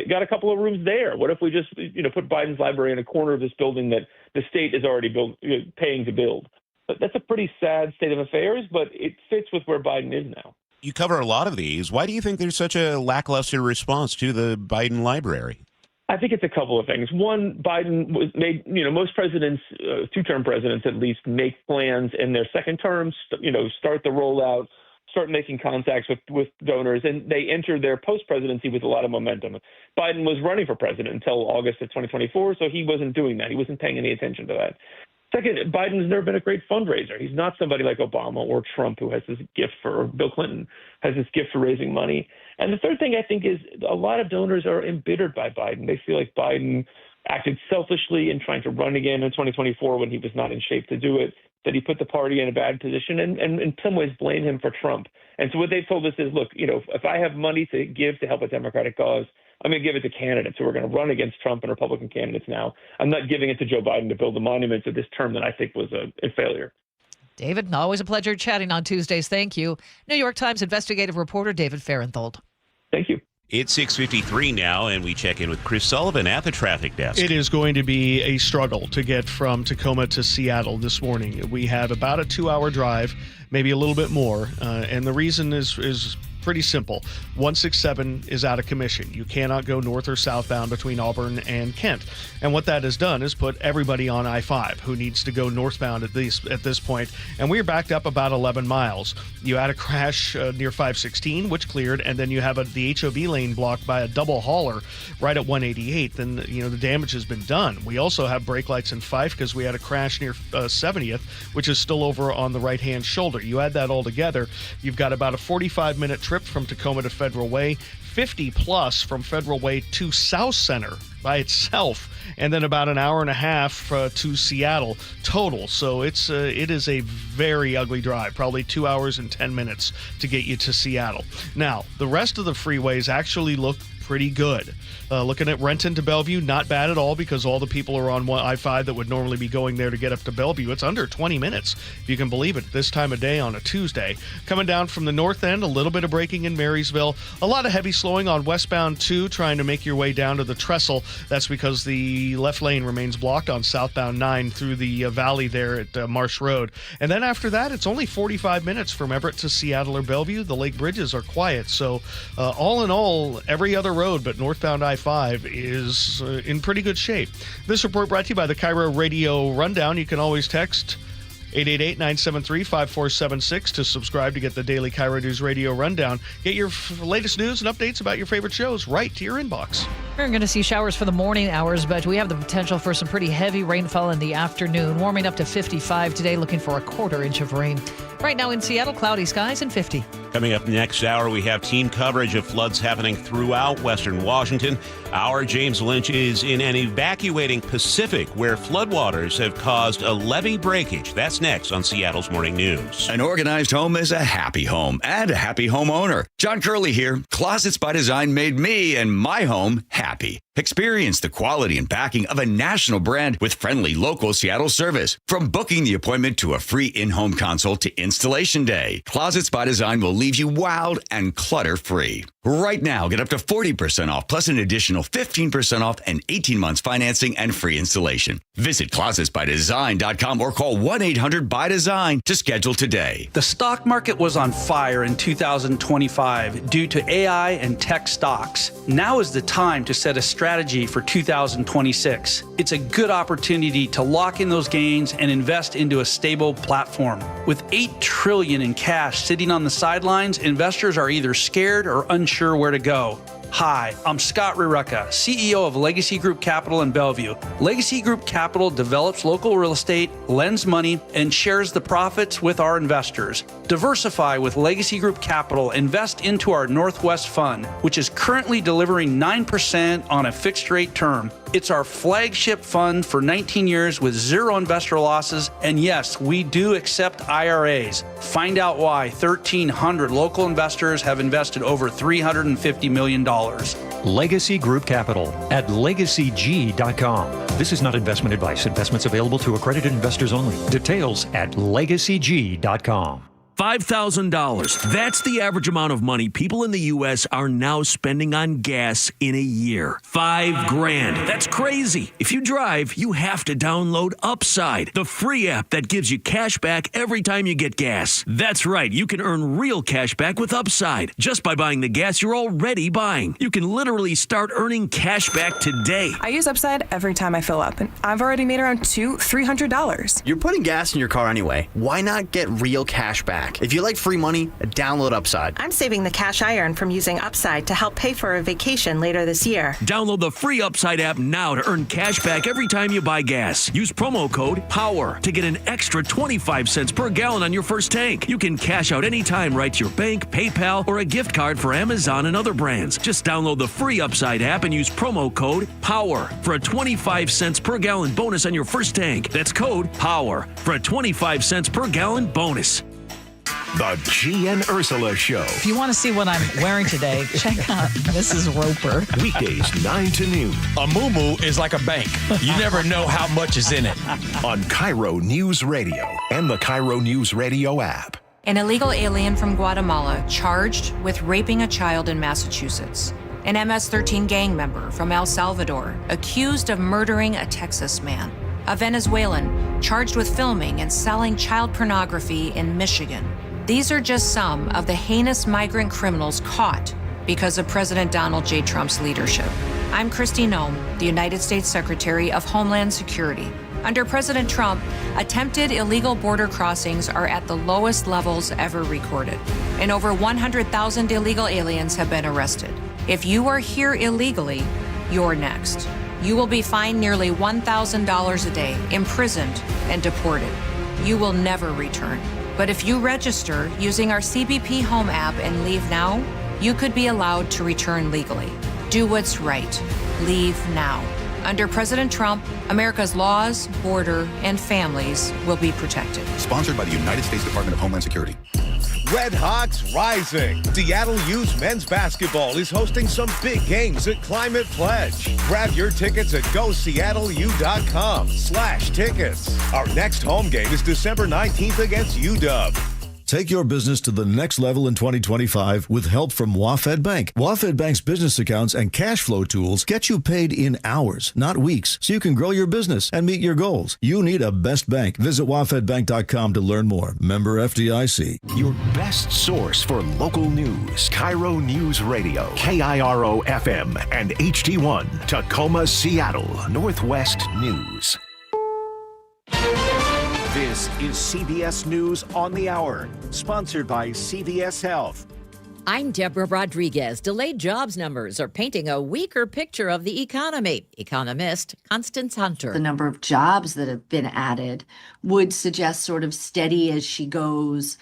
got a couple of rooms there? What if we just put Biden's library in a corner of this building that the state is already paying to build? But that's a pretty sad state of affairs, but it fits with where Biden is now. You cover a lot of these. Why do you think there's such a lackluster response to the Biden library? I think it's a couple of things. One, Biden made, most presidents, two-term presidents at least, make plans in their second terms, start the rollout, start making contacts with donors, and they enter their post-presidency with a lot of momentum. Biden was running for president until August of 2024, so he wasn't doing that. He wasn't paying any attention to that. Second, Biden's never been a great fundraiser. He's not somebody like Obama or Trump who has this gift or Bill Clinton has this gift for raising money. And the third thing I think is a lot of donors are embittered by Biden. They feel like Biden acted selfishly in trying to run again in 2024 when he was not in shape to do it, that he put the party in a bad position and in some ways blame him for Trump. And so what they've told us is, look, if I have money to give to help a Democratic cause, I'm going to give it to candidates who are going to run against Trump and Republican candidates now. I'm not giving it to Joe Biden to build a monument to this term that I think was a failure. David, always a pleasure chatting on Tuesdays. Thank you. New York Times investigative reporter David Farenthold. Thank you. It's 6:53 now, and we check in with Chris Sullivan at the traffic desk. It is going to be a struggle to get from Tacoma to Seattle this morning. We have about a 2-hour drive, maybe a little bit more, and the reason is pretty simple. 167 is out of commission. You cannot go north or southbound between Auburn and Kent. And what that has done is put everybody on I-5 who needs to go northbound at this point. And we're backed up about 11 miles. You had a crash near 516, which cleared, and then you have the HOV lane blocked by a double hauler right at 188. Then, the damage has been done. We also have brake lights in Fife because we had a crash near 70th, which is still over on the right-hand shoulder. You add that all together, you've got about a 45-minute trip from Tacoma to Federal Way, 50 plus from Federal Way to South Center by itself, and then about an hour and a half to Seattle total. So it is a very ugly drive, probably 2 hours and 10 minutes to get you to Seattle. Now, the rest of the freeways actually look pretty good. Looking at Renton to Bellevue, not bad at all because all the people are on I-5 that would normally be going there to get up to Bellevue. It's under 20 minutes, if you can believe it, this time of day on a Tuesday. Coming down from the north end, a little bit of braking in Marysville. A lot of heavy slowing on westbound 2, trying to make your way down to the trestle. That's because the left lane remains blocked on southbound 9 through the valley there at Marsh Road. And then after that, it's only 45 minutes from Everett to Seattle or Bellevue. The lake bridges are quiet. So all in all, every other road but northbound I-5 is in pretty good shape. This report brought to you by the KIRO Radio Rundown. You can always text 888-973-5476 to subscribe to get the daily KIRO News Radio Rundown. Get your latest news and updates about your favorite shows right to your inbox. We're going to see showers for the morning hours, but we have the potential for some pretty heavy rainfall in the afternoon. Warming up to 55 today, looking for a 1/4 inch of rain. Right now in Seattle, cloudy skies and 50. Coming up next hour, we have team coverage of floods happening throughout western Washington. Our James Lynch is in an evacuating Pacific where floodwaters have caused a levee breakage. That's next on Seattle's Morning News. An organized home is a happy home and a happy homeowner. John Curley here. Closets by Design made me and my home happy. Experience the quality and backing of a national brand with friendly local Seattle service. From booking the appointment to a free in-home consult to installation day, Closets by Design will leave you wowed and clutter-free. Right now, get up to 40% off plus an additional 15% off and 18 months financing and free installation. Visit closetsbydesign.com or call 1-800-BY-DESIGN to schedule today. The stock market was on fire in 2025 due to AI and tech stocks. Now is the time to set a strategy strategy for 2026. It's a good opportunity to lock in those gains and invest into a stable platform. With $8 trillion in cash sitting on the sidelines, investors are either scared or unsure where to go. Hi, I'm Scott Rirucka, CEO of Legacy Group Capital in Bellevue. Legacy Group Capital develops local real estate, lends money, and shares the profits with our investors. Diversify with Legacy Group Capital. Invest into our Northwest Fund, which is currently delivering 9% on a fixed rate term. It's our flagship fund for 19 years with zero investor losses. And yes, we do accept IRAs. Find out why 1,300 local investors have invested over $350 million. Legacy Group Capital at legacyg.com. This is not investment advice. Investments available to accredited investors only. Details at legacyg.com. $5,000. That's the average amount of money people in the U.S. are now spending on gas in a year. $5,000. That's crazy. If you drive, you have to download Upside, the free app that gives you cash back every time you get gas. That's right. You can earn real cash back with Upside just by buying the gas you're already buying. You can literally start earning cash back today. I use Upside every time I fill up, and I've already made around $300. You're putting gas in your car anyway. Why not get real cash back? If you like free money, download Upside. I'm saving the cash I earn from using Upside to help pay for a vacation later this year. Download the free Upside app now to earn cash back every time you buy gas. Use promo code POWER to get an extra 25 cents per gallon on your first tank. You can cash out anytime right to your bank, PayPal, or a gift card for Amazon and other brands. Just download the free Upside app and use promo code POWER for a 25 cents per gallon bonus on your first tank. That's code POWER for a 25 cents per gallon bonus. The G and Ursula Show. If you want to see what I'm wearing today, check out Mrs. Roper. Weekdays 9 to noon. A moo-moo is like a bank. You never know how much is in it. On KIRO News Radio and the KIRO Newsradio app. An illegal alien from Guatemala charged with raping a child in Massachusetts. An MS-13 gang member from El Salvador accused of murdering a Texas man. A Venezuelan charged with filming and selling child pornography in Michigan. These are just some of the heinous migrant criminals caught because of President Donald J. Trump's leadership. I'm Kristi Noem, the United States Secretary of Homeland Security. Under President Trump, attempted illegal border crossings are at the lowest levels ever recorded, and over 100,000 illegal aliens have been arrested. If you are here illegally, you're next. You will be fined nearly $1,000 a day, imprisoned, and deported. You will never return. But if you register using our CBP Home app and leave now, you could be allowed to return legally. Do what's right. Leave now. Under President Trump, America's laws, border, and families will be protected. Sponsored by the United States Department of Homeland Security. Red Hawks rising. Seattle U's men's basketball is hosting some big games at Climate Pledge. Grab your tickets at goseattleu.com/tickets. Our next home game is December 19th against UW. Take your business to the next level in 2025 with help from WaFd Bank. WaFd Bank's business accounts and cash flow tools get you paid in hours, not weeks, so you can grow your business and meet your goals. You need a best bank. Visit wafdbank.com to learn more. Member FDIC. Your best source for local news. KIRO News Radio, KIRO FM, and HD1, Tacoma, Seattle, Northwest News. This is CBS News on the Hour, sponsored by CVS Health. I'm Deborah Rodriguez. Delayed jobs numbers are painting a weaker picture of the economy. Economist Constance Hunter. The number of jobs that have been added would suggest sort of steady as she goes,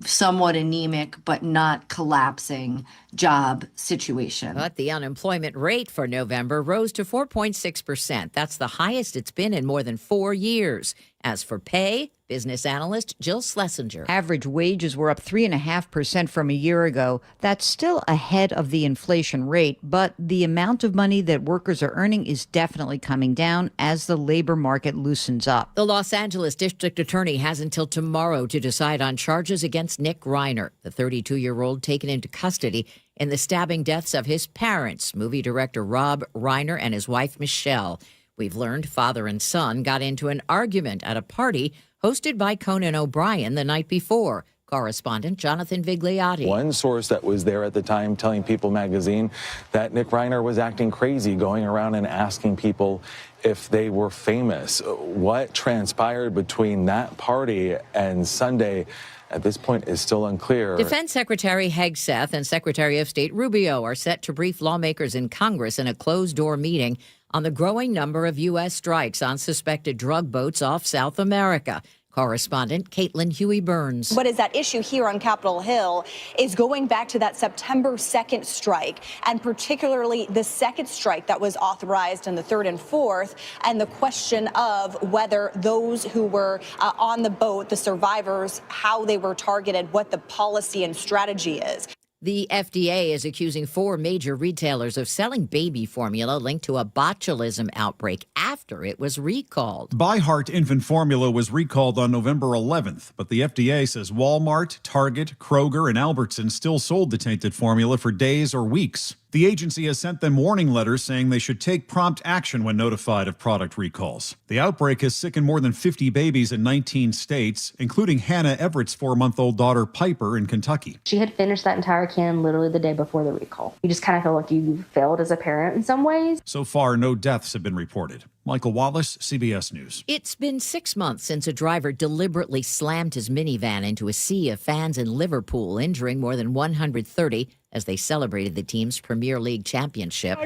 somewhat anemic, but not collapsing job situation. But the unemployment rate for November rose to 4.6%. That's the highest it's been in more than 4 years. As for pay, business analyst Jill Schlesinger. Average wages were up 3.5% from a year ago. That's still ahead of the inflation rate, but the amount of money that workers are earning is definitely coming down as the labor market loosens up. The Los Angeles District Attorney has until tomorrow to decide on charges against Nick Reiner, the 32-year-old taken into custody in the stabbing deaths of his parents, movie director Rob Reiner and his wife Michelle. We've learned father and son got into an argument at a party hosted by Conan O'Brien the night before. Correspondent Jonathan Vigliotti. One source that was there at the time telling People magazine that Nick Reiner was acting crazy, going around and asking people if they were famous. What transpired between that party and Sunday at this point is still unclear. Defense Secretary Hegseth and Secretary of State Rubio are set to brief lawmakers in Congress in a closed-door meeting on the growing number of U.S. strikes on suspected drug boats off South America. Correspondent Caitlin Huey-Burns. What is at issue here on Capitol Hill is going back to that September 2nd strike, and particularly the second strike that was authorized in the 3rd and 4th, and the question of whether those who were on the boat, the survivors, how they were targeted, what the policy and strategy is. The FDA is accusing 4 major retailers of selling baby formula linked to a botulism outbreak after it was recalled. ByHeart infant formula was recalled on November 11th, but the FDA says Walmart, Target, Kroger, and Albertsons still sold the tainted formula for days or weeks. The agency has sent them warning letters saying they should take prompt action when notified of product recalls. The outbreak has sickened more than 50 babies in 19 states, including Hannah Everett's 4-month-old daughter Piper in Kentucky. She had finished that entire can literally the day before the recall. You just kind of feel like you failed as a parent in some ways. So far, no deaths have been reported. Michael Wallace, CBS News. It's been 6 months since a driver deliberately slammed his minivan into a sea of fans in Liverpool, injuring more than 130 as they celebrated the team's Premier League championship.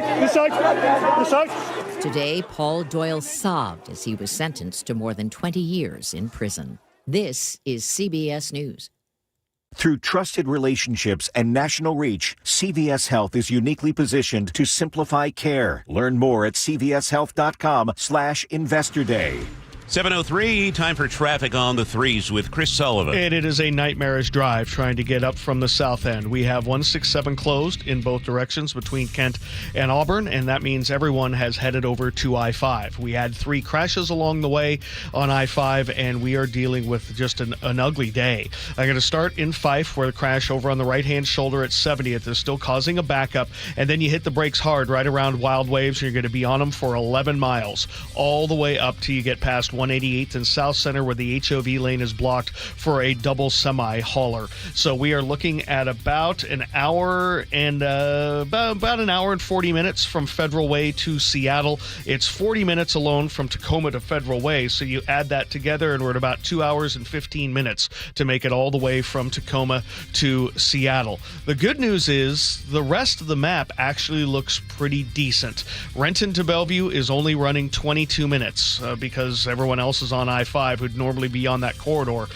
Today, Paul Doyle sobbed as he was sentenced to more than 20 years in prison. This is CBS News. Through trusted relationships and national reach, CVS Health is uniquely positioned to simplify care. Learn more at cvshealth.com/Investor Day. 7:03, time for traffic on the threes with Chris Sullivan. And it is a nightmarish drive trying to get up from the south end. We have 167 closed in both directions between Kent and Auburn, and that means everyone has headed over to I-5. We had 3 crashes along the way on I-5, and we are dealing with just an ugly day. I'm going to start in Fife, where the crash over on the right-hand shoulder at 70th is still causing a backup, and then you hit the brakes hard right around Wild Waves, and you're going to be on them for 11 miles, all the way up till you get past 188th and South Center, where the HOV lane is blocked for a double semi-hauler. So we are looking at about an hour and about an hour and 40 minutes from Federal Way to Seattle. It's 40 minutes alone from Tacoma to Federal Way. So you add that together, and we're at about 2 hours and 15 minutes to make it all the way from Tacoma to Seattle. The good news is the rest of the map actually looks pretty decent. Renton to Bellevue is only running 22 minutes because everyone else is on I-5 who'd normally be on that corridor.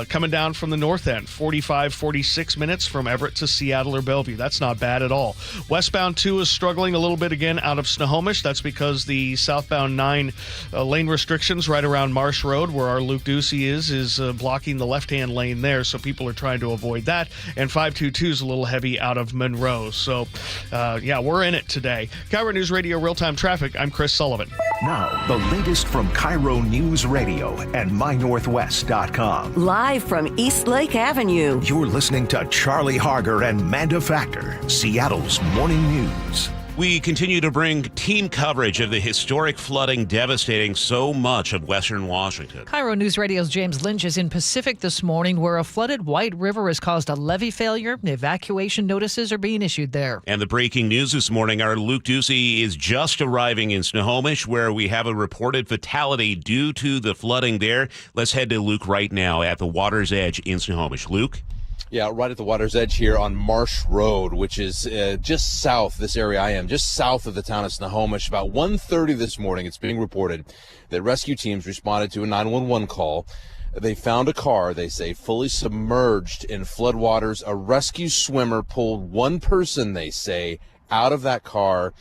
Coming down from the north end, 45, 46 minutes from Everett to Seattle or Bellevue. That's not bad at all. Westbound 2 is struggling a little bit again out of Snohomish. That's because the southbound 9 lane restrictions right around Marsh Road, where our Luke Ducey is blocking the left-hand lane there, so people are trying to avoid that. And 522 is a little heavy out of Monroe. So, yeah, we're in it today. KIRO Newsradio Real-Time Traffic, I'm Chris Sullivan. Now, the latest from KIRO Newsradio and MyNorthwest.com. Live from East Lake Avenue. You're listening to Charlie Harger and Manda Factor, Seattle's morning news. We continue to bring team coverage of the historic flooding devastating so much of western Washington. KIRO News Radio's James Lynch is in Pacific this morning, where a flooded White River has caused a levee failure. Evacuation notices are being issued there. And the breaking news this morning, our Luke Ducey is just arriving in Snohomish, where we have a reported fatality due to the flooding there. Let's head to Luke right now at the water's edge in Snohomish. Luke? Yeah, right at the water's edge here on Marsh Road, which is just south, this area I am, just south of the town of Snohomish. About 1:30 this morning, it's being reported that rescue teams responded to a 911 call. They found a car, they say, fully submerged in floodwaters. A rescue swimmer pulled one person, they say, out of that car,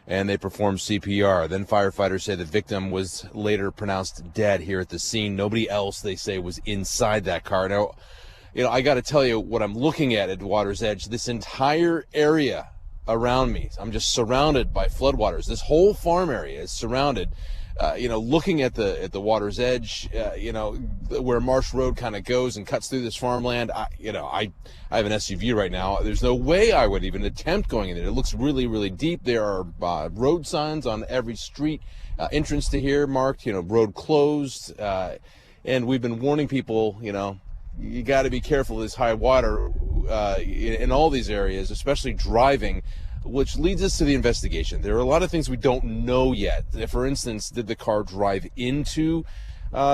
and they performed CPR. Then firefighters say the victim was later pronounced dead here at the scene. Nobody else, they say, was inside that car. Now, you know, I got to tell you what I'm looking at water's edge. This entire area around me, I'm just surrounded by floodwaters. This whole farm area is surrounded. Looking at the water's edge, where Marsh Road kind of goes and cuts through this farmland. I have an SUV right now. There's no way I would even attempt going in there. It looks really, really deep. There are road signs on every street entrance to here marked, road closed. And we've been warning people, you got to be careful of this high water in all these areas, especially driving, which leads us to the investigation. There are a lot of things we don't know yet. For instance, did the car drive into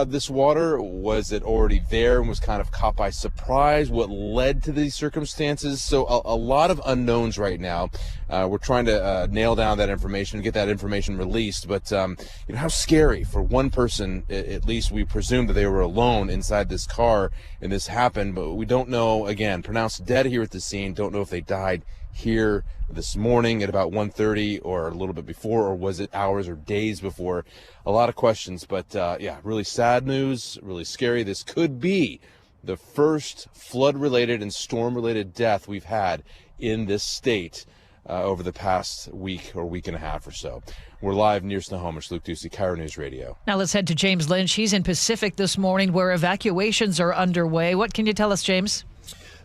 this water? Was it already there and was kind of caught by surprise? What led to these circumstances? So a lot of unknowns right now. We're trying to nail down that information, get that information released. But how scary for one person, at least we presume that they were alone inside this car and this happened, but we don't know, again, pronounced dead here at the scene. Don't know if they died here this morning at about 1:30 or a little bit before, or was it hours or days before? A lot of questions, but really sad news, really scary. This could be the first flood-related and storm-related death we've had in this state over the past week or week and a half or so. We're live near Snohomish. Luke Ducey, KIRO News Radio. Now let's head to James Lynch. He's in Pacific this morning where evacuations are underway. What can you tell us, James?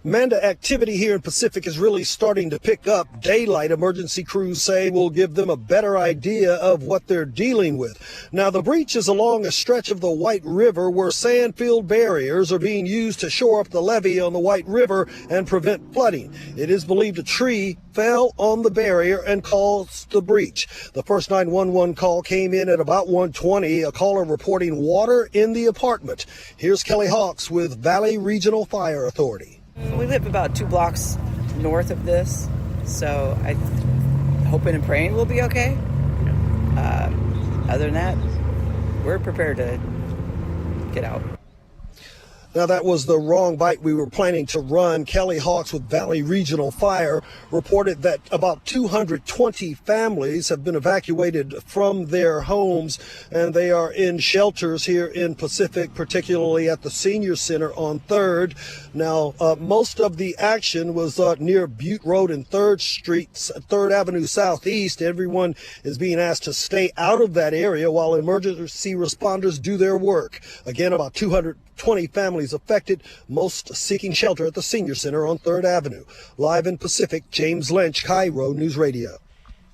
Manda, activity here in Pacific is really starting to pick up. Daylight emergency crews say will give them a better idea of what they're dealing with. Now, the breach is along a stretch of the White River where sand-filled barriers are being used to shore up the levee on the White River and prevent flooding. It is believed a tree fell on the barrier and caused the breach. The first 911 call came in at about 1:20, a caller reporting water in the apartment. Here's Kelly Hawks with Valley Regional Fire Authority. We live about 2 blocks north of this, so I'm hoping and praying we'll be okay. Other than that, we're prepared to get out. Now, that was the wrong bite we were planning to run. Kelly Hawks with Valley Regional Fire reported that about 220 families have been evacuated from their homes, and they are in shelters here in Pacific, particularly at the Senior Center on 3rd. Now, most of the action was near Butte Road and 3rd Street, 3rd Avenue Southeast. Everyone is being asked to stay out of that area while emergency responders do their work. Again, about 220 families affected, most seeking shelter at the Senior Center on 3rd Avenue. Live in Pacific, James Lynch, KIRO News Radio.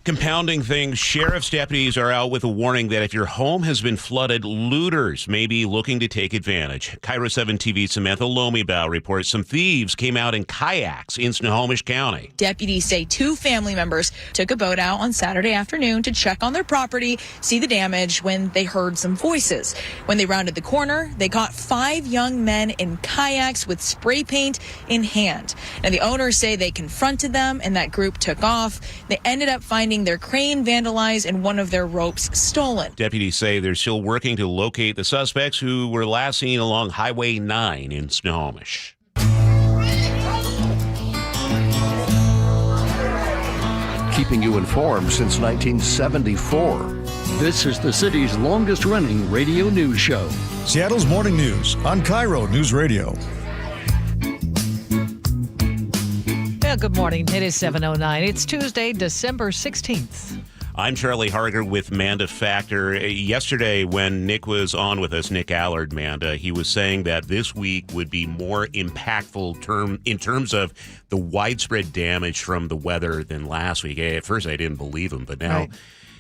Compounding things, sheriff's deputies are out with a warning that if your home has been flooded, looters may be looking to take advantage. KIRO 7 TV's Samantha Lomibao reports some thieves came out in kayaks in Snohomish County. Deputies say 2 family members took a boat out on Saturday afternoon to check on their property, see the damage when they heard some voices. When they rounded the corner, they caught 5 young men in kayaks with spray paint in hand. Now, the owners say they confronted them and that group took off. They ended up finding their crane vandalized and one of their ropes stolen. Deputies say they're still working to locate the suspects who were last seen along Highway 9 in Snohomish. Keeping you informed since 1974. This is the city's longest-running radio news show. Seattle's Morning News on KIRO News Radio. Good morning. It is 7:09. It's Tuesday, December 16th. I'm Charlie Harger with Manda Factor. Yesterday, when Nick was on with us, Nick Allard, Manda, he was saying that this week would be more impactful in terms of the widespread damage from the weather than last week. At first, I didn't believe him, but now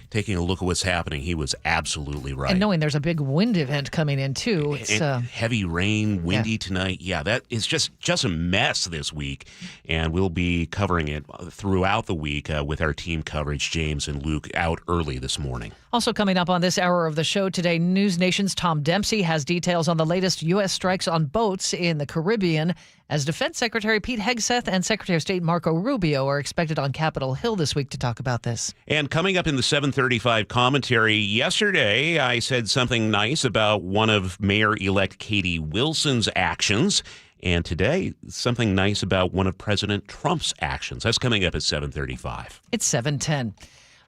taking a look at what's happening, he was absolutely right. And knowing there's a big wind event coming in, too. It's heavy rain, windy tonight. Yeah, that is just a mess this week. And we'll be covering it throughout the week with our team coverage. James and Luke out early this morning. Also coming up on this hour of the show today, News Nation's Tom Dempsey has details on the latest U.S. strikes on boats in the Caribbean, as Defense Secretary Pete Hegseth and Secretary of State Marco Rubio are expected on Capitol Hill this week to talk about this. And coming up in the 7:35 commentary, yesterday I said something nice about one of Mayor-elect Katie Wilson's actions. And today, something nice about one of President Trump's actions. That's coming up at 7:35. It's 7:10.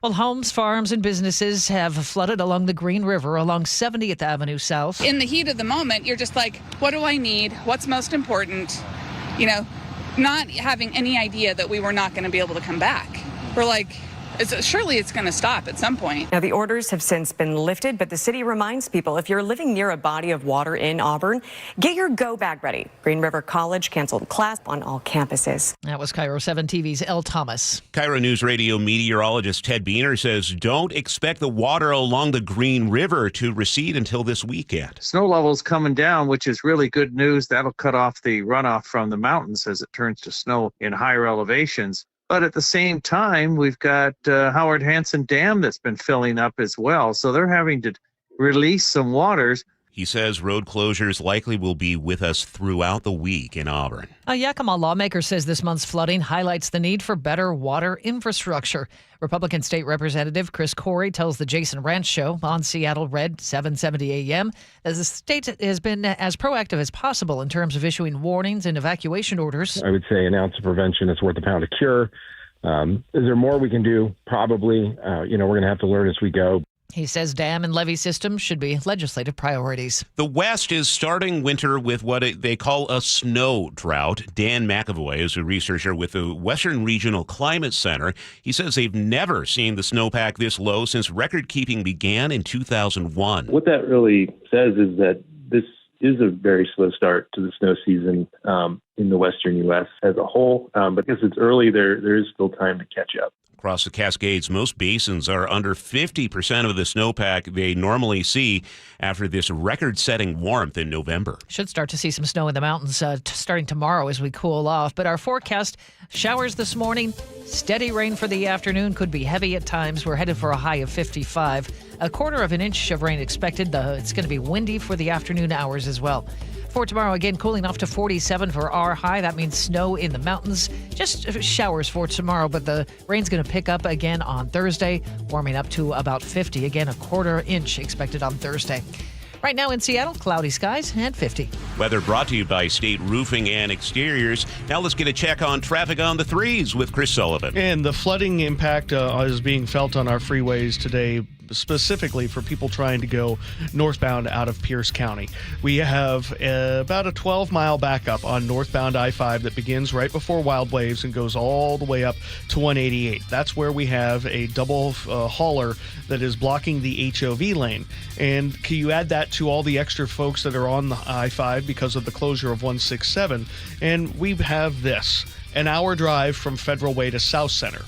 Well, homes, farms, and businesses have flooded along the Green River along 70th Avenue South. In the heat of the moment, you're just like, what do I need? What's most important? You know, not having any idea that we were not going to be able to come back. We're like, surely it's going to stop at some point. Now, the orders have since been lifted, but the city reminds people if you're living near a body of water in Auburn, get your go bag ready. Green River College canceled class on all campuses. That was KIRO 7 TV's Elle Thomas. KIRO News Radio meteorologist Ted Beener says don't expect the water along the Green River to recede until this weekend. Snow levels coming down, which is really good news. That'll cut off the runoff from the mountains as it turns to snow in higher elevations. But at the same time, we've got Howard Hansen Dam that's been filling up as well. So they're having to release some waters. He says road closures likely will be with us throughout the week in Auburn. A Yakima lawmaker says this month's flooding highlights the need for better water infrastructure. Republican State Representative Chris Corey tells the Jason Ranch Show on Seattle Red 770 AM that the state has been as proactive as possible in terms of issuing warnings and evacuation orders. I would say an ounce of prevention is worth a pound of cure. Is there more we can do? Probably. We're going to have to learn as we go. He says dam and levee systems should be legislative priorities. The West is starting winter with what they call a snow drought. Dan McAvoy is a researcher with the Western Regional Climate Center. He says they've never seen the snowpack this low since record keeping began in 2001. What that really says is that this is a very slow start to the snow season in the Western U.S. as a whole. But because it's early, there is still time to catch up. Across the Cascades, most basins are under 50% of the snowpack they normally see after this record-setting warmth in November. Should start to see some snow in the mountains starting tomorrow as we cool off. But our forecast, showers this morning, steady rain for the afternoon, could be heavy at times. We're headed for a high of 55. A quarter of an inch of rain expected. It's going to be windy for the afternoon hours as well. For tomorrow, again, cooling off to 47 for our high. That means snow in the mountains. Just showers for tomorrow, but the rain's going to pick up again on Thursday, warming up to about 50. Again, a quarter inch expected on Thursday. Right now in Seattle, cloudy skies and 50. Weather brought to you by State Roofing and Exteriors. Now let's get a check on traffic on the threes with Chris Sullivan. And the flooding impact is being felt on our freeways today, specifically for people trying to go northbound out of Pierce County. We have about a 12-mile backup on northbound I-5 that begins right before Wild Waves and goes all the way up to 188. That's where we have a double hauler that is blocking the HOV lane. And can you add that to all the extra folks that are on the I-5 because of the closure of 167? And we have this, an hour drive from Federal Way to South Center.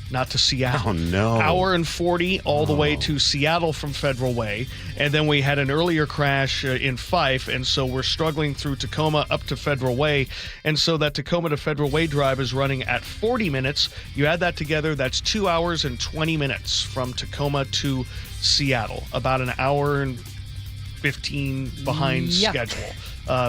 Not to Seattle. Oh, no. Hour and 40 all the way to Seattle from Federal Way. And then we had an earlier crash in Fife, and so we're struggling through Tacoma up to Federal Way. And so that Tacoma to Federal Way drive is running at 40 minutes. You add that together, that's 2 hours and 20 minutes from Tacoma to Seattle. About an hour and 15 behind schedule.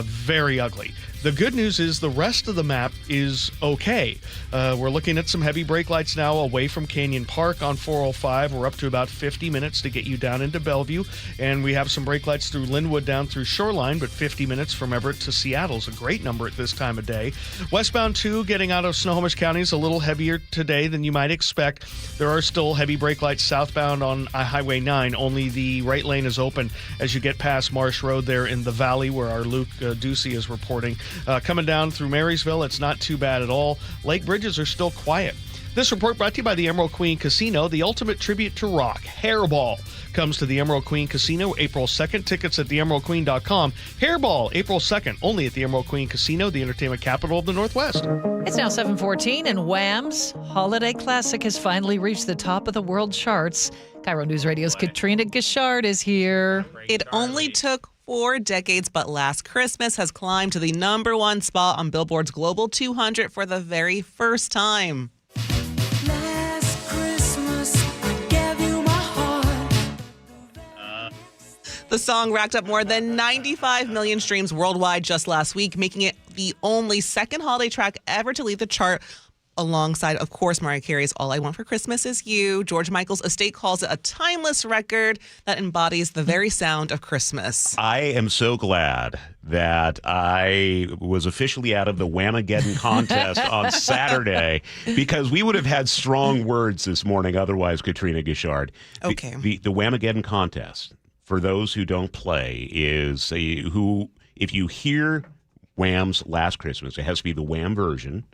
Very ugly. The good news is the rest of the map is okay. We're looking at some heavy brake lights now away from Canyon Park on 405. We're up to about 50 minutes to get you down into Bellevue. And we have some brake lights through Linwood down through Shoreline, but 50 minutes from Everett to Seattle is a great number at this time of day. Westbound 2 getting out of Snohomish County is a little heavier today than you might expect. There are still heavy brake lights southbound on Highway 9. Only the right lane is open as you get past Marsh Road there in the valley where our Luke Ducey is reporting. Coming down through Marysville, it's not too bad at all. Lake bridges are still quiet. This report brought to you by the Emerald Queen Casino, the ultimate tribute to rock. Hairball comes to the Emerald Queen Casino April 2nd. Tickets at theemeraldqueen.com. Hairball, April 2nd, only at the Emerald Queen Casino, the entertainment capital of the Northwest. It's now 7:14, and Wham's Holiday Classic has finally reached the top of the world charts. KIRO News Radio's Katrina Gishard is here. It only took 4 decades, but Last Christmas has climbed to the #1 spot on Billboard's Global 200 for the very first time. Last Christmas, I gave you my heart. The song racked up more than 95 million streams worldwide just last week, making it the only second holiday track ever to lead the chart, alongside, of course, Mariah Carey's All I Want for Christmas Is You. George Michael's estate calls it a timeless record that embodies the very sound of Christmas. I am so glad that I was officially out of the Whamageddon contest on Saturday, because we would have had strong words this morning otherwise, Katrina Gishard. Okay. The Whamageddon contest, for those who don't play, is if you hear Wham's Last Christmas. It has to be the Wham version.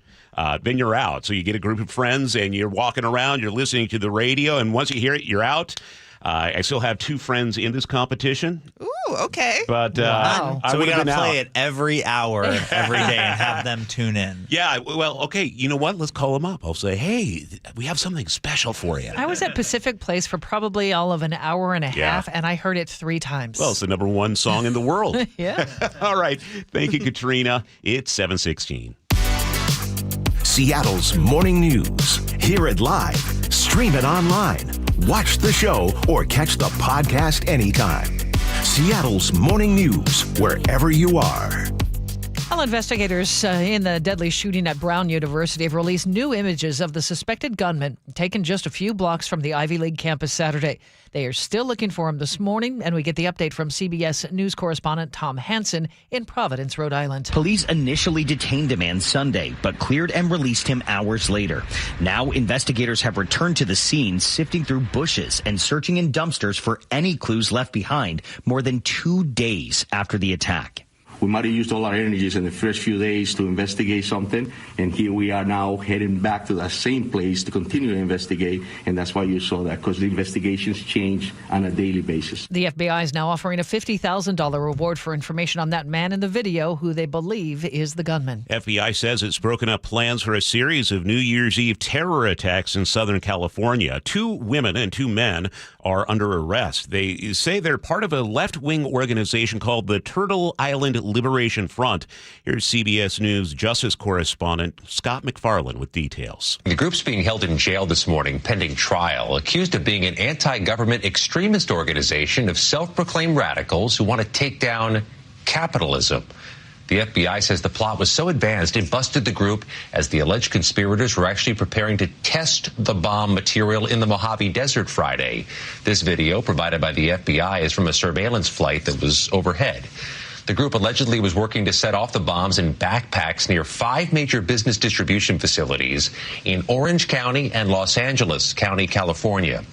Then you're out. So you get a group of friends and you're walking around, you're listening to the radio, and once you hear it, you're out. I still have 2 friends in this competition. Ooh, okay. But so we got to play it every hour, every day, and have them tune in. Yeah, well, okay, you know what? Let's call them up. I'll say, hey, we have something special for you. I was at Pacific Place for probably all of an hour and a half, and I heard it 3 times. Well, it's the number 1 song in the world. Yeah. All right. Thank you, Katrina. It's 7:16. Seattle's morning news. Hear it live, stream it online, watch the show, or catch the podcast anytime. Seattle's morning news, wherever you are. Well, investigators in the deadly shooting at Brown University have released new images of the suspected gunman taken just a few blocks from the Ivy League campus Saturday. They are still looking for him this morning, and we get the update from CBS News correspondent Tom Hansen in Providence, Rhode Island. Police initially detained the man Sunday, but cleared and released him hours later. Now, investigators have returned to the scene, sifting through bushes and searching in dumpsters for any clues left behind more than 2 days after the attack. We might have used all our energies in the first few days to investigate something, and here we are now heading back to that same place to continue to investigate, and that's why you saw that, because the investigations change on a daily basis. The FBI is now offering a $50,000 reward for information on that man in the video, who they believe is the gunman. FBI says it's broken up plans for a series of New Year's Eve terror attacks in Southern California. 2 women and 2 men are under arrest. They say they're part of a left-wing organization called the Turtle Island Liberation Front. Here's CBS News Justice correspondent Scott McFarland with details. The group's being held in jail this morning pending trial, accused of being an anti-government extremist organization of self-proclaimed radicals who want to take down capitalism. The FBI says the plot was so advanced it busted the group as the alleged conspirators were actually preparing to test the bomb material in the Mojave Desert Friday. This video, provided by the FBI, is from a surveillance flight that was overhead. The group allegedly was working to set off the bombs in backpacks near 5 major business distribution facilities in Orange County and Los Angeles County, California.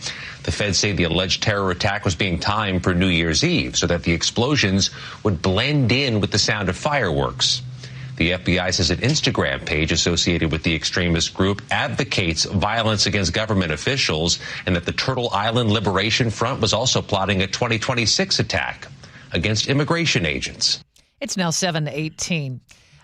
The feds say the alleged terror attack was being timed for New Year's Eve so that the explosions would blend in with the sound of fireworks. The FBI says an Instagram page associated with the extremist group advocates violence against government officials, and that the Turtle Island Liberation Front was also plotting a 2026 attack against immigration agents. It's now 7:18.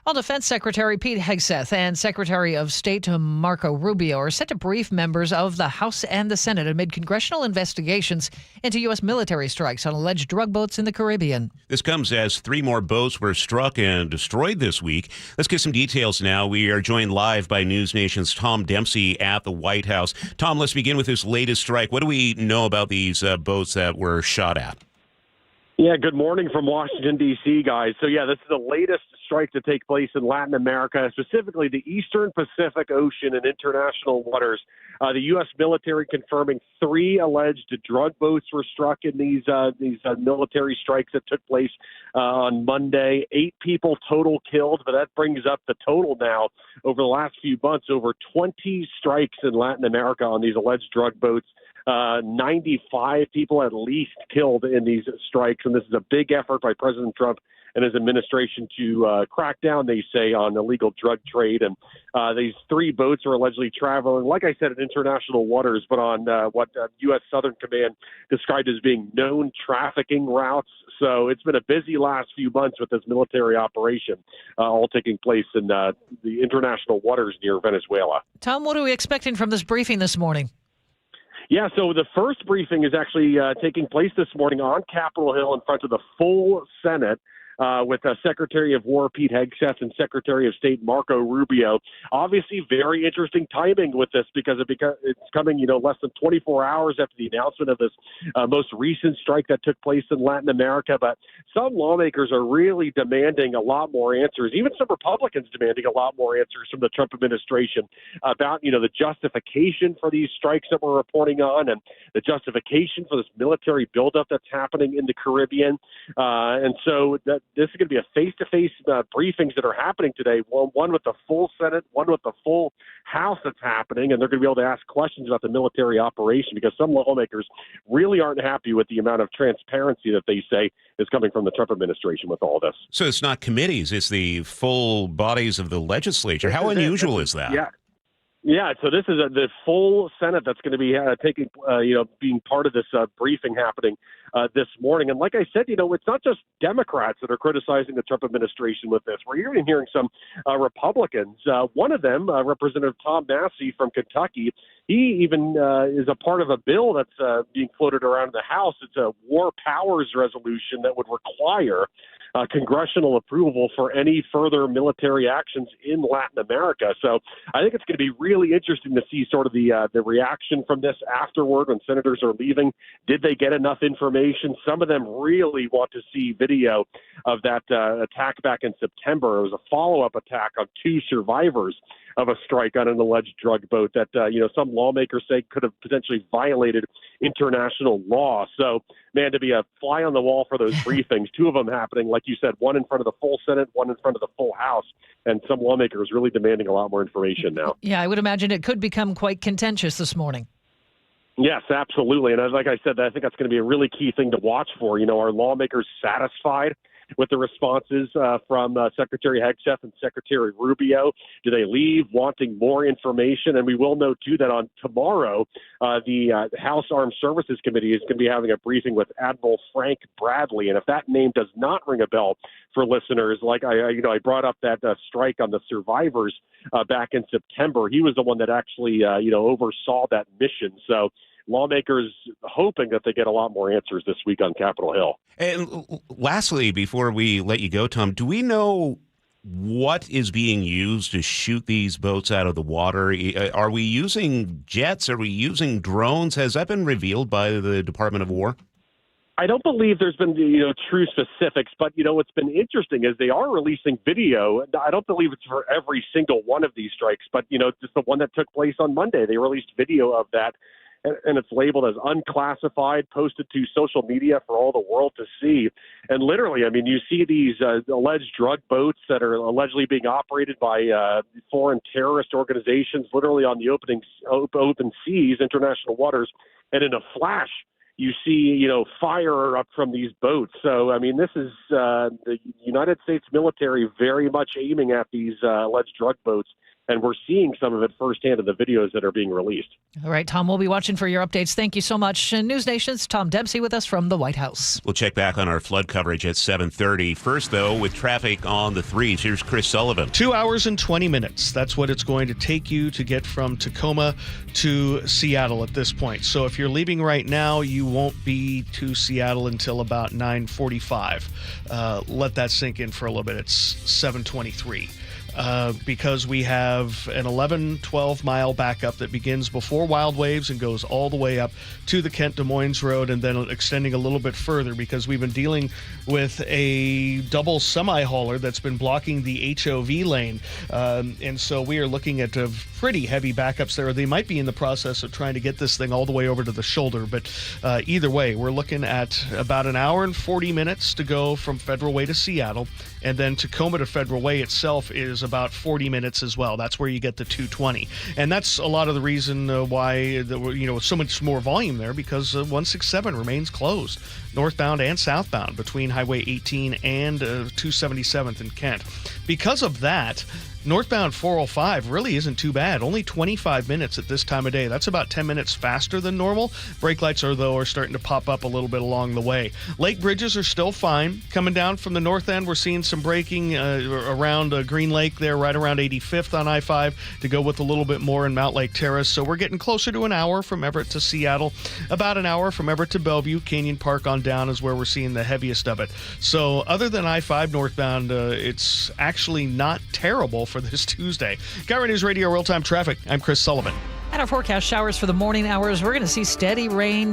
Well, Defense Secretary Pete Hegseth and Secretary of State Marco Rubio are set to brief members of the House and the Senate amid congressional investigations into U.S. military strikes on alleged drug boats in the Caribbean. This comes as 3 more boats were struck and destroyed this week. Let's get some details now. We are joined live by News Nation's Tom Dempsey at the White House. Tom, let's begin with this latest strike. What do we know about these boats that were shot at? Yeah, good morning from Washington, D.C., guys. So, yeah, this is the latest strike to take place in Latin America, specifically the Eastern Pacific Ocean and international waters. The U.S. military confirming 3 alleged drug boats were struck in these military strikes that took place on Monday. 8 people total killed, but that brings up the total now over the last few months, over 20 strikes in Latin America on these alleged drug boats. 95 people at least killed in these strikes, and this is a big effort by President Trump and his administration to crack down, they say, on illegal drug trade. And these 3 boats are allegedly traveling, like I said, in international waters, but on what U.S. Southern Command described as being known trafficking routes. So it's been a busy last few months with this military operation, all taking place in the international waters near Venezuela. Tom, what are we expecting from this briefing this morning? Yeah, so the first briefing is actually taking place this morning on Capitol Hill in front of the full Senate. With Secretary of War Pete Hegseth and Secretary of State Marco Rubio. Obviously, very interesting timing with this because it's coming, less than 24 hours after the announcement of this most recent strike that took place in Latin America. But some lawmakers are really demanding a lot more answers, even some Republicans demanding a lot more answers from the Trump administration about, the justification for these strikes that we're reporting on and the justification for this military buildup that's happening in the Caribbean. And so this is going to be a face-to-face briefings that are happening today. One with the full Senate, one with the full House that's happening, and they're going to be able to ask questions about the military operation because some lawmakers really aren't happy with the amount of transparency that they say is coming from the Trump administration with all this. So it's not committees, it's the full bodies of the legislature. How unusual is that? Yeah. Yeah, so this is the full Senate that's going to be being part of this briefing happening this morning. And like I said, it's not just Democrats that are criticizing the Trump administration with this. We're even hearing some Republicans. One of them, Representative Tom Massey from Kentucky, he even is a part of a bill that's being floated around the House. It's a war powers resolution that would require congressional approval for any further military actions in Latin America. So I think it's going to be really interesting to see sort of the reaction from this afterward when senators are leaving. Did they get enough information? Some of them really want to see video of that attack back in September. It was a follow-up attack on 2 survivors of a strike on an alleged drug boat that, some lawmakers say could have potentially violated international law. So, man, to be a fly on the wall for those briefings, 2 of them happening, like you said, one in front of the full Senate, one in front of the full House, and some lawmakers really demanding a lot more information now. Yeah, I would imagine it could become quite contentious this morning. Yes, absolutely. And like I said, I think that's going to be a really key thing to watch for. Are lawmakers satisfied with the responses from Secretary Hegseth and Secretary Rubio? Do they leave wanting more information? And we will know, too, that on tomorrow, the House Armed Services Committee is going to be having a briefing with Admiral Frank Bradley. And if that name does not ring a bell for listeners, like I brought up that strike on the survivors back in September, he was the one that actually, oversaw that mission. So lawmakers hoping that they get a lot more answers this week on Capitol Hill. And lastly, before we let you go, Tom, do we know what is being used to shoot these boats out of the water? Are we using jets? Are we using drones? Has that been revealed by the Department of War? I don't believe there's been, true specifics, but, what's been interesting is they are releasing video. I don't believe it's for every single one of these strikes, but, just the one that took place on Monday. They released video of that, and it's labeled as unclassified, posted to social media for all the world to see. And literally, you see these alleged drug boats that are allegedly being operated by foreign terrorist organizations, literally on the open seas, international waters, and in a flash, you see, fire up from these boats. So, this is the United States military very much aiming at these alleged drug boats. And we're seeing some of it firsthand in the videos that are being released. All right, Tom, we'll be watching for your updates. Thank you so much. News Nation's Tom Dempsey with us from the White House. We'll check back on our flood coverage at 7:30. First, though, with traffic on the 3s, here's Chris Sullivan. 2 hours and 20 minutes. That's what it's going to take you to get from Tacoma to Seattle at this point. So if you're leaving right now, you won't be to Seattle until about 9:45. Let that sink in for a little bit. It's 7:23. Because we have an 11-12 mile backup that begins before Wild Waves and goes all the way up to the Kent Des Moines Road and then extending a little bit further because we've been dealing with a double semi-hauler that's been blocking the HOV lane. And so we are looking at pretty heavy backups there. They might be in the process of trying to get this thing all the way over to the shoulder. But either way, we're looking at about an hour and 40 minutes to go from Federal Way to Seattle. And then Tacoma to Federal Way itself is about 40 minutes as well. That's where you get the 220. And that's a lot of the reason why, so much more volume there because 167 remains closed, northbound and southbound between Highway 18 and 277th in Kent. Because of that, northbound 405 really isn't too bad. Only 25 minutes at this time of day. That's about 10 minutes faster than normal. Brake lights are starting to pop up a little bit along the way. Lake bridges are still fine. Coming down from the north end, we're seeing some braking around Green Lake there, right around 85th on I-5 to go with a little bit more in Mount Lake Terrace. So we're getting closer to an hour from Everett to Seattle. About an hour from Everett to Bellevue. Canyon Park on down is where we're seeing the heaviest of it. So other than I-5 northbound, it's actually not terrible for this Tuesday. KIRO Newsradio real-time traffic. I'm Chris Sullivan. At our forecast showers for the morning hours, we're going to see steady rain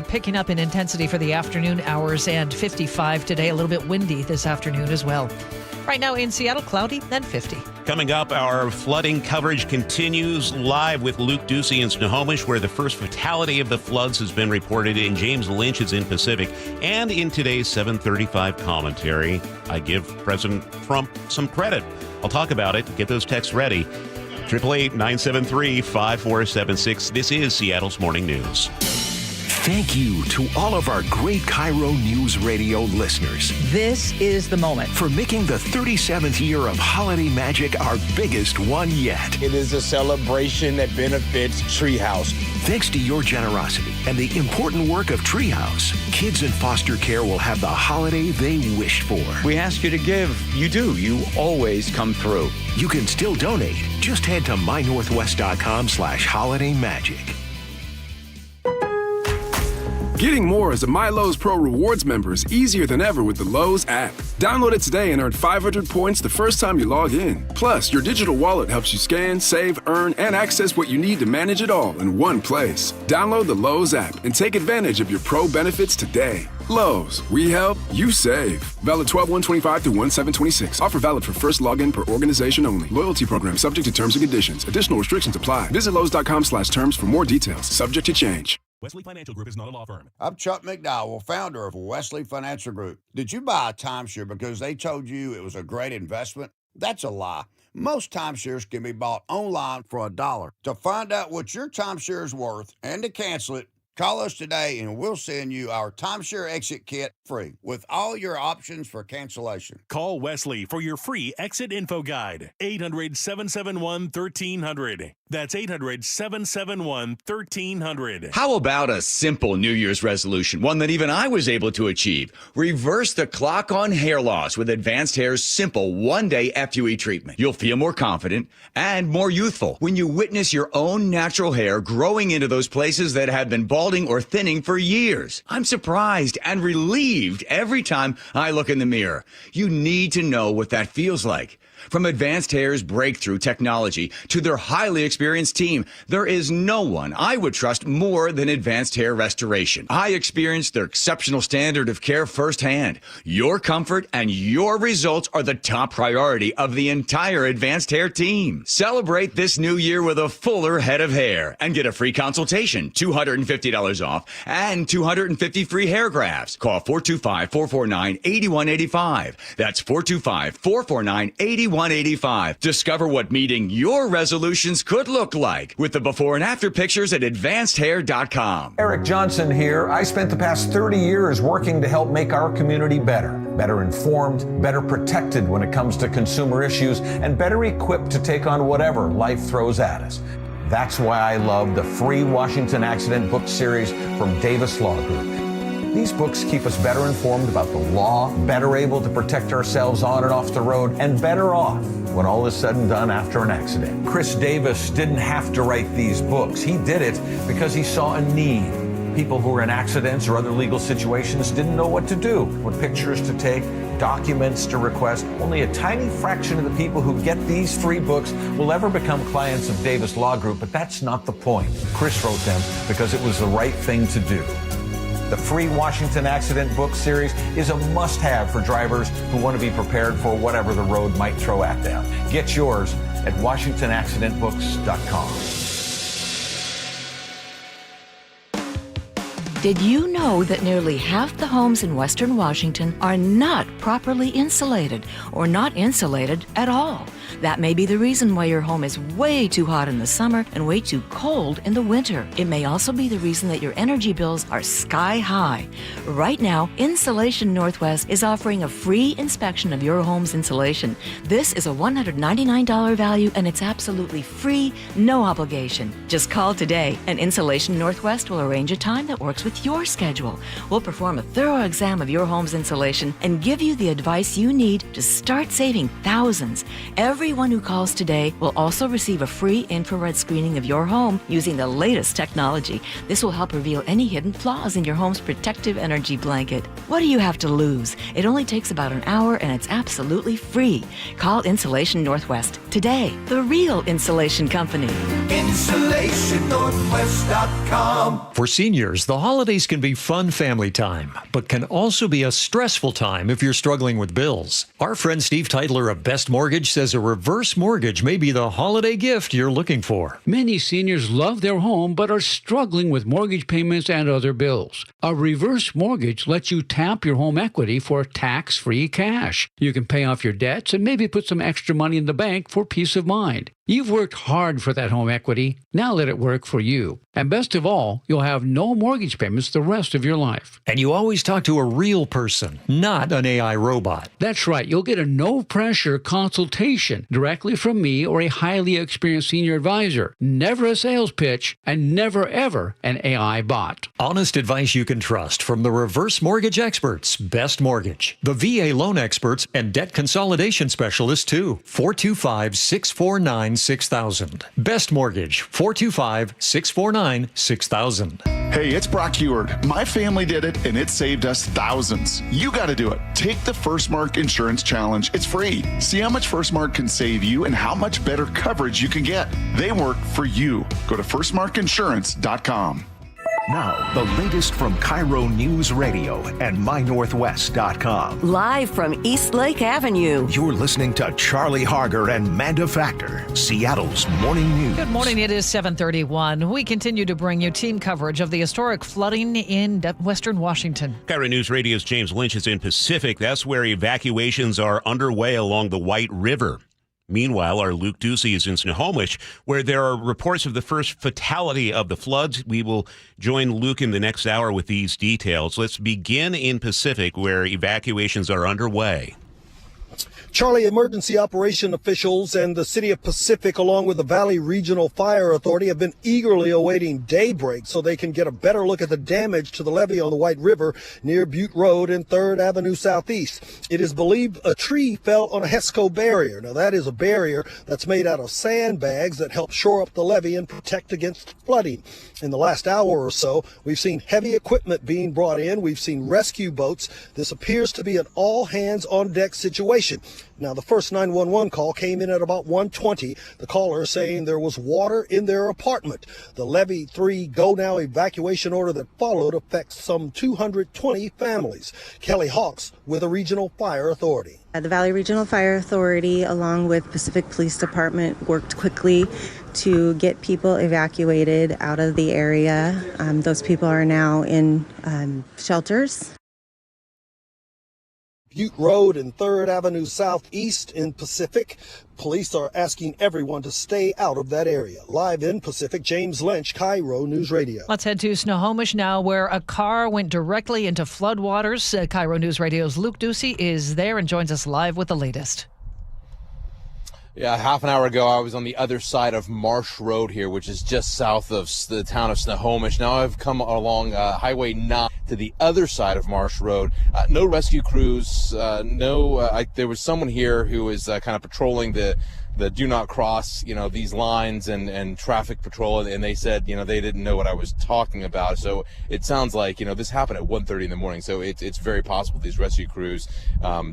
picking up in intensity for the afternoon hours and 55 today. A little bit windy this afternoon as well. Right now in Seattle, cloudy, then 50. Coming up, our flooding coverage continues live with Luke Ducey in Snohomish, where the first fatality of the floods has been reported, and James Lynch is in Pacific. And in today's 7:35 commentary, I give President Trump some credit. I'll talk about it. Get those texts ready. 888-973-5476. This is Seattle's Morning News. Thank you to all of our great KIRO News Radio listeners. This is the moment. For making the 37th year of Holiday Magic our biggest one yet. It is a celebration that benefits Treehouse. Thanks to your generosity and the important work of Treehouse, kids in foster care will have the holiday they wished for. We ask you to give. You do. You always come through. You can still donate. Just head to mynorthwest.com/holidaymagic. Getting more as a MyLowe's Pro Rewards member is easier than ever with the Lowe's app. Download it today and earn 500 points the first time you log in. Plus, your digital wallet helps you scan, save, earn, and access what you need to manage it all in one place. Download the Lowe's app and take advantage of your Pro benefits today. Lowe's, we help, you save. Valid 12/1/25 through 1/7/26. Offer valid for first login per organization only. Loyalty program subject to terms and conditions. Additional restrictions apply. Visit Lowe's.com/terms for more details. Subject to change. Wesley Financial Group is not a law firm. I'm Chuck McDowell, founder of Wesley Financial Group. Did you buy a timeshare because they told you it was a great investment? That's a lie. Most timeshares can be bought online for $1. To find out what your timeshare is worth and to cancel it, call us today and we'll send you our timeshare exit kit free with all your options for cancellation. Call Wesley for your free exit info guide. 800-771-1300. That's 800-771-1300. How about a simple New Year's resolution, one that even I was able to achieve? Reverse the clock on hair loss with Advanced Hair's simple one-day FUE treatment. You'll feel more confident and more youthful when you witness your own natural hair growing into those places that have been balding or thinning for years. I'm surprised and relieved every time I look in the mirror. You need to know what that feels like. From Advanced Hair's breakthrough technology to their highly experienced team, there is no one I would trust more than Advanced Hair Restoration. I experienced their exceptional standard of care firsthand. Your comfort and your results are the top priority of the entire Advanced Hair team. Celebrate this new year with a fuller head of hair and get a free consultation, $250 off, and 250 free hair grafts. Call 425-449-8185. That's 425-449-8185. Discover what meeting your resolutions could look like with the before and after pictures at advancedhair.com. Eric Johnson here. I spent the past 30 years working to help make our community better informed, better protected when it comes to consumer issues, and better equipped to take on whatever life throws at us. That's why I love the free Washington Accident book series from Davis Law Group. These books keep us better informed about the law, better able to protect ourselves on and off the road, and better off when all is said and done after an accident. Chris Davis didn't have to write these books. He did it because he saw a need. People who were in accidents or other legal situations didn't know what to do, what pictures to take, documents to request. Only a tiny fraction of the people who get these free books will ever become clients of Davis Law Group, but that's not the point. Chris wrote them because it was the right thing to do. The free Washington Accident book series is a must-have for drivers who want to be prepared for whatever the road might throw at them. Get yours at WashingtonAccidentBooks.com. Did you know that nearly half the homes in Western Washington are not properly insulated or not insulated at all? That may be the reason why your home is way too hot in the summer and way too cold in the winter. It may also be the reason that your energy bills are sky high. Right now, Insulation Northwest is offering a free inspection of your home's insulation. This is a $199 value and it's absolutely free, no obligation. Just call today and Insulation Northwest will arrange a time that works with your schedule. We'll perform a thorough exam of your home's insulation and give you the advice you need to start saving thousands. Everyone who calls today will also receive a free infrared screening of your home using the latest technology. This will help reveal any hidden flaws in your home's protective energy blanket. What do you have to lose? It only takes about an hour and it's absolutely free. Call Insulation Northwest today, the real insulation company. InsulationNorthwest.com. For seniors, the holiday Holidays can be fun family time, but can also be a stressful time if you're struggling with bills. Our friend Steve Teitler of Best Mortgage says a reverse mortgage may be the holiday gift you're looking for. Many seniors love their home but are struggling with mortgage payments and other bills. A reverse mortgage lets you tap your home equity for tax-free cash. You can pay off your debts and maybe put some extra money in the bank for peace of mind. You've worked hard for that home equity. Now let it work for you. And best of all, you'll have no mortgage payments the rest of your life. And you always talk to a real person, not an AI robot. That's right. You'll get a no-pressure consultation directly from me or a highly experienced senior advisor. Never a sales pitch and never, ever an AI bot. Honest advice you can trust from the reverse mortgage experts, Best Mortgage, the VA loan experts, and debt consolidation specialists, too. 425-649-6000. Best Mortgage, 425-649-6000. Hey, it's Brock Heward. My family did it, and it saved us thousands. You got to do it. Take the First Mark Insurance Challenge. It's free. See how much First Mark can save you and how much better coverage you can get. They work for you. Go to firstmarkinsurance.com. Now, the latest from KIRO Newsradio and MyNorthwest.com. Live from East Lake Avenue. You're listening to Charlie Harger and Manda Factor, Seattle's morning news. Good morning. It is 7:31. We continue to bring you team coverage of the historic flooding in western Washington. KIRO News Radio's James Lynch is in Pacific. That's where evacuations are underway along the White River. Meanwhile, our Luke Ducey is in Snohomish, where there are reports of the first fatality of the floods. We will join Luke in the next hour with these details. Let's begin in Pacific, where evacuations are underway. Charlie, emergency operation officials and the city of Pacific, along with the Valley Regional Fire Authority, have been eagerly awaiting daybreak so they can get a better look at the damage to the levee on the White River near Butte Road and 3rd Avenue Southeast. It is believed a tree fell on a HESCO barrier. Now, that is a barrier that's made out of sandbags that help shore up the levee and protect against flooding. In the last hour or so, we've seen heavy equipment being brought in. We've seen rescue boats. This appears to be an all-hands-on-deck situation. Now, the first 911 call came in at about 1:20. The caller saying there was water in their apartment. The Levee 3 go-now evacuation order that followed affects some 220 families. Kelly Hawks with the Regional Fire Authority. The Valley Regional Fire Authority, along with Pacific Police Department, worked quickly to get people evacuated out of the area. Those people are now in shelters. Butte Road and 3rd Avenue Southeast in Pacific. Police are asking everyone to stay out of that area. Live in Pacific, James Lynch, KIRO News Radio. Let's head to Snohomish now, where a car went directly into floodwaters. KIRO News Radio's Luke Ducey is there and joins us live with the latest. Yeah, half an hour ago, I was on the other side of Marsh Road here, which is just south of the town of Snohomish. Now I've come along Highway 9 to the other side of Marsh Road. No rescue crews. There was someone here who was kind of patrolling the do not cross, these lines and traffic patrol, and they said, they didn't know what I was talking about. So it sounds like, this happened at 1:30 in the morning. So it's very possible these rescue crews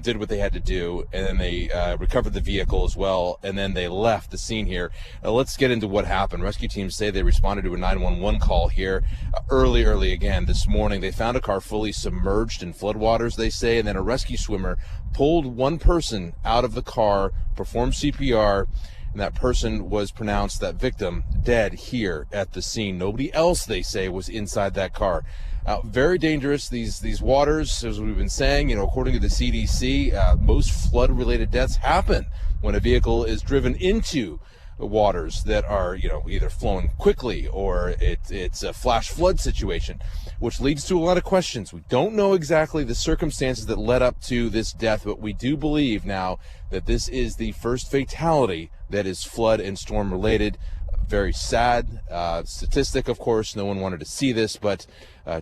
did what they had to do, and then they recovered the vehicle as well, and then they left the scene here. Let's get into what happened. Rescue teams say they responded to a 911 call here early again this morning. They found a car fully submerged in floodwaters, they say, and then a rescue swimmer pulled one person out of the car, performed CPR, and that person was pronounced, that victim, dead here at the scene. Nobody else, they say, was inside that car. Very dangerous, these waters, as we've been saying, according to the CDC, most flood-related deaths happen when a vehicle is driven into waters that are, either flowing quickly or it's a flash flood situation, which leads to a lot of questions. We don't know exactly the circumstances that led up to this death, but we do believe now that this is the first fatality that is flood and storm related. Very sad statistic, of course. No one wanted to see this, but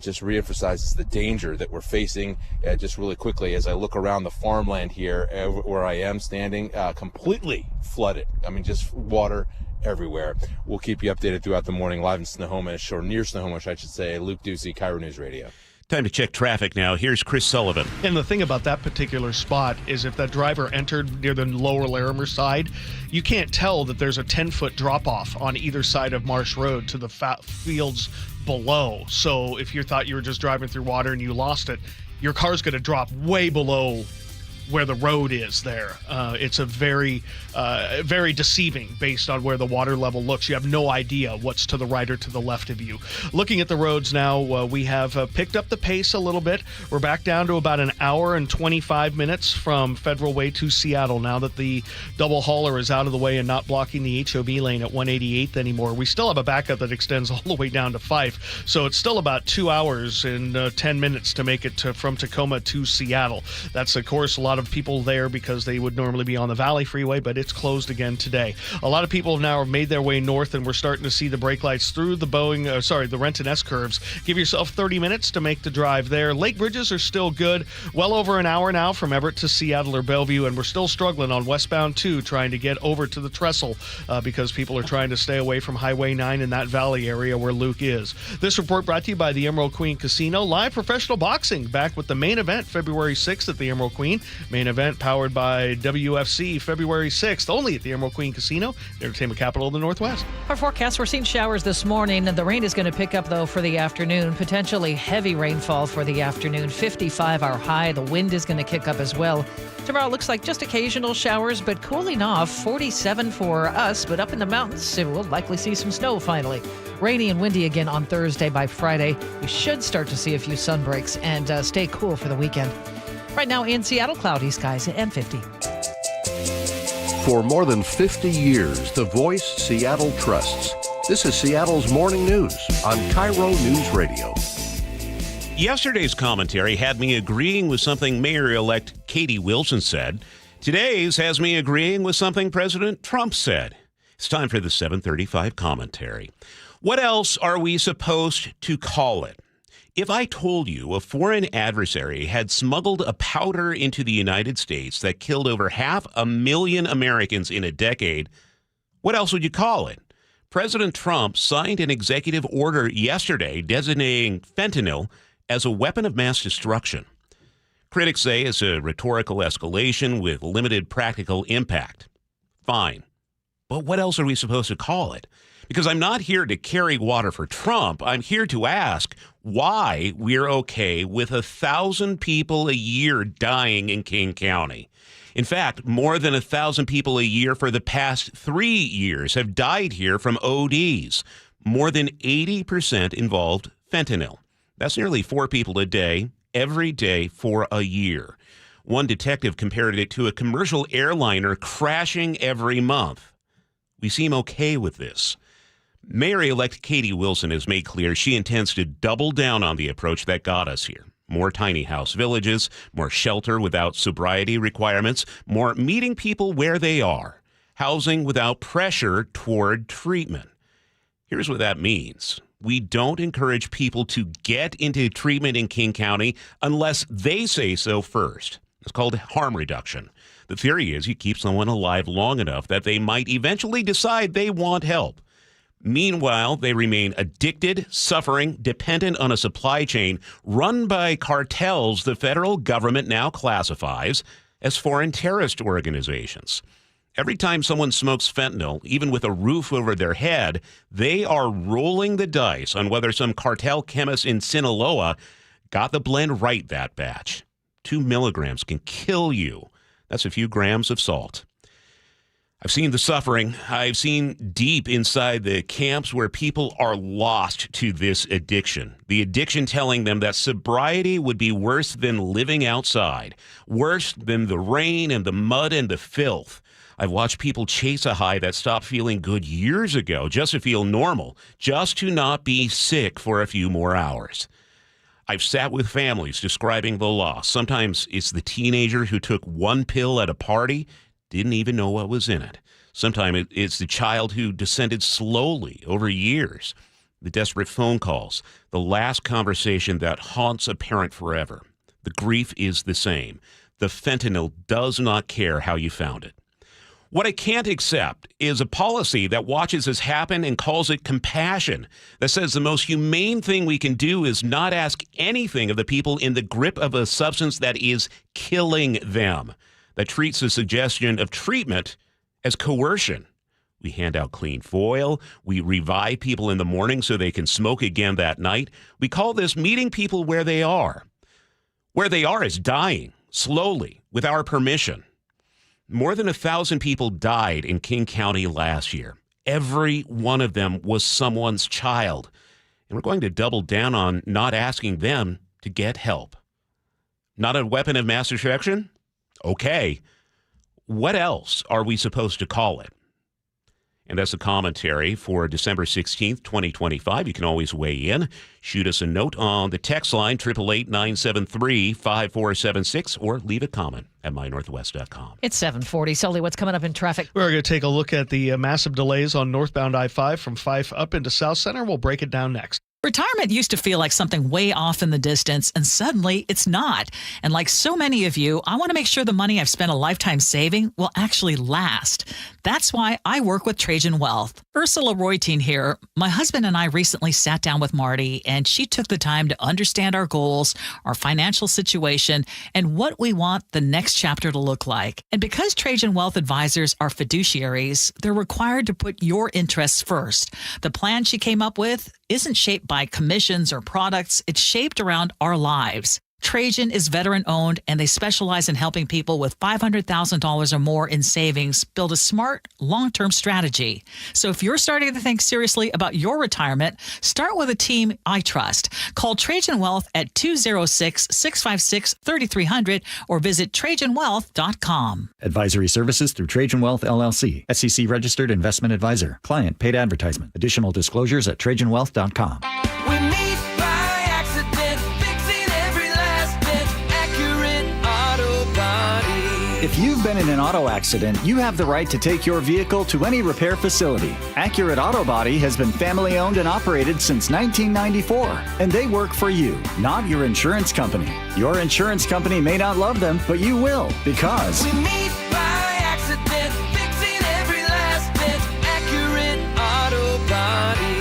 just reemphasizes the danger that we're facing. Just really quickly, as I look around the farmland here, where I am standing, completely flooded. I mean, just water everywhere. We'll keep you updated throughout the morning, live in Snohomish, or near Snohomish, I should say. Luke Ducey, KIRO News Radio. Time to check traffic now. Here's Chris Sullivan. And the thing about that particular spot is if that driver entered near the lower Larimer side, you can't tell that there's a 10-foot drop-off on either side of Marsh Road to the fields below. So if you thought you were just driving through water and you lost it, your car's going to drop way below where the road is there. It's a very deceiving based on where the water level looks. You have no idea what's to the right or to the left of you. Looking at the roads now, we have picked up the pace a little bit. We're back down to about an hour and 25 minutes from Federal Way to Seattle now that the double hauler is out of the way and not blocking the HOV lane at 188th anymore. We still have a backup that extends all the way down to Fife, so it's still about 2 hours and 10 minutes to make it from Tacoma to Seattle. That's, of course, a lot of people there because they would normally be on the Valley Freeway, but it's closed again today. A lot of people now have made their way north, and we're starting to see the brake lights through the Renton S curves. Give yourself 30 minutes to make the drive there. Lake bridges are still good. Well over an hour now from Everett to Seattle or Bellevue, and we're still struggling on westbound 2 trying to get over to the trestle because people are trying to stay away from Highway 9 in that valley area where Luke is. This report brought to you by the Emerald Queen Casino. Live professional boxing back with the main event February 6th at the Emerald Queen. Main event powered by WFC February 6th, only at the Emerald Queen Casino, the entertainment capital of the Northwest. Our forecast, we're seeing showers this morning, and the rain is going to pick up, though, for the afternoon. Potentially heavy rainfall for the afternoon. 55 our high. The wind is going to kick up as well. Tomorrow looks like just occasional showers, but cooling off. 47 for us, but up in the mountains, we'll likely see some snow finally. Rainy and windy again on Thursday. By Friday, we should start to see a few sun breaks and stay cool for the weekend. Right now in Seattle, cloudy skies and 50. For more than 50 years, the voice Seattle trusts. This is Seattle's Morning News on KIRO Newsradio. Yesterday's commentary had me agreeing with something Mayor-elect Katie Wilson said. Today's has me agreeing with something President Trump said. It's time for the 7:35 commentary. What else are we supposed to call it? If I told you a foreign adversary had smuggled a powder into the United States that killed over 500,000 Americans in a decade, what else would you call it? President Trump signed an executive order yesterday designating fentanyl as a weapon of mass destruction. Critics say it's a rhetorical escalation with limited practical impact. Fine. But what else are we supposed to call it? Because I'm not here to carry water for Trump. I'm here to ask why we're okay with 1,000 people a year dying in King County. In fact, more than 1,000 people a year for the past 3 years have died here from ODs. More than 80% involved fentanyl. That's nearly 4 people a day, every day for a year. One detective compared it to a commercial airliner crashing every month. We seem okay with this. Mayor-elect Katie Wilson has made clear she intends to double down on the approach that got us here. More tiny house villages, more shelter without sobriety requirements, more meeting people where they are, housing without pressure toward treatment. Here's what that means. We don't encourage people to get into treatment in King County unless they say so first. It's called harm reduction. The theory is you keep someone alive long enough that they might eventually decide they want help. Meanwhile, they remain addicted, suffering, dependent on a supply chain run by cartels the federal government now classifies as foreign terrorist organizations. Every time someone smokes fentanyl, even with a roof over their head, they are rolling the dice on whether some cartel chemist in Sinaloa got the blend right that batch. 2 milligrams can kill you. That's a few grams of salt. I've seen the suffering. I've seen deep inside the camps where people are lost to this addiction. The addiction telling them that sobriety would be worse than living outside, worse than the rain and the mud and the filth. I've watched people chase a high that stopped feeling good years ago just to feel normal, just to not be sick for a few more hours. I've sat with families describing the loss. Sometimes it's the teenager who took one pill at a party, didn't even know what was in it. Sometimes it's the child who descended slowly over years. The desperate phone calls, the last conversation that haunts a parent forever. The grief is the same. The fentanyl does not care how you found it. What I can't accept is a policy that watches this happen and calls it compassion, that says the most humane thing we can do is not ask anything of the people in the grip of a substance that is killing them, that treats the suggestion of treatment as coercion. We hand out clean foil. We revive people in the morning so they can smoke again that night. We call this meeting people where they are. Where they are is dying, slowly, with our permission. More than 1,000 people died in King County last year. Every one of them was someone's child. And we're going to double down on not asking them to get help. Not a weapon of mass destruction? Okay. What else are we supposed to call it? And that's the commentary for December 16th, 2025. You can always weigh in. Shoot us a note on the text line, 888-973-5476, or leave a comment at mynorthwest.com. It's 7:40. Sully, what's coming up in traffic? We're going to take a look at the massive delays on northbound I-5 from Fife up into South Center. We'll break it down next. Retirement used to feel like something way off in the distance, and suddenly it's not. And like so many of you, I want to make sure the money I've spent a lifetime saving will actually last. That's why I work with Trajan Wealth. Ursula Roytine here. My husband and I recently sat down with Marty, and she took the time to understand our goals, our financial situation, and what we want the next chapter to look like. And because Trajan Wealth advisors are fiduciaries, they're required to put your interests first. The plan she came up with isn't shaped by commissions or products. It's shaped around our lives. Trajan is veteran-owned, and they specialize in helping people with $500,000 or more in savings build a smart, long-term strategy. So if you're starting to think seriously about your retirement, start with a team I trust. Call Trajan Wealth at 206-656-3300 or visit TrajanWealth.com. Advisory services through Trajan Wealth, LLC. SEC registered investment advisor. Client paid advertisement. Additional disclosures at TrajanWealth.com. If you've been in an auto accident, you have the right to take your vehicle to any repair facility. Accurate Auto Body has been family owned and operated since 1994, and they work for you, not your insurance company. Your insurance company may not love them, but you will, because we meet by accident, fixing every last bit. Accurate Auto Body.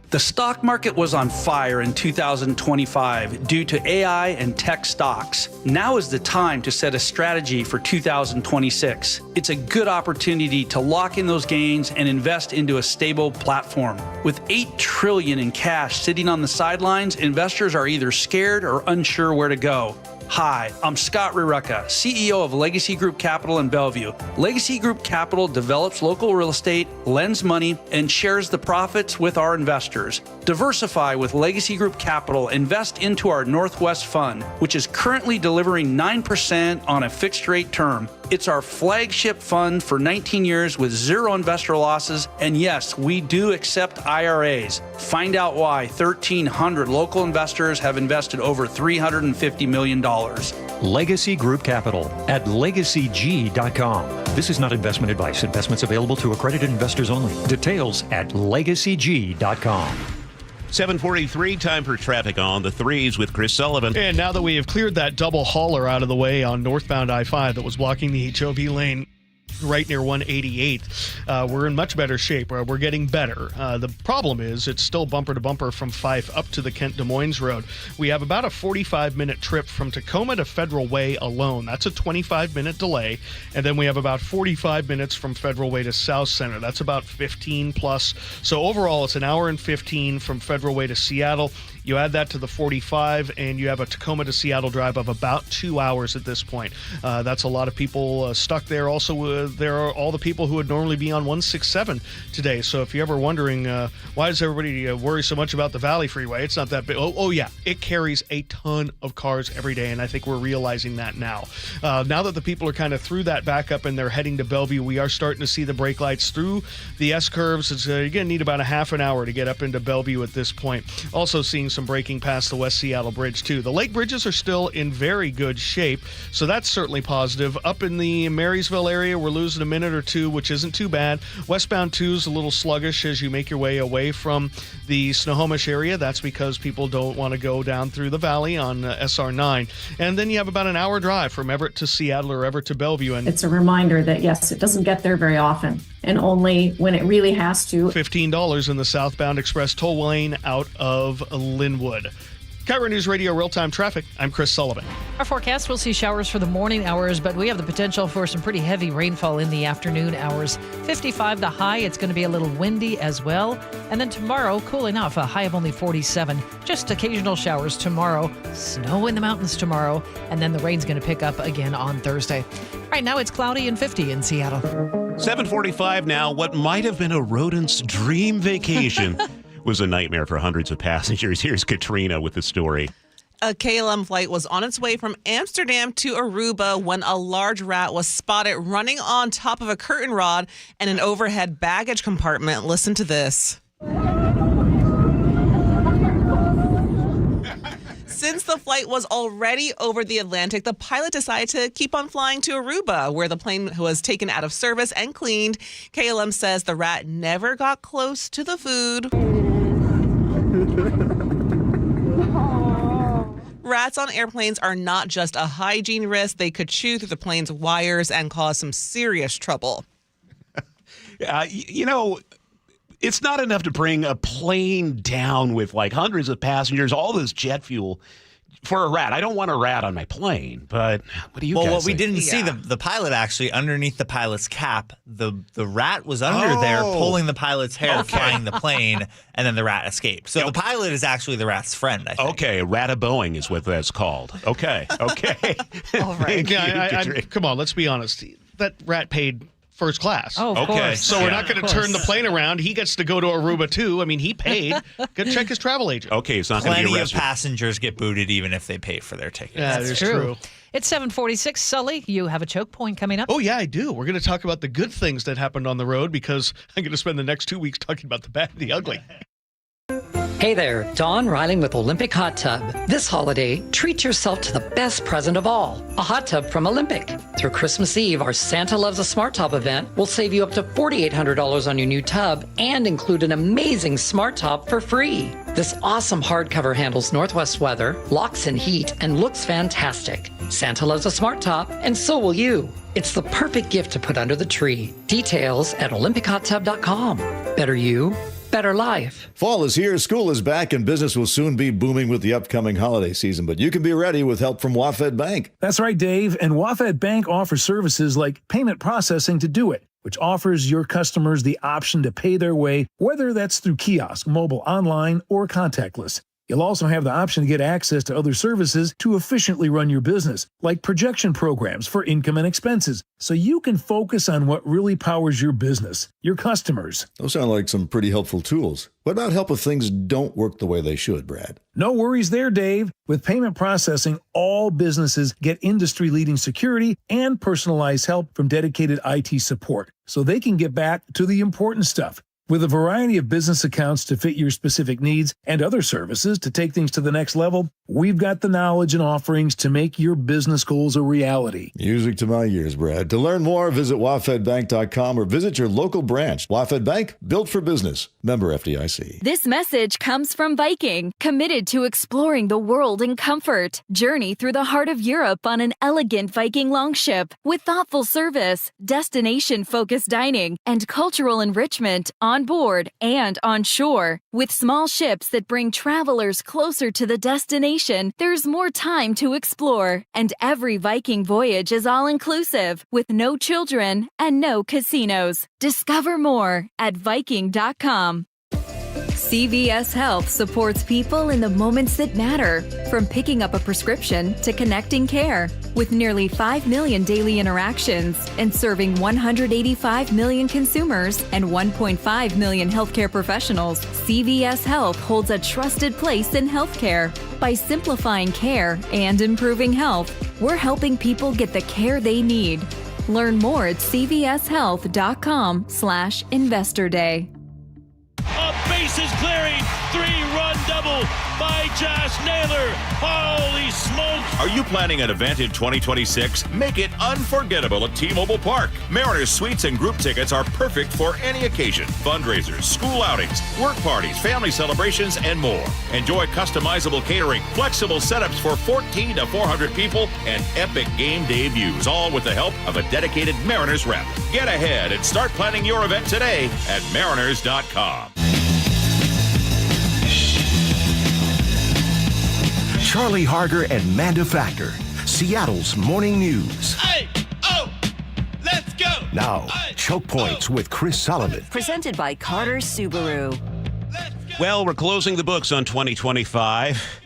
The stock market was on fire in 2025 due to AI and tech stocks. Now is the time to set a strategy for 2026. It's a good opportunity to lock in those gains and invest into a stable platform. With $8 trillion in cash sitting on the sidelines, investors are either scared or unsure where to go. Hi, I'm Scott Rurecka, CEO of Legacy Group Capital in Bellevue. Legacy Group Capital develops local real estate, lends money, and shares the profits with our investors. Diversify with Legacy Group Capital. Invest into our Northwest Fund, which is currently delivering 9% on a fixed rate term. It's our flagship fund for 19 years with zero investor losses. And yes, we do accept IRAs. Find out why 1,300 local investors have invested over $350 million. Legacy Group Capital at legacyg.com. This is not investment advice. Investments available to accredited investors only. Details at legacyg.com. 7:43, time for traffic on the threes with Chris Sullivan. And now that we have cleared that double hauler out of the way on northbound I-5 that was blocking the HOV lane right near 188, we're in much better shape. We're getting better. The problem is it's still bumper to bumper from Fife up to the Kent Des Moines Road. We have about a 45-minute trip from Tacoma to Federal Way alone. That's a 25-minute delay. And then we have about 45 minutes from Federal Way to South Center. That's about 15 plus. So overall, it's an hour and 15 from Federal Way to Seattle. You add that to the 45, and you have a Tacoma to Seattle drive of about 2 hours at this point. That's a lot of people stuck there. Also, there are all the people who would normally be on 167 today. So if you're ever wondering, why does everybody worry so much about the Valley Freeway? It's not that big. Oh yeah, it carries a ton of cars every day, and I think we're realizing that now. Now that the people are kind of through that backup and they're heading to Bellevue, we are starting to see the brake lights through the S-curves. You're going to need about a half an hour to get up into Bellevue at this point. Also seeing some braking past the West Seattle Bridge, too. The lake bridges are still in very good shape, so that's certainly positive. Up in the Marysville area, we're losing a minute or two, which isn't too bad. Westbound 2 is a little sluggish as you make your way away from the Snohomish area. That's because people don't want to go down through the valley on SR9. And then you have about an hour drive from Everett to Seattle or Everett to Bellevue. And it's a reminder that, yes, it doesn't get there very often, and only when it really has to. $15 in the southbound express toll lane out of Linwood. KIRO Newsradio real-time traffic. I'm Chris Sullivan. Our forecast, we'll see showers for the morning hours, but we have the potential for some pretty heavy rainfall in the afternoon hours. 55 the high. It's going to be a little windy as well. And then tomorrow, cooling off, a high of only 47. Just occasional showers tomorrow. Snow in the mountains tomorrow. And then the rain's going to pick up again on Thursday. Right now, it's cloudy and 50 in Seattle. 7:45 now. What might have been a rodent's dream vacation was a nightmare for hundreds of passengers. Here's Katrina with the story. A KLM flight was on its way from Amsterdam to Aruba when a large rat was spotted running on top of a curtain rod and an overhead baggage compartment. Listen to this. Since the flight was already over the Atlantic, the pilot decided to keep on flying to Aruba, where the plane was taken out of service and cleaned. KLM says the rat never got close to the food. Rats on airplanes are not just a hygiene risk. They could chew through the plane's wires and cause some serious trouble. It's not enough to bring a plane down with like hundreds of passengers, all this jet fuel for a rat. I don't want a rat on my plane, but what do you guys Well, what we think? didn't see, the pilot actually, underneath the pilot's cap, the rat was under there pulling the pilot's hair, flying the plane, and then the rat escaped. So the pilot is actually the rat's friend, I think. Okay, rat-a-boing is what that's called. Okay. All right. Come on, let's be honest. That rat paid first class. Oh, of course. So we're not going to turn the plane around. He gets to go to Aruba, too. I mean, he paid. Go check his travel agent. Okay, it's not going to be Plenty arrested. of passengers get booted even if they pay for their tickets. Yeah, That's it's true. It's 7:46. Sully, you have a choke point coming up. Oh, yeah, I do. We're going to talk about the good things that happened on the road because I'm going to spend the next 2 weeks talking about the bad and the ugly. Hey there, Dawn Riley with Olympic Hot Tub. This holiday, treat yourself to the best present of all, a hot tub from Olympic. Through Christmas Eve, our Santa Loves a Smart Top event will save you up to $4,800 on your new tub and include an amazing smart top for free. This awesome hardcover handles Northwest weather, locks in heat, and looks fantastic. Santa loves a smart top, and so will you. It's the perfect gift to put under the tree. Details at olympichottub.com. Better you, better life. Fall is here, school is back, and business will soon be booming with the upcoming holiday season. But you can be ready with help from WaFd Bank. That's right, Dave. And WaFd Bank offers services like payment processing to do it, which offers your customers the option to pay their way, whether that's through kiosk, mobile, online, or contactless. You'll also have the option to get access to other services to efficiently run your business, like projection programs for income and expenses, so you can focus on what really powers your business, your customers. Those sound like some pretty helpful tools. What about help if things don't work the way they should, Brad? No worries there, Dave. With payment processing, all businesses get industry-leading security and personalized help from dedicated IT support, so they can get back to the important stuff. With a variety of business accounts to fit your specific needs and other services to take things to the next level, we've got the knowledge and offerings to make your business goals a reality. Music to my ears, Brad. To learn more, visit wafdbank.com or visit your local branch. WaFd Bank, built for business. Member FDIC. This message comes from Viking, committed to exploring the world in comfort. Journey through the heart of Europe on an elegant Viking longship with thoughtful service, destination-focused dining, and cultural enrichment on board and on shore. With small ships that bring travelers closer to the destination, there's more time to explore. And every Viking voyage is all-inclusive, with no children and no casinos. Discover more at Viking.com. CVS Health supports people in the moments that matter, from picking up a prescription to connecting care. With nearly 5 million daily interactions and serving 185 million consumers and 1.5 million healthcare professionals, CVS Health holds a trusted place in healthcare. By simplifying care and improving health, we're helping people get the care they need. Learn more at cvshealth.com/investor day. A bases clearing 3-run double. by Josh Naylor. Holy smokes. Are you planning an event in 2026? Make it unforgettable at T-Mobile Park. Mariners suites and group tickets are perfect for any occasion. Fundraisers, school outings, work parties, family celebrations, and more. Enjoy customizable catering, flexible setups for 14 to 400 people, and epic game day views, all with the help of a dedicated Mariners rep. Get ahead and start planning your event today at mariners.com. Charlie Harger and Manda Factor, Seattle's morning news. Hey, oh, let's go. Now, Choke Points with Chris Sullivan. Presented by Carter Subaru. Well, we're closing the books on 2025.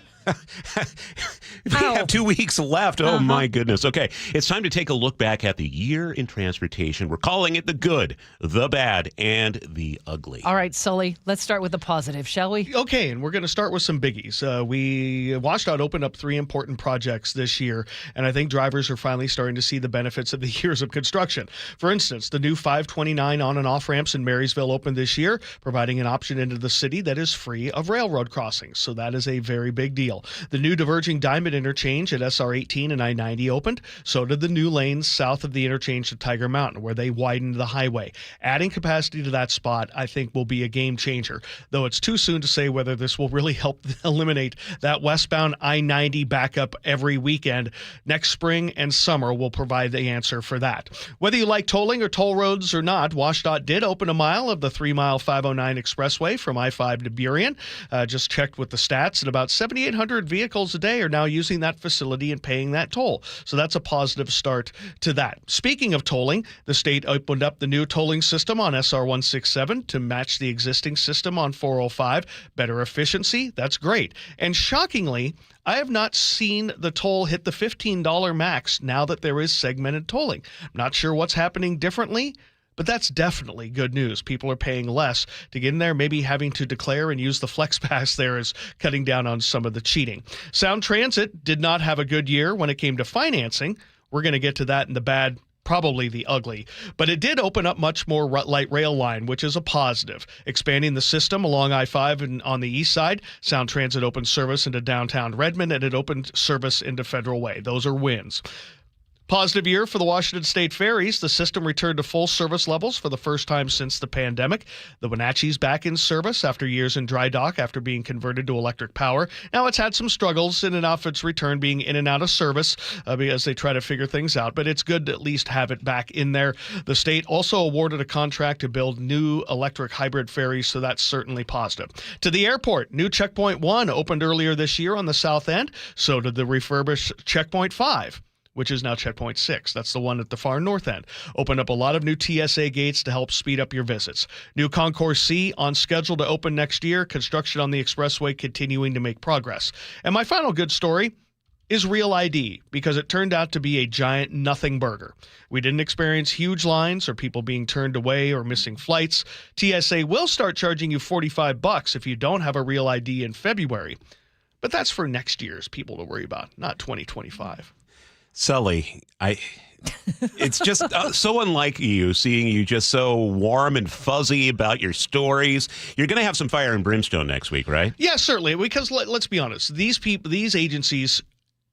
We have 2 weeks left. Oh, my goodness. Okay, it's time to take a look back at the year in transportation. We're calling it the good, the bad, and the ugly. All right, Sully, let's start with the positive, shall we? Okay, and we're going to start with some biggies. WashDOT opened up 3 important projects this year, and I think drivers are finally starting to see the benefits of the years of construction. For instance, the new 529 on and off ramps in Marysville opened this year, providing an option into the city that is free of railroad crossings. So that is a very big deal. The new diverging Diamond interchange at SR 18 and I-90 opened. So did the new lanes south of the interchange at Tiger Mountain, where they widened the highway. Adding capacity to that spot, I think, will be a game changer, though it's too soon to say whether this will really help eliminate that westbound I-90 backup every weekend. Next spring and summer will provide the answer for that. Whether you like tolling or toll roads or not, WashDOT did open a mile of the 3-mile 509 expressway from I-5 to Burien. Just checked with the stats, and about 7,800 vehicles a day are now using that facility and paying that toll. So that's a positive start to that. Speaking of tolling, the state opened up the new tolling system on SR 167 to match the existing system on 405. Better efficiency, that's great. And shockingly, I have not seen the toll hit the $15 max now that there is segmented tolling. I'm not sure what's happening differently, but that's definitely good news. People are paying less to get in there. Maybe having to declare and use the Flex Pass there is cutting down on some of the cheating. Sound Transit did not have a good year when it came to financing. We're going to get to that in the bad, probably the ugly. But it did open up much more light rail line, which is a positive. Expanding the system along I-5 and on the east side, Sound Transit opened service into downtown Redmond, and it opened service into Federal Way. Those are wins. Positive year for the Washington State Ferries. The system returned to full service levels for the first time since the pandemic. The Wenatchee's back in service after years in dry dock after being converted to electric power. Now it's had some struggles in and off its return, being in and out of service because they try to figure things out, but it's good to at least have it back in there. The state also awarded a contract to build new electric hybrid ferries, so that's certainly positive. To the airport, new Checkpoint 1 opened earlier this year on the south end. So did the refurbished Checkpoint 5. Which is now Checkpoint 6. That's the one at the far north end. Opened up a lot of new TSA gates to help speed up your visits. New Concourse C on schedule to open next year. Construction on the expressway continuing to make progress. And my final good story is Real ID, because it turned out to be a giant nothing burger. We didn't experience huge lines or people being turned away or missing flights. TSA will start charging you $45 if you don't have a Real ID in February. But that's for next year's people to worry about, not 2025. Sully, it's just so unlike you, seeing you just so warm and fuzzy about your stories. You're going to have some fire and brimstone next week, right? Yeah, certainly, because let's be honest. These agencies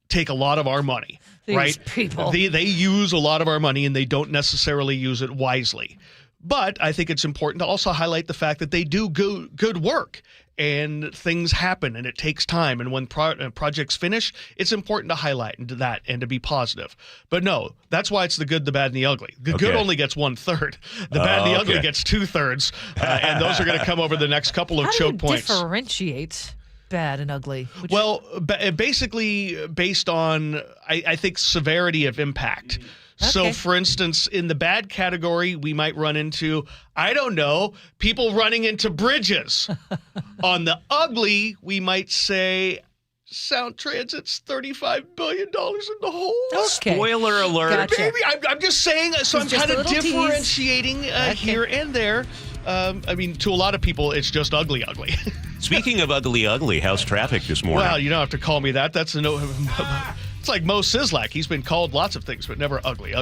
take a lot of our money, right? People. They use a lot of our money, and they don't necessarily use it wisely. But I think it's important to also highlight the fact that they do good work. And things happen, and it takes time. And when projects finish, it's important to highlight that and to be positive. But no, that's why it's the good, the bad, and the ugly. The good only gets 1/3. The bad and the ugly gets 2/3. And those are going to come over the next couple of choke points. How do you differentiate bad and ugly? Well, basically based on, I think, severity of impact. Okay. So, for instance, in the bad category, we might run into, I don't know, people running into bridges. On the ugly, we might say Sound Transit's $35 billion in the hole. Okay. Spoiler alert. Gotcha. Maybe I'm just saying, so I'm kind of differentiating here and there. I mean, to a lot of people, it's just ugly. Speaking of ugly, how's traffic this morning? Well, you don't have to call me that. That's It's like Mo Sislak. He's been called lots of things, but never ugly.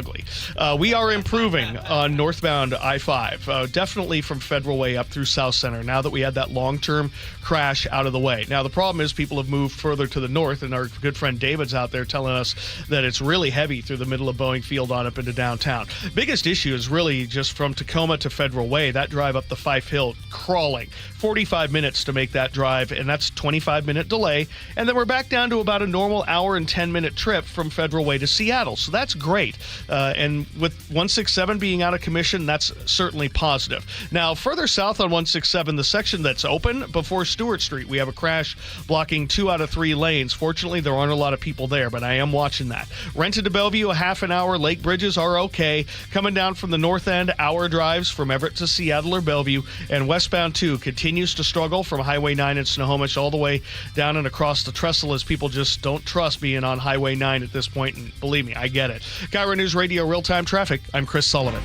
We are improving on northbound I-5, definitely from Federal Way up through South Center, now that we had that long-term crash out of the way. Now, the problem is people have moved further to the north, and our good friend David's out there telling us that it's really heavy through the middle of Boeing Field on up into downtown. Biggest issue is really just from Tacoma to Federal Way, that drive up the Fife Hill, crawling. 45 minutes to make that drive, and that's 25-minute delay. And then we're back down to about a normal hour and 10-minute trip from Federal Way to Seattle. So that's great. And with 167 being out of commission, that's certainly positive. Now, further south on 167, the section that's open before Stewart Street, we have a crash blocking 2 out of 3 lanes. Fortunately, there aren't a lot of people there, but I am watching that. Rented to Bellevue, a half an hour. Lake bridges are okay. Coming down from the north end, hour drives from Everett to Seattle or Bellevue. And westbound 2 continues to struggle from Highway 9 in Snohomish all the way down and across the trestle, as people just don't trust being on Highway 9 at this point. And believe me, I get it. KIRO News Radio Real-Time Traffic. I'm Chris Sullivan.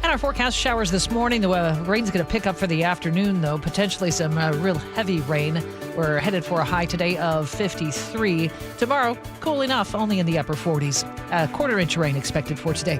And our forecast showers this morning. The rain's going to pick up for the afternoon, though. Potentially some real heavy rain. We're headed for a high today of 53. Tomorrow, cool enough, only in the upper 40s. A quarter-inch rain expected for today.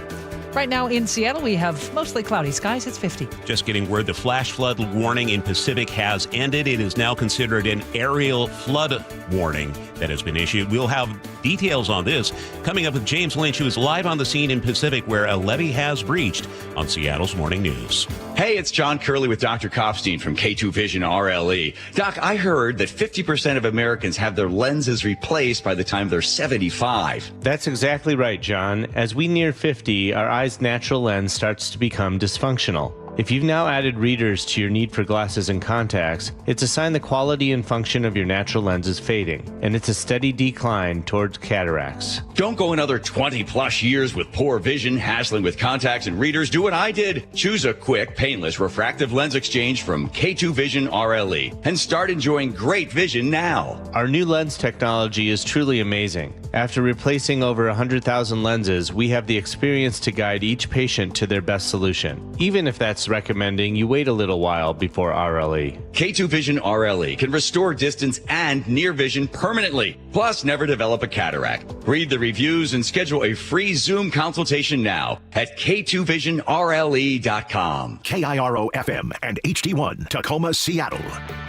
Right now in Seattle, we have mostly cloudy skies. It's 50. Just getting word the flash flood warning in Pacific has ended. It is now considered an aerial flood warning that has been issued. We'll have details on this coming up with James Lynch, who is live on the scene in Pacific, where a levee has breached, on Seattle's Morning News. Hey, it's John Curley with Dr. Kopstein from K2 Vision RLE. Doc, I heard that 50% of Americans have their lenses replaced by the time they're 75. That's exactly right, John. As we near 50, our eye's natural lens starts to become dysfunctional. If you've now added readers to your need for glasses and contacts, it's a sign the quality and function of your natural lens is fading, and it's a steady decline towards cataracts. Don't go another 20 plus years with poor vision, hassling with contacts and readers. Do what I did. Choose a quick, painless refractive lens exchange from K2 Vision RLE and start enjoying great vision now. Our new lens technology is truly amazing. After replacing over 100,000 lenses, we have the experience to guide each patient to their best solution, even if that's recommending you wait a little while before RLE. K2 Vision RLE can restore distance and near vision permanently, plus never develop a cataract. Read the reviews and schedule a free Zoom consultation now at k2visionrle.com. KIRO FM and HD1, Tacoma, Seattle.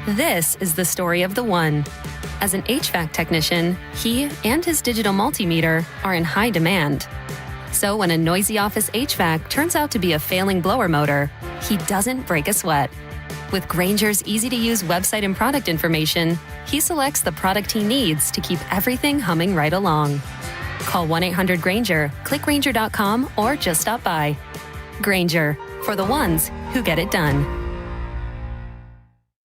This is the story of the one. As an HVAC technician, he and his digital multimeter are in high demand. So when a noisy office HVAC turns out to be a failing blower motor, he doesn't break a sweat. With Grainger's easy-to-use website and product information, he selects the product he needs to keep everything humming right along. Call 1-800-GRAINGER, click Grainger.com, or just stop by. Grainger, for the ones who get it done.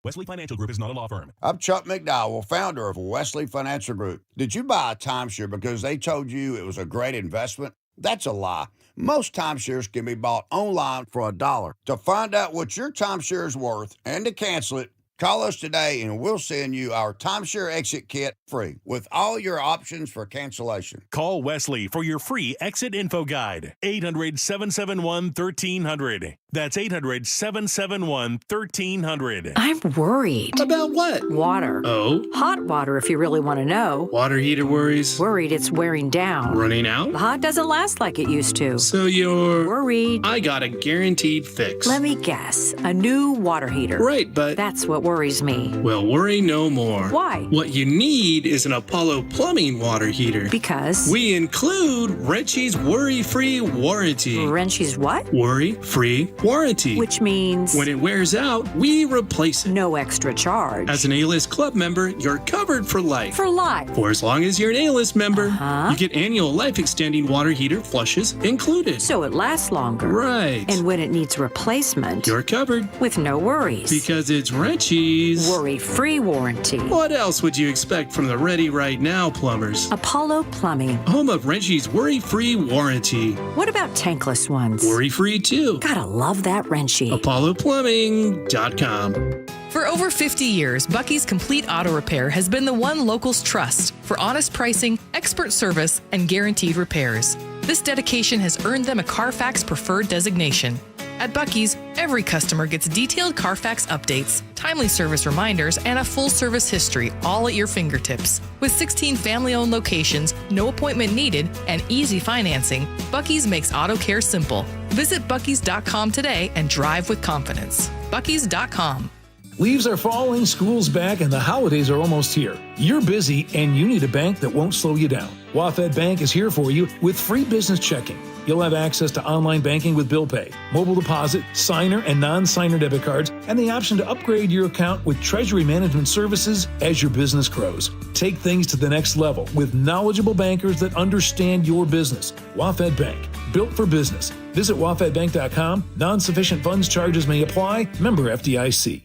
Wesley Financial Group is not a law firm. I'm Chuck McDowell, founder of Wesley Financial Group. Did you buy a timeshare because they told you it was a great investment? That's a lie. Most timeshares can be bought online for $1. To find out what your timeshare is worth and to cancel it, call us today and we'll send you our timeshare exit kit free with all your options for cancellation. Call Wesley for your free exit info guide. 800-771-1300. That's 800-771-1300. I'm worried. About what? Water. Oh? Hot water, if you really want to know. Water heater worries? Worried it's wearing down. Running out? The hot doesn't last like it used to. So you're... Worried. I got a guaranteed fix. Let me guess. A new water heater. Right, but... That's what worries me. Well, worry no more. Why? What you need is an Apollo Plumbing water heater. Because? We include Wrenchie's worry-free warranty. Wrenchie's what? Worry-free warranty. Which means? When it wears out, we replace it. No extra charge. As an A-List Club member, you're covered for life. For life? For as long as you're an A-List member. You get annual life-extending water heater flushes included. So it lasts longer. Right. And when it needs replacement, you're covered. With no worries. Because it's Wrenchie's worry-free warranty. What else would you expect from the Ready Right Now plumbers? Apollo Plumbing. Home of Wrenchie's worry-free warranty. What about tankless ones? Worry-free too. Gotta love that Wrenchie. ApolloPlumbing.com. For over 50 years, Bucky's Complete Auto Repair has been the one locals trust for honest pricing, expert service, and guaranteed repairs. This dedication has earned them a Carfax Preferred designation. At Buc-ee's, every customer gets detailed Carfax updates, timely service reminders, and a full service history all at your fingertips. With 16 family-owned locations, no appointment needed, and easy financing, Buc-ee's makes auto care simple. Visit Buc-ee's.com today and drive with confidence. Buc-ee's.com. Leaves are falling, school's back, and the holidays are almost here. You're busy, and you need a bank that won't slow you down. WaFd Bank is here for you with free business checking. You'll have access to online banking with bill pay, mobile deposit, signer and non-signer debit cards, and the option to upgrade your account with treasury management services as your business grows. Take things to the next level with knowledgeable bankers that understand your business. WaFd Bank, built for business. Visit wafdbank.com. Non-sufficient funds charges may apply. Member FDIC.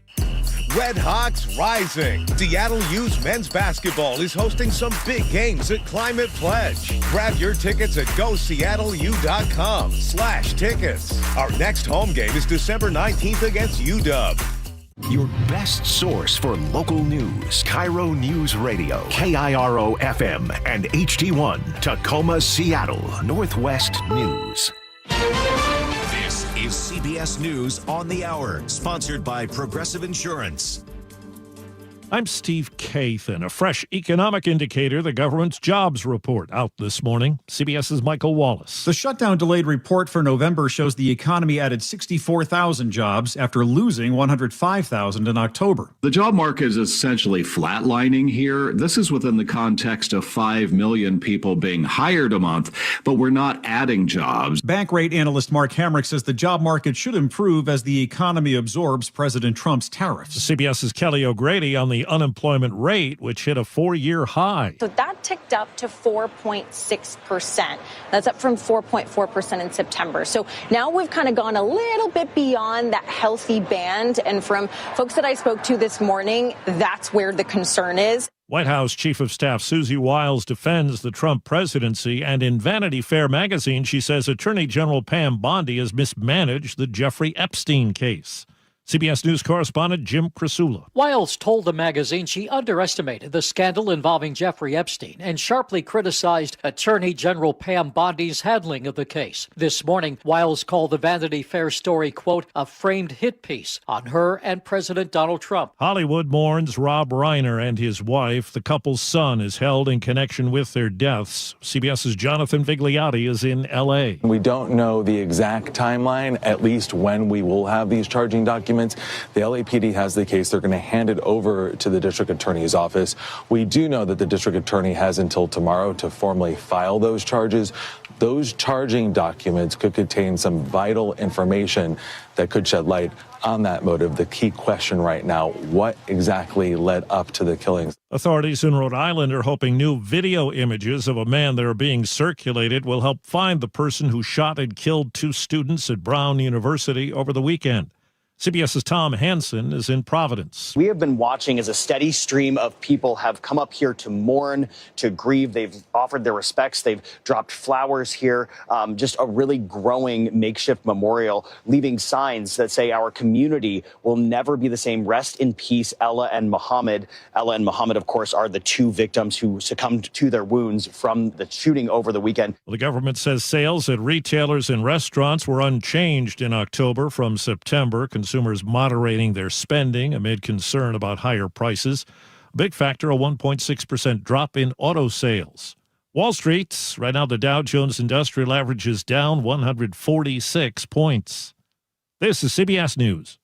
Red Hawks rising. Seattle U's men's basketball is hosting some big games at Climate Pledge. Grab your tickets at goseattleu.com/tickets. Our next home game is December 19th against UW. Your best source for local news. KIRO Newsradio, KIRO FM and HD1, Tacoma, Seattle, Northwest News. This is CBS News on the Hour, sponsored by Progressive Insurance. I'm Steve Kathan. A fresh economic indicator, the government's jobs report, out this morning. CBS's Michael Wallace. The shutdown-delayed report for November shows the economy added 64,000 jobs after losing 105,000 in October. The job market is essentially flatlining here. This is within the context of 5 million people being hired a month, but we're not adding jobs. Bankrate analyst Mark Hamrick says the job market should improve as the economy absorbs President Trump's tariffs. CBS's Kelly O'Grady on the unemployment rate, which hit a 4-year high. So that ticked up to 4.6%. That's up from 4.4% in September. So now we've kind of gone a little bit beyond that healthy band. And from folks that I spoke to this morning, that's where the concern is. White House Chief of Staff Susie Wiles defends the Trump presidency, and in Vanity Fair magazine, she says Attorney General Pam Bondi has mismanaged the Jeffrey Epstein case. CBS News correspondent Jim Krasula. Wiles told the magazine she underestimated the scandal involving Jeffrey Epstein and sharply criticized Attorney General Pam Bondi's handling of the case. This morning, Wiles called the Vanity Fair story, quote, a framed hit piece on her and President Donald Trump. Hollywood mourns Rob Reiner and his wife. The couple's son is held in connection with their deaths. CBS's Jonathan Vigliotti is in L.A. We don't know the exact timeline, at least when we will have these charging documents. The LAPD has the case. They're going to hand it over to the district attorney's office. We do know that the district attorney has until tomorrow to formally file those charges. Those charging documents could contain some vital information that could shed light on that motive. The key question right now, what exactly led up to the killings? Authorities in Rhode Island are hoping new video images of a man that are being circulated will help find the person who shot and killed 2 students at Brown University over the weekend. CBS's Tom Hansen is in Providence. We have been watching as a steady stream of people have come up here to mourn, to grieve. They've offered their respects. They've dropped flowers here, just a really growing makeshift memorial, leaving signs that say our community will never be the same. Rest in peace, Ella and Muhammad. Ella and Muhammad, of course, are the 2 victims who succumbed to their wounds from the shooting over the weekend. Well, the government says sales at retailers and restaurants were unchanged in October from September. Consumers moderating their spending amid concern about higher prices. A big factor, a 1.6% drop in auto sales. Wall Street, right now the Dow Jones Industrial Average is down 146 points. This is CBS News.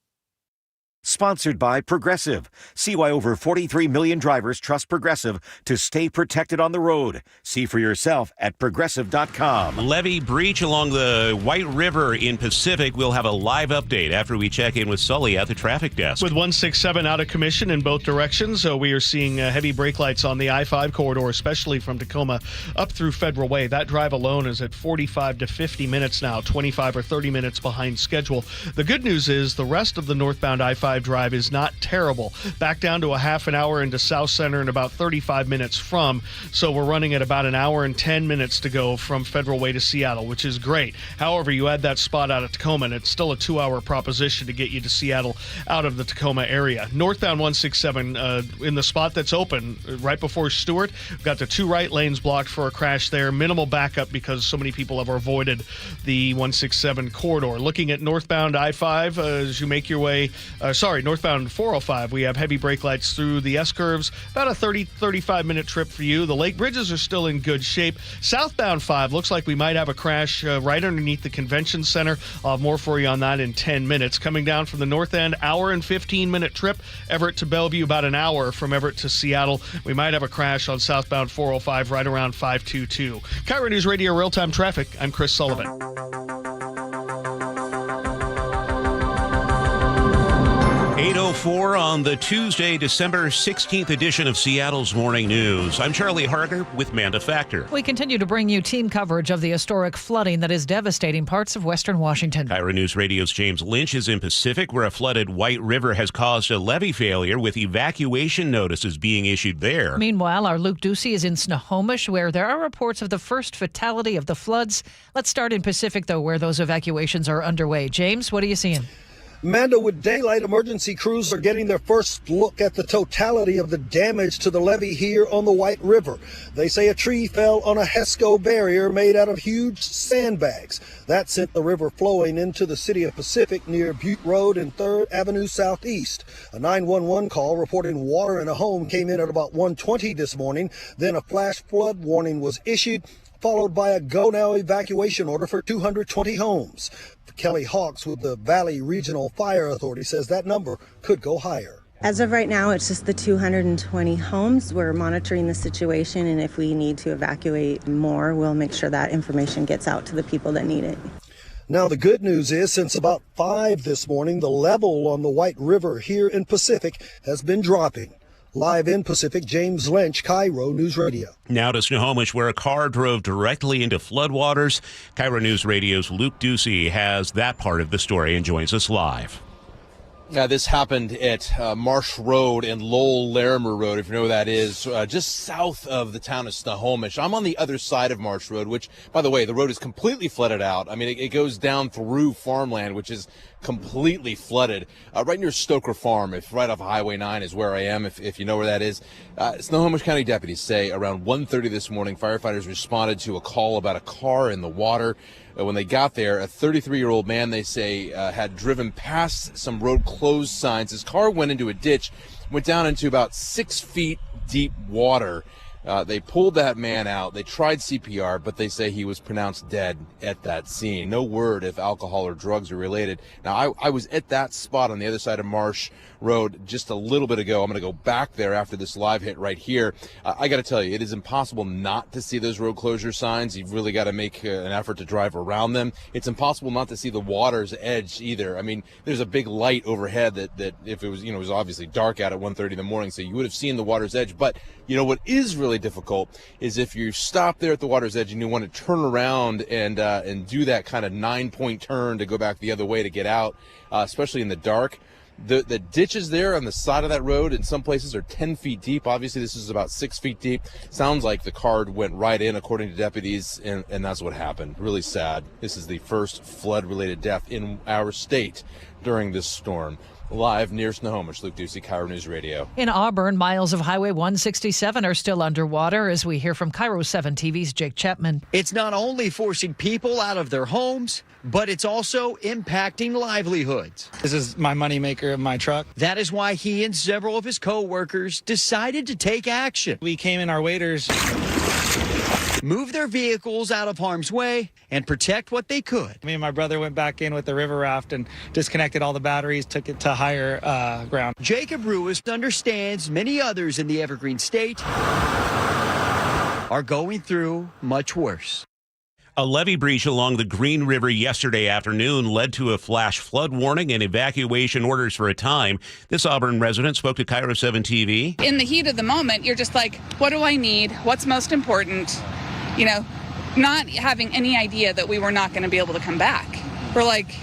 Sponsored by Progressive. See why over 43 million drivers trust Progressive to stay protected on the road. See for yourself at Progressive.com. Levee breach along the White River in Pacific. We'll have a live update after we check in with Sully at the traffic desk. With 167 out of commission in both directions, we are seeing heavy brake lights on the I-5 corridor, especially from Tacoma up through Federal Way. That drive alone is at 45 to 50 minutes now, 25 or 30 minutes behind schedule. The good news is the rest of the northbound I-5 405 drive is not terrible. Back down to a half an hour into South Center in about 35 minutes from. So we're running at about an hour and 10 minutes to go from Federal Way to Seattle, which is great. However, you add that spot out of Tacoma, and it's still a 2-hour proposition to get you to Seattle out of the Tacoma area. Northbound 167 in the spot that's open right before Stewart. We've got the 2 right lanes blocked for a crash there. Minimal backup because so many people have avoided the 167 corridor. Looking at northbound I-5 as you make your way, northbound 405, we have heavy brake lights through the S-curves. About a 35 minute trip for you. The lake bridges are still in good shape. Southbound 5 looks like we might have a crash right underneath the convention center. I'll have more for you on that in 10 minutes. Coming down from the north end, hour and 15 minute trip. Everett to Bellevue, about an hour from Everett to Seattle. We might have a crash on southbound 405 right around 522. KIRO News Radio real-time traffic. I'm Chris Sullivan. 8:04 on the Tuesday, December 16th edition of Seattle's Morning News. I'm Charlie Harger with Manda Factor. We continue to bring you team coverage of the historic flooding that is devastating parts of western Washington. KIRO News Radio's James Lynch is in Pacific, where a flooded White River has caused a levee failure with evacuation notices being issued there. Meanwhile, our Luke Ducey is in Snohomish, where there are reports of the first fatality of the floods. Let's start in Pacific, though, where those evacuations are underway. James, what are you seeing? Manda, with daylight, emergency crews are getting their first look at the totality of the damage to the levee here on the White River. They say a tree fell on a HESCO barrier made out of huge sandbags. That sent the river flowing into the city of Pacific near Butte Road and 3rd Avenue Southeast. A 911 call reporting water in a home came in at about 1:20 this morning. Then a flash flood warning was issued, followed by a go-now evacuation order for 220 homes. Kelly Hawks with the Valley Regional Fire Authority says that number could go higher. As of right now, it's just the 220 homes. We're monitoring the situation, and if we need to evacuate more, we'll make sure that information gets out to the people that need it. Now, the good news is since about 5 this morning, the level on the White River here in Pacific has been dropping. Live in Pacific, James Lynch, KIRO News Radio. Now to Snohomish, where a car drove directly into floodwaters. KIRO News Radio's Luke Ducey has that part of the story and joins us live. This happened at Marsh Road and Lowell Larimer Road, if you know where that is, just south of the town of Snohomish. I'm on the other side of Marsh Road, which, by the way, the road is completely flooded out. I mean, it goes down through farmland, which is completely flooded. Right near Stoker Farm, right off Highway 9 is where I am, if you know where that is. Snohomish County deputies say around 1:30 this morning, firefighters responded to a call about a car in the water. When they got there, a 33-year-old man, they say, had driven past some road closed signs. His car went into a ditch, went down into about 6 feet deep water. They pulled that man out. They tried CPR, but they say he was pronounced dead at that scene. No word if alcohol or drugs are related. Now, I was at that spot on the other side of Marsh Road just a little bit ago. I'm going to go back there after this live hit right here. I got to tell you, it is impossible not to see those road closure signs. You've really got to make an effort to drive around them. It's impossible not to see the water's edge either. I mean, there's a big light overhead that if it was, it was obviously dark out at 1:30 in the morning, so you would have seen the water's edge. But, what is really difficult is if you stop there at the water's edge and you want to turn around and do that kind of 9-point turn to go back the other way to get out, especially in the dark. The ditches there on the side of that road in some places are 10 feet deep. Obviously, this is about 6 feet deep. Sounds like the car went right in, according to deputies, and that's what happened. Really sad. This is the first flood-related death in our state during this storm. Live near Snohomish, Luke Ducey, KIRO News Radio. In Auburn, miles of Highway 167 are still underwater, as we hear from KIRO 7 TV's Jake Chapman. It's not only forcing people out of their homes, but it's also impacting livelihoods. This is my moneymaker of my truck. That is why he and several of his co-workers decided to take action. We came in our waders, move their vehicles out of harm's way, and protect what they could. Me and my brother went back in with the river raft and disconnected all the batteries, took it to higher ground. Jacob Ruiz understands many others in the Evergreen State are going through much worse. A levee breach along the Green River yesterday afternoon led to a flash flood warning and evacuation orders for a time. This Auburn resident spoke to KIRO 7 TV. In the heat of the moment, you're just like, what do I need? What's most important? Not having any idea that we were not going to be able to come back. We're like,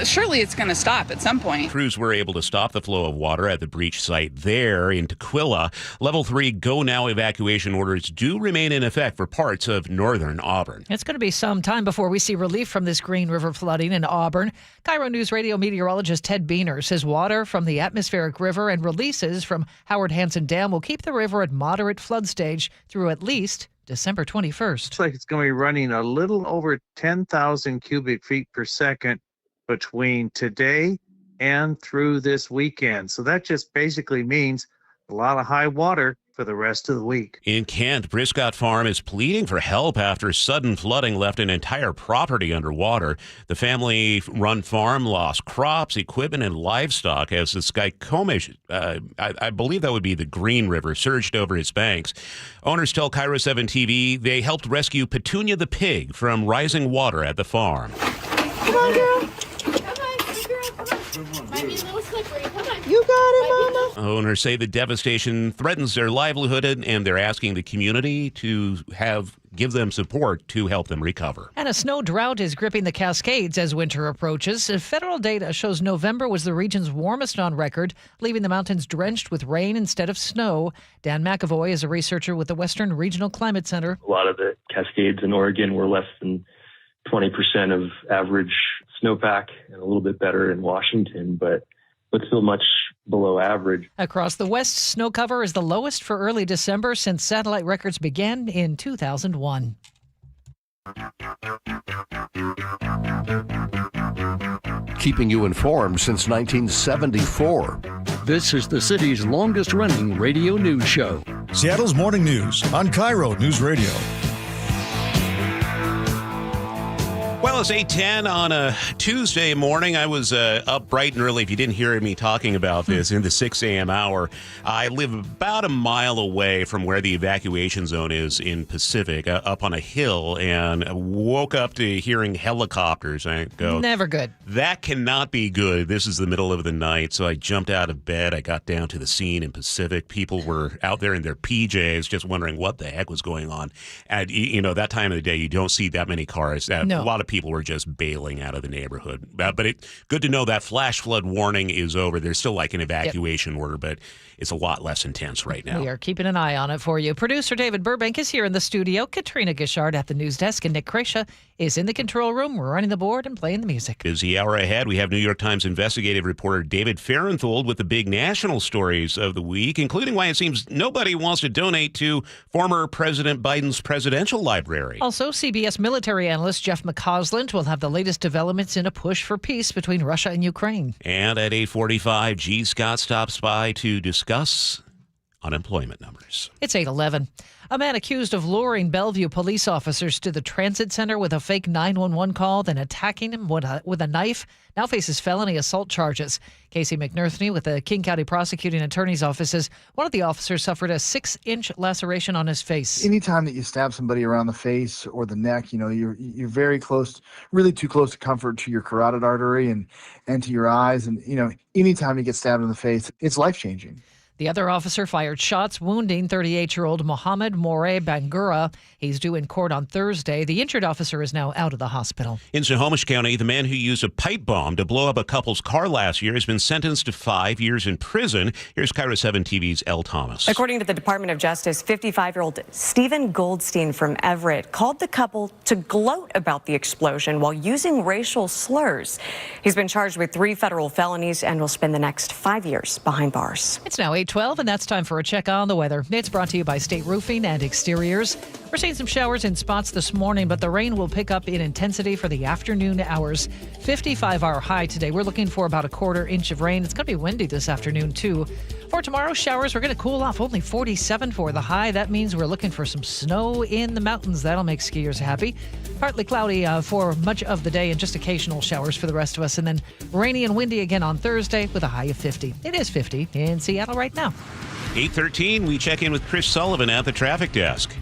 surely it's going to stop at some point. Crews were able to stop the flow of water at the breach site there in Tequila. Level 3 go-now evacuation orders do remain in effect for parts of northern Auburn. It's going to be some time before we see relief from this Green River flooding in Auburn. KIRO Newsradio meteorologist Ted Beener says water from the atmospheric river and releases from Howard Hansen Dam will keep the river at moderate flood stage through at least December 21st. Looks like it's going to be running a little over 10,000 cubic feet per second between today and through this weekend. So that just basically means a lot of high water for the rest of the week. In Kent, Briscott Farm is pleading for help after sudden flooding left an entire property underwater. The family-run farm lost crops, equipment, and livestock as the Skykomish, I believe that would be the Green River, surged over its banks. Owners tell KIRO 7 TV they helped rescue Petunia the pig from rising water at the farm. Come on, girl. Might be a little slippery. Come on. You got it, Mama. Owners say the devastation threatens their livelihood, and they're asking the community to give them support to help them recover. And a snow drought is gripping the Cascades as winter approaches. Federal data shows November was the region's warmest on record, leaving the mountains drenched with rain instead of snow. Dan McAvoy is a researcher with the Western Regional Climate Center. A lot of the Cascades in Oregon were less than 20% of average snowpack, and a little bit better in Washington, but still much below average. Across the West, snow cover is the lowest for early December since satellite records began in 2001. Keeping you informed since 1974. This is the city's longest-running radio news show. Seattle's Morning News on KIRO News Radio. Well, it's 8:10 on a Tuesday morning. I was up bright and early. If you didn't hear me talking about this in the 6 a.m. hour, I live about a mile away from where the evacuation zone is in Pacific, up on a hill, and woke up to hearing helicopters. I go, never good. That cannot be good. This is the middle of the night, so I jumped out of bed. I got down to the scene in Pacific. People were out there in their PJs just wondering what the heck was going on. And, that time of the day, you don't see that many cars. No. A lot of people were just bailing out of the neighborhood. But it's good to know that flash flood warning is over. There's still like an evacuation order, but it's a lot less intense right now. We are keeping an eye on it for you. Producer David Burbank is here in the studio. Katrina Gishard at the news desk, and Nick Kreisha is in the control room. We're running the board and playing the music. Busy hour ahead. We have New York Times investigative reporter David Farenthold with the big national stories of the week, including why it seems nobody wants to donate to former President Biden's presidential library. Also, CBS military analyst Jeff McCausland will have the latest developments in a push for peace between Russia and Ukraine. And at 8:45, G. Scott stops by to discuss unemployment numbers. It's 8:11. A man accused of luring Bellevue police officers to the transit center with a fake 911 call, then attacking him with a knife, now faces felony assault charges. Casey McNerthney with the King County Prosecuting Attorney's Office says one of the officers suffered a 6-inch laceration on his face. Anytime that you stab somebody around the face or the neck, you're very close, really too close to comfort to your carotid artery and to your eyes. And, anytime you get stabbed in the face, it's life-changing. The other officer fired shots, wounding 38-year-old Mohammed Morey Bangura. He's due in court on Thursday. The injured officer is now out of the hospital. In Snohomish County, the man who used a pipe bomb to blow up a couple's car last year has been sentenced to 5 years in prison. Here's KIRO 7 TV's Elle Thomas. According to the Department of Justice, 55-year-old Stephen Goldstein from Everett called the couple to gloat about the explosion while using racial slurs. He's been charged with 3 federal felonies and will spend the next 5 years behind bars. It's now 8:12, and that's time for a check on the weather. It's brought to you by State Roofing and Exteriors. We're seeing some showers in spots this morning, but the rain will pick up in intensity for the afternoon hours. 55-hour high today. We're looking for about a 1/4 inch of rain. It's going to be windy this afternoon, too. For tomorrow, showers are going to cool off. Only 47 for the high. That means we're looking for some snow in the mountains. That'll make skiers happy. Partly cloudy for much of the day and just occasional showers for the rest of us. And then rainy and windy again on Thursday with a high of 50. It is 50 in Seattle right now. 8:13, we check in with Chris Sullivan at the traffic desk.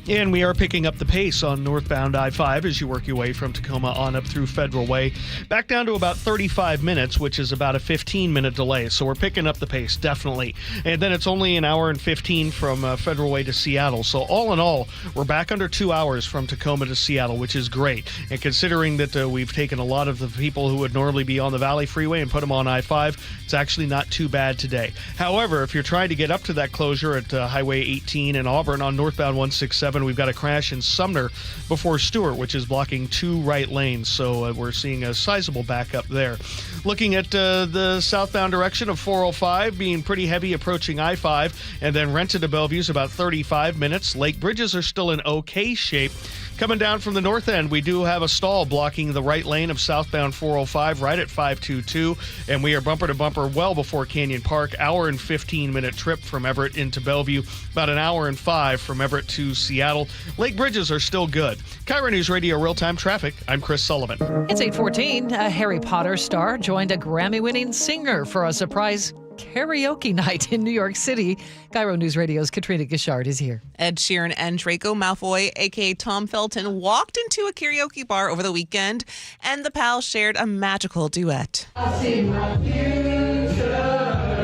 And we are picking up the pace on northbound I-5 as you work your way from Tacoma on up through Federal Way. Back down to about 35 minutes, which is about a 15-minute delay. So we're picking up the pace, definitely. And then it's only an hour and 15 from Federal Way to Seattle. So all in all, we're back under 2 hours from Tacoma to Seattle, which is great. And considering that we've taken a lot of the people who would normally be on the Valley Freeway and put them on I-5, it's actually not too bad today. However, if you're trying to get up to that closure at Highway 18 in Auburn on northbound 167, we've got a crash in Sumner before Stewart, which is blocking 2 right lanes. So we're seeing a sizable backup there. Looking at the southbound direction of 405 being pretty heavy approaching I-5, and then Renton to Bellevue's about 35 minutes. Lake bridges are still in okay shape. Coming down from the north end, we do have a stall blocking the right lane of southbound 405 right at 522, and we are bumper to bumper well before Canyon Park. Hour and 15-minute trip from Everett into Bellevue, about an hour and 5 from Everett to Seattle. Lake bridges are still good. KIRO Newsradio real-time traffic. I'm Chris Sullivan. It's 8:14. A Harry Potter star joined a Grammy-winning singer for a surprise karaoke night in New York City. KIRO News Radio's Katrina Gishard is here. Ed Sheeran and Draco Malfoy, a.k.a. Tom Felton, walked into a karaoke bar over the weekend, and the pals shared a magical duet. I see my future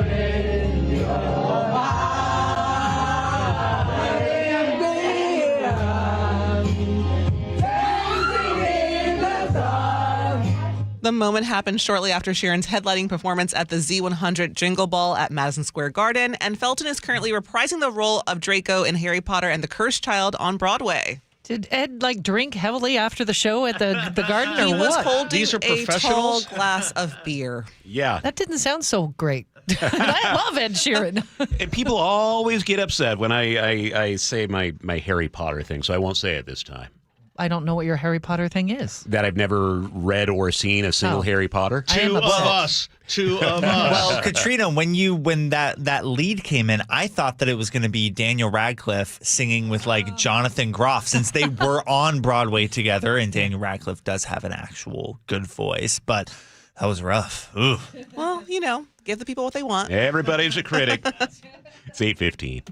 in your eyes. The moment happened shortly after Sheeran's headlining performance at the Z100 Jingle Ball at Madison Square Garden, and Felton is currently reprising the role of Draco in Harry Potter and the Cursed Child on Broadway. Did Ed drink heavily after the show at the garden, or He was what? holding These are a tall professionals? glass of beer. Yeah. That didn't sound so great. I love Ed Sheeran. And people always get upset when I say my Harry Potter thing, so I won't say it this time. I don't know what your Harry Potter thing is. That I've never read or seen a single Harry Potter. Two of us. Well, Katrina, when that lead came in, I thought that it was going to be Daniel Radcliffe singing with Jonathan Groff, since they were on Broadway together, and Daniel Radcliffe does have an actual good voice, but that was rough. Ooh. Well, give the people what they want. Everybody's a critic. It's 8:15.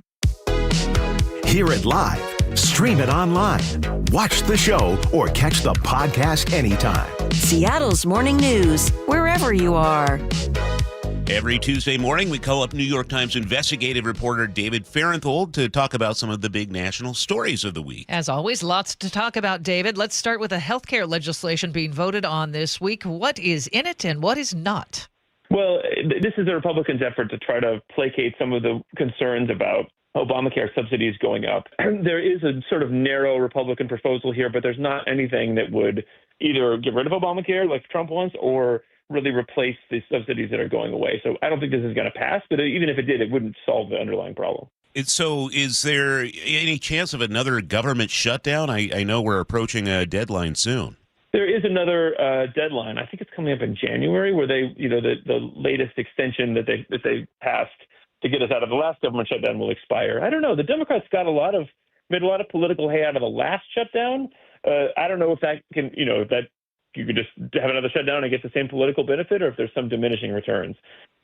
Hear it live, stream it online, watch the show, or catch the podcast anytime. Seattle's Morning News, wherever you are. Every Tuesday morning, we call up New York Times investigative reporter David Farenthold to talk about some of the big national stories of the week. As always, lots to talk about, David. Let's start with the healthcare legislation being voted on this week. What is in it and what is not? Well, this is the Republicans' effort to try to placate some of the concerns about Obamacare subsidies going up. There is a sort of narrow Republican proposal here, but there's not anything that would either get rid of Obamacare like Trump wants or really replace the subsidies that are going away. So I don't think this is going to pass, but even if it did, it wouldn't solve the underlying problem. So is there any chance of another government shutdown? I know we're approaching a deadline soon. There is another deadline. I think it's coming up in January where they, the latest extension that they passed to get us out of the last government shutdown will expire. I don't know. The Democrats made a lot of political hay out of the last shutdown. I don't know if that can, if that you could just have another shutdown and get the same political benefit, or if there's some diminishing returns.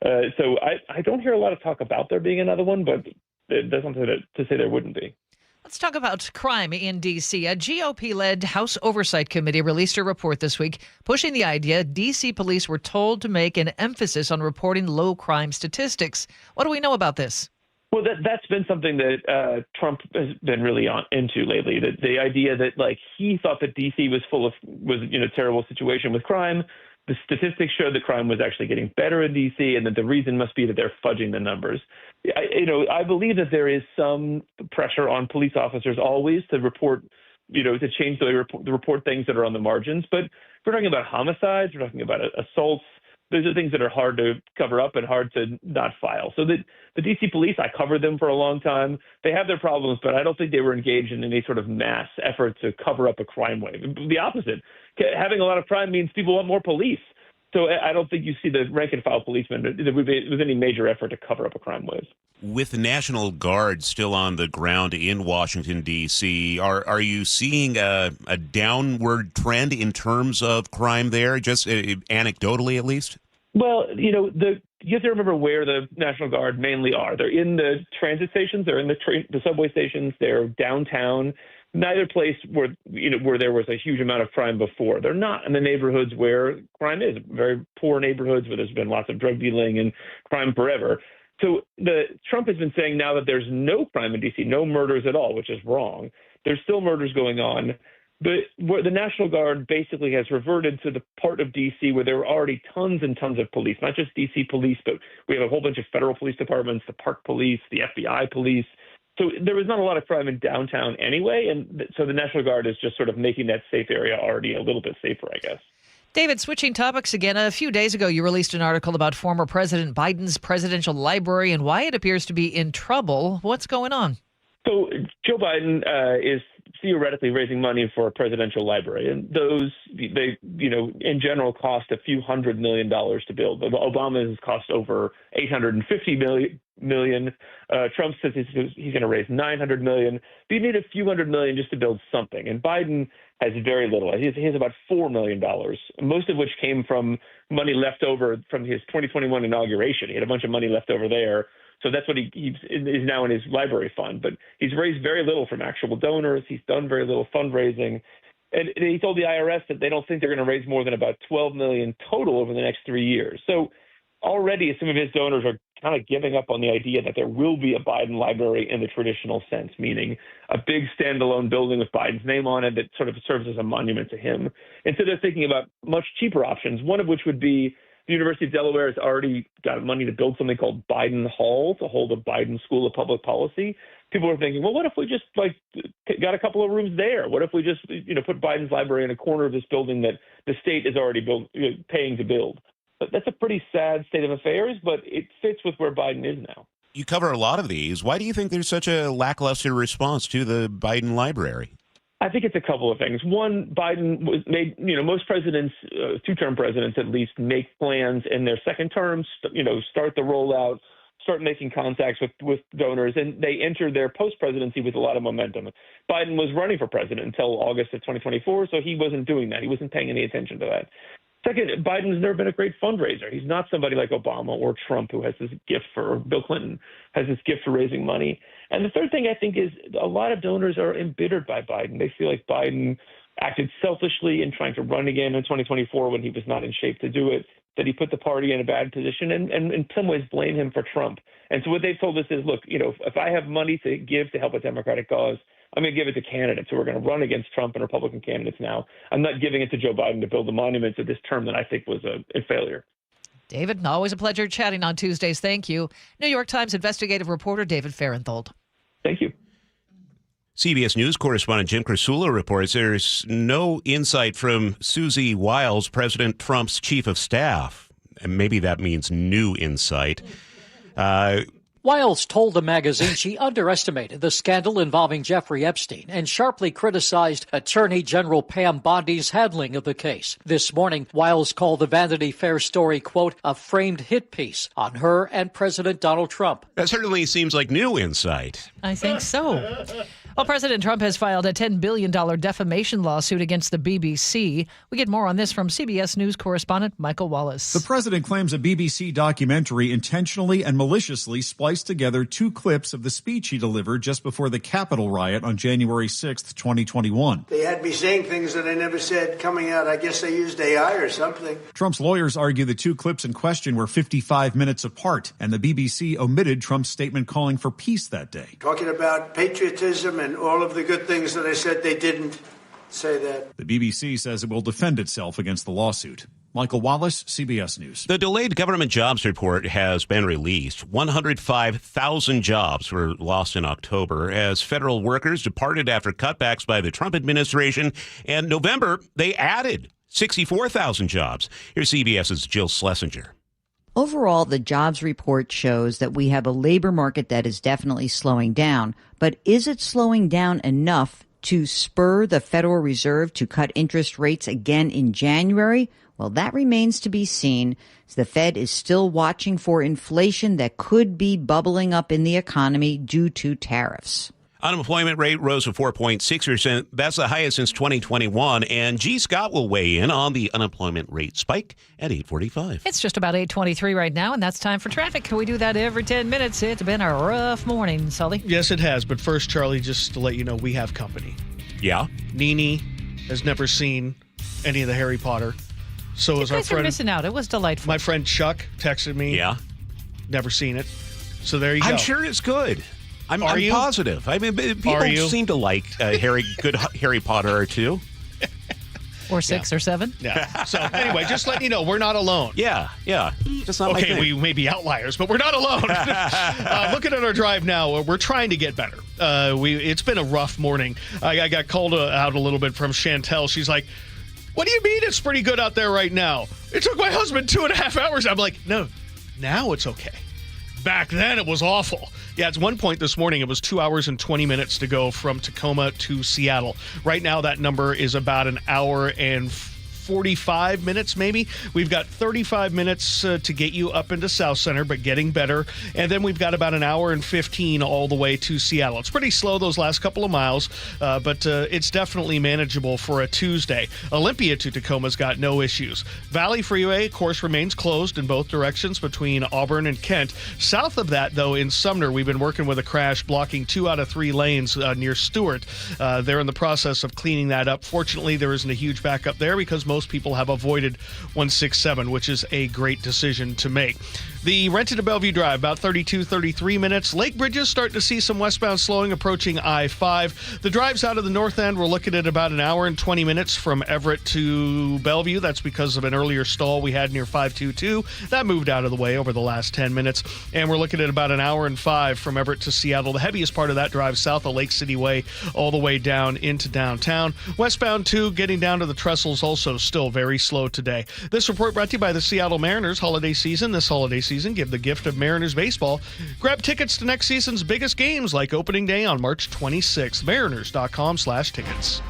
So I don't hear a lot of talk about there being another one, but there's something to say there wouldn't be. Let's talk about crime in D.C. A GOP-led House Oversight Committee released a report this week pushing the idea D.C. police were told to make an emphasis on reporting low crime statistics. What do we know about this? Well, that's been something that Trump has been really into lately. The idea that he thought that D.C. was in a terrible situation with crime. The statistics showed that crime was actually getting better in D.C. and that the reason must be that they're fudging the numbers. I believe that there is some pressure on police officers always to report, to change the way they report things that are on the margins. But we're talking about homicides, we're talking about assaults. Those are things that are hard to cover up and hard to not file. So the D.C. police, I covered them for a long time. They have their problems, but I don't think they were engaged in any sort of mass effort to cover up a crime wave. The opposite. Having a lot of crime means people want more police. So I don't think you see the rank-and-file policemen with any major effort to cover up a crime wave. With the National Guard still on the ground in Washington, D.C., are you seeing a downward trend in terms of crime there, just anecdotally at least? Well, the you have to remember where the National Guard mainly are. They're in the transit stations. They're in the subway stations. They're downtown. Neither place where there was a huge amount of crime before. They're not in the neighborhoods where crime is, very poor neighborhoods where there's been lots of drug dealing and crime forever. So Trump has been saying now that there's no crime in D.C., no murders at all, which is wrong. There's still murders going on. But where the National Guard basically has reverted to the part of D.C. where there were already tons and tons of police, not just D.C. police, but we have a whole bunch of federal police departments, the Park Police, the FBI police. So there was not a lot of crime in downtown anyway, and so the National Guard is just sort of making that safe area already a little bit safer, I guess. David, switching topics again. A few days ago, you released an article about former President Biden's presidential library and why it appears to be in trouble. What's going on? So Joe Biden is theoretically raising money for a presidential library, and those, in general cost a few $100 million to build. Obama's cost over $850 million. Trump says he's going to raise $900 million. But you need a few $100 million just to build something, and Biden has very little. He has about $4 million, most of which came from money left over from his 2021 inauguration. He had a bunch of money left over there. So that's what he is now in his library fund. But he's raised very little from actual donors. He's done very little fundraising. And he told the IRS that they don't think they're going to raise more than about $12 million total over the next 3 years. So already some of his donors are kind of giving up on the idea that there will be a Biden library in the traditional sense, meaning a big standalone building with Biden's name on it that sort of serves as a monument to him. Instead of thinking about much cheaper options, one of which would be the University of Delaware has already got money to build something called Biden Hall to hold a Biden School of Public Policy. People are thinking, well, what if we just got a couple of rooms there? What if we just put Biden's library in a corner of this building that the state is already paying to build? But that's a pretty sad state of affairs, but it fits with where Biden is now. You cover a lot of these. Why do you think there's such a lackluster response to the Biden library? I think it's a couple of things. One, Biden most presidents, two-term presidents at least, make plans in their second terms, start the rollout, start making contacts with donors, and they enter their post-presidency with a lot of momentum. Biden was running for president until August of 2024, so he wasn't doing that. He wasn't paying any attention to that. Second, Biden's never been a great fundraiser. He's not somebody like Obama or Trump who has this gift for, or Bill Clinton has this gift for raising money. And the third thing I think is a lot of donors are embittered by Biden. They feel like Biden acted selfishly in trying to run again in 2024 when he was not in shape to do it, that he put the party in a bad position and in some ways blame him for Trump. And so what they've told us is, look, if I have money to give to help a Democratic cause, I'm going to give it to candidates who are going to run against Trump and Republican candidates now. I'm not giving it to Joe Biden to build a monument to this term that I think was a failure. David, always a pleasure chatting on Tuesdays. Thank you. New York Times investigative reporter David Farenthold. Thank you. CBS News correspondent Jim Krasula reports there's no insight from Susie Wiles, President Trump's chief of staff. And maybe that means new insight. Wiles told the magazine she underestimated the scandal involving Jeffrey Epstein and sharply criticized Attorney General Pam Bondi's handling of the case. This morning, Wiles called the Vanity Fair story, quote, a framed hit piece on her and President Donald Trump. That certainly seems like new insight. I think so. Well, President Trump has filed a $10 billion defamation lawsuit against the BBC. We get more on this from CBS News correspondent Michael Wallace. The president claims a BBC documentary intentionally and maliciously spliced together two clips of the speech he delivered just before the Capitol riot on January 6th, 2021. They had me saying things that I never said coming out. I guess they used AI or something. Trump's lawyers argue the two clips in question were 55 minutes apart, and the BBC omitted Trump's statement calling for peace that day. Talking about patriotism and all of the good things that I said, they didn't say that. The BBC says it will defend itself against the lawsuit. Michael Wallace, CBS News. The delayed government jobs report has been released. 105,000 jobs were lost in October as federal workers departed after cutbacks by the Trump administration. And November, they added 64,000 jobs. Here's CBS's Jill Schlesinger. Overall, the jobs report shows that we have a labor market that is definitely slowing down. But is it slowing down enough to spur the Federal Reserve to cut interest rates again in January? Well, that remains to be seen. The Fed is still watching for inflation that could be bubbling up in the economy due to tariffs. Unemployment rate rose to 4.6%. That's the highest since 2021. And G. Scott will weigh in on the unemployment rate spike at 8:45. It's just about 8:23 right now, and that's time for traffic. We do that every 10 minutes. It's been a rough morning, Sully. Yes, it has. But first, Charlie, just to let you know, we have company. Yeah? Nene has never seen any of the Harry Potter. So You is our guys are friend. missing out. It was delightful. My friend Chuck texted me. Yeah. Never seen it. So there you go. I'm sure it's good. I'm positive. I mean, people seem to like good Harry Potter or two. Or 6 or 7. Yeah. So anyway, just letting you know, we're not alone. Yeah. Just not my thing. We may be outliers, but we're not alone. Looking at our drive now, we're trying to get better. It's been a rough morning. I got called out a little bit from Chantel. She's like, "What do you mean it's pretty good out there right now? It took my husband 2.5 hours." I'm like, "No, now it's okay. Back then it was awful." Yeah, at one point this morning, it was 2 hours and 20 minutes to go from Tacoma to Seattle. Right now, that number is about an hour and 45 minutes, maybe. We've got 35 minutes to get you up into South Center, but getting better. And then we've got about an hour and 15 all the way to Seattle. It's pretty slow those last couple of miles, but it's definitely manageable for a Tuesday. Olympia to Tacoma's got no issues. Valley Freeway, of course, remains closed in both directions between Auburn and Kent. South of that, though, in Sumner, we've been working with a crash blocking 2 out of 3 lanes near Stewart. They're in the process of cleaning that up. Fortunately, there isn't a huge backup there because most people have avoided 167, which is a great decision to make. The Renton to Bellevue Drive, about 33 minutes. Lake Bridges starting to see some westbound slowing approaching I-5. The drives out of the north end, we're looking at about an hour and 20 minutes from Everett to Bellevue. That's because of an earlier stall we had near 522. That moved out of the way over the last 10 minutes. And we're looking at about an hour and 5 from Everett to Seattle. The heaviest part of that drive south of Lake City Way all the way down into downtown. Westbound 2, getting down to the Trestles, also still very slow today. This report brought to you by the Seattle Mariners holiday season. This holiday season, give the gift of Mariners baseball. Grab tickets to next season's biggest games like opening day on March 26th. Mariners.com/tickets.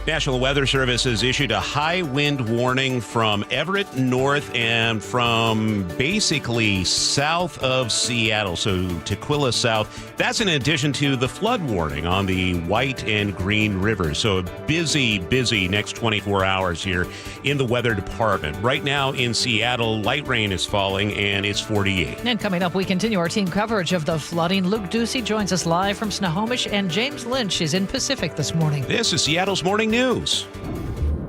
National Weather Service has issued a high wind warning from Everett north and from basically south of Seattle, so Tequila south. That's in addition to the flood warning on the White and Green Rivers. So a busy next 24 hours here in the weather department. Right now in Seattle, light rain is falling and it's 48. And coming up, we continue our team coverage of the flooding. Luke Ducey joins us live from Snohomish, and James Lynch is in Pacific this morning. This is Seattle's Morning News.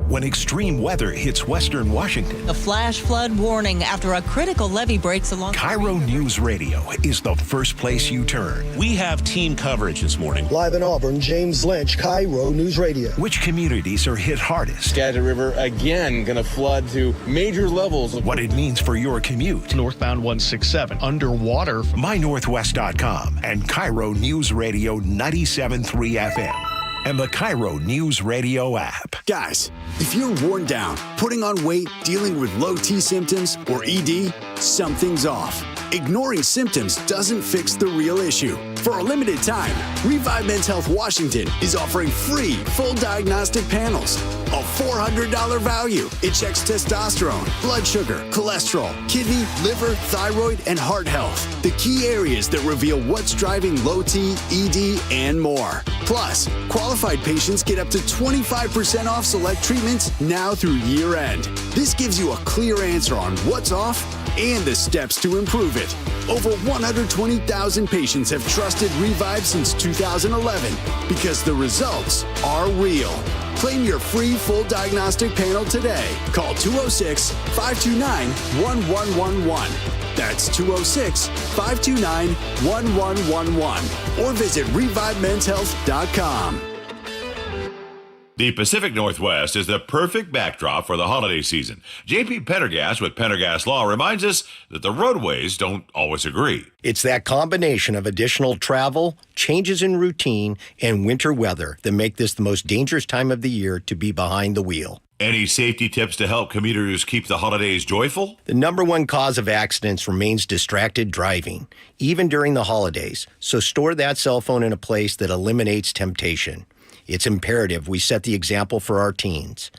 When extreme weather hits western Washington, a flash flood warning after a critical levee breaks along KIRO Newsradio is the first place you turn. We have team coverage this morning. Live in Auburn, James Lynch, KIRO Newsradio. Which communities are hit hardest? Skagit River again going to flood to major levels. What it means for your commute. Northbound 167 underwater. MyNorthwest.com and KIRO Newsradio 97.3 FM. And the KIRO Newsradio app. Guys, if you're worn down, putting on weight, dealing with low T symptoms, or ED, something's off. Ignoring symptoms doesn't fix the real issue. For a limited time, Revive Men's Health Washington is offering free full diagnostic panels. A $400 value. It checks testosterone, blood sugar, cholesterol, kidney, liver, thyroid, and heart health. The key areas that reveal what's driving low T, ED, and more. Plus, qualified patients get up to 25% off select treatments now through year end. This gives you a clear answer on what's off and the steps to improve it. Over 120,000 patients have trusted Revive since 2011 because the results are real. Claim your free full diagnostic panel today. Call 206-529-1111. That's 206-529-1111. Or visit ReviveMen'sHealth.com. The Pacific Northwest is the perfect backdrop for the holiday season. J.P. Pendergast with Pendergast Law reminds us that the roadways don't always agree. It's that combination of additional travel, changes in routine, and winter weather that make this the most dangerous time of the year to be behind the wheel. Any safety tips to help commuters keep the holidays joyful? The number one cause of accidents remains distracted driving, even during the holidays. So store that cell phone in a place that eliminates temptation. It's imperative we set the example for our teens.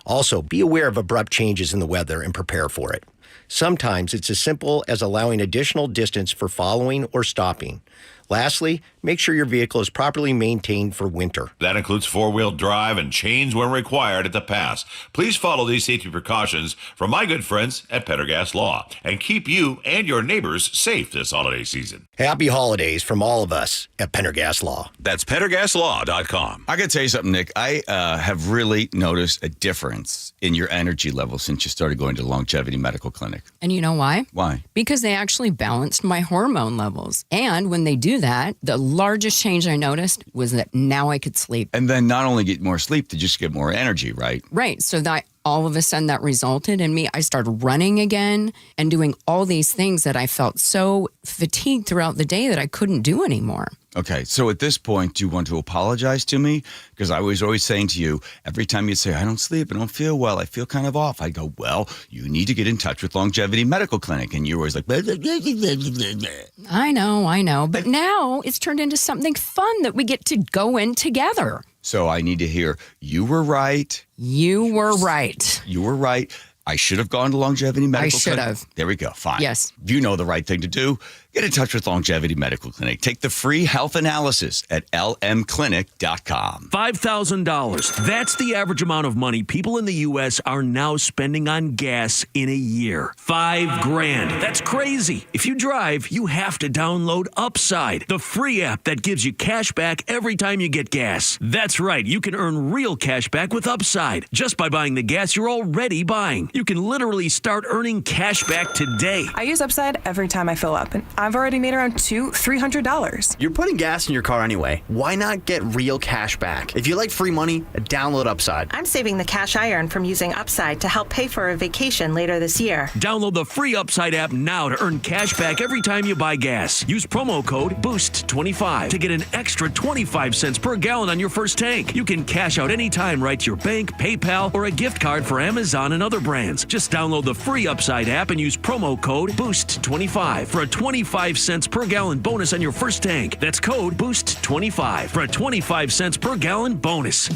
Also, be aware of abrupt changes in the weather and prepare for it. Sometimes it's as simple as allowing additional distance for following or stopping. Lastly, make sure your vehicle is properly maintained for winter. That includes four-wheel drive and chains when required at the pass. Please follow these safety precautions from my good friends at Pendergast Law and keep you and your neighbors safe this holiday season. Happy holidays from all of us at Pendergast Law. That's PendergastLaw.com. I got to tell you something, Nick. I have really noticed a difference in your energy level since you started going to the Longevity Medical Clinic. And you know why? Why? Because they actually balanced my hormone levels. And when they do that, the largest change I noticed was that now I could sleep. And then not only get more sleep, to just get more energy, right? Right. So that all of a sudden that resulted in me, I started running again and doing all these things that I felt so fatigued throughout the day that I couldn't do anymore. Okay, so at this point, do you want to apologize to me? Because I was always saying to you, every time you say, I don't sleep, I don't feel well, I feel kind of off, I go, well, you need to get in touch with Longevity Medical Clinic. And you're always like, blah, blah, blah, blah, blah, blah. I know. But now it's turned into something fun that we get to go in together. So I need to hear, you were right. You were right. You were right. I should have gone to Longevity Medical Clinic. I should have. There we go. Fine. Yes. You know the right thing to do. Get in touch with Longevity Medical Clinic. Take the free health analysis at lmclinic.com. $5,000. That's the average amount of money people in the U.S. are now spending on gas in a year. $5,000. That's crazy. If you drive, you have to download Upside, the free app that gives you cash back every time you get gas. That's right. You can earn real cash back with Upside just by buying the gas you're already buying. You can literally start earning cash back today. I use Upside every time I fill up, and I've already made around $300. You're putting gas in your car anyway. Why not get real cash back? If you like free money, download Upside. I'm saving the cash I earn from using Upside to help pay for a vacation later this year. Download the free Upside app now to earn cash back every time you buy gas. Use promo code BOOST25 to get an extra 25 cents per gallon on your first tank. You can cash out anytime right to your bank, PayPal, or a gift card for Amazon and other brands. Just download the free Upside app and use promo code BOOST25 for a 25 cents per gallon bonus on your first tank. That's code BOOST25 for a 25 cents per gallon bonus.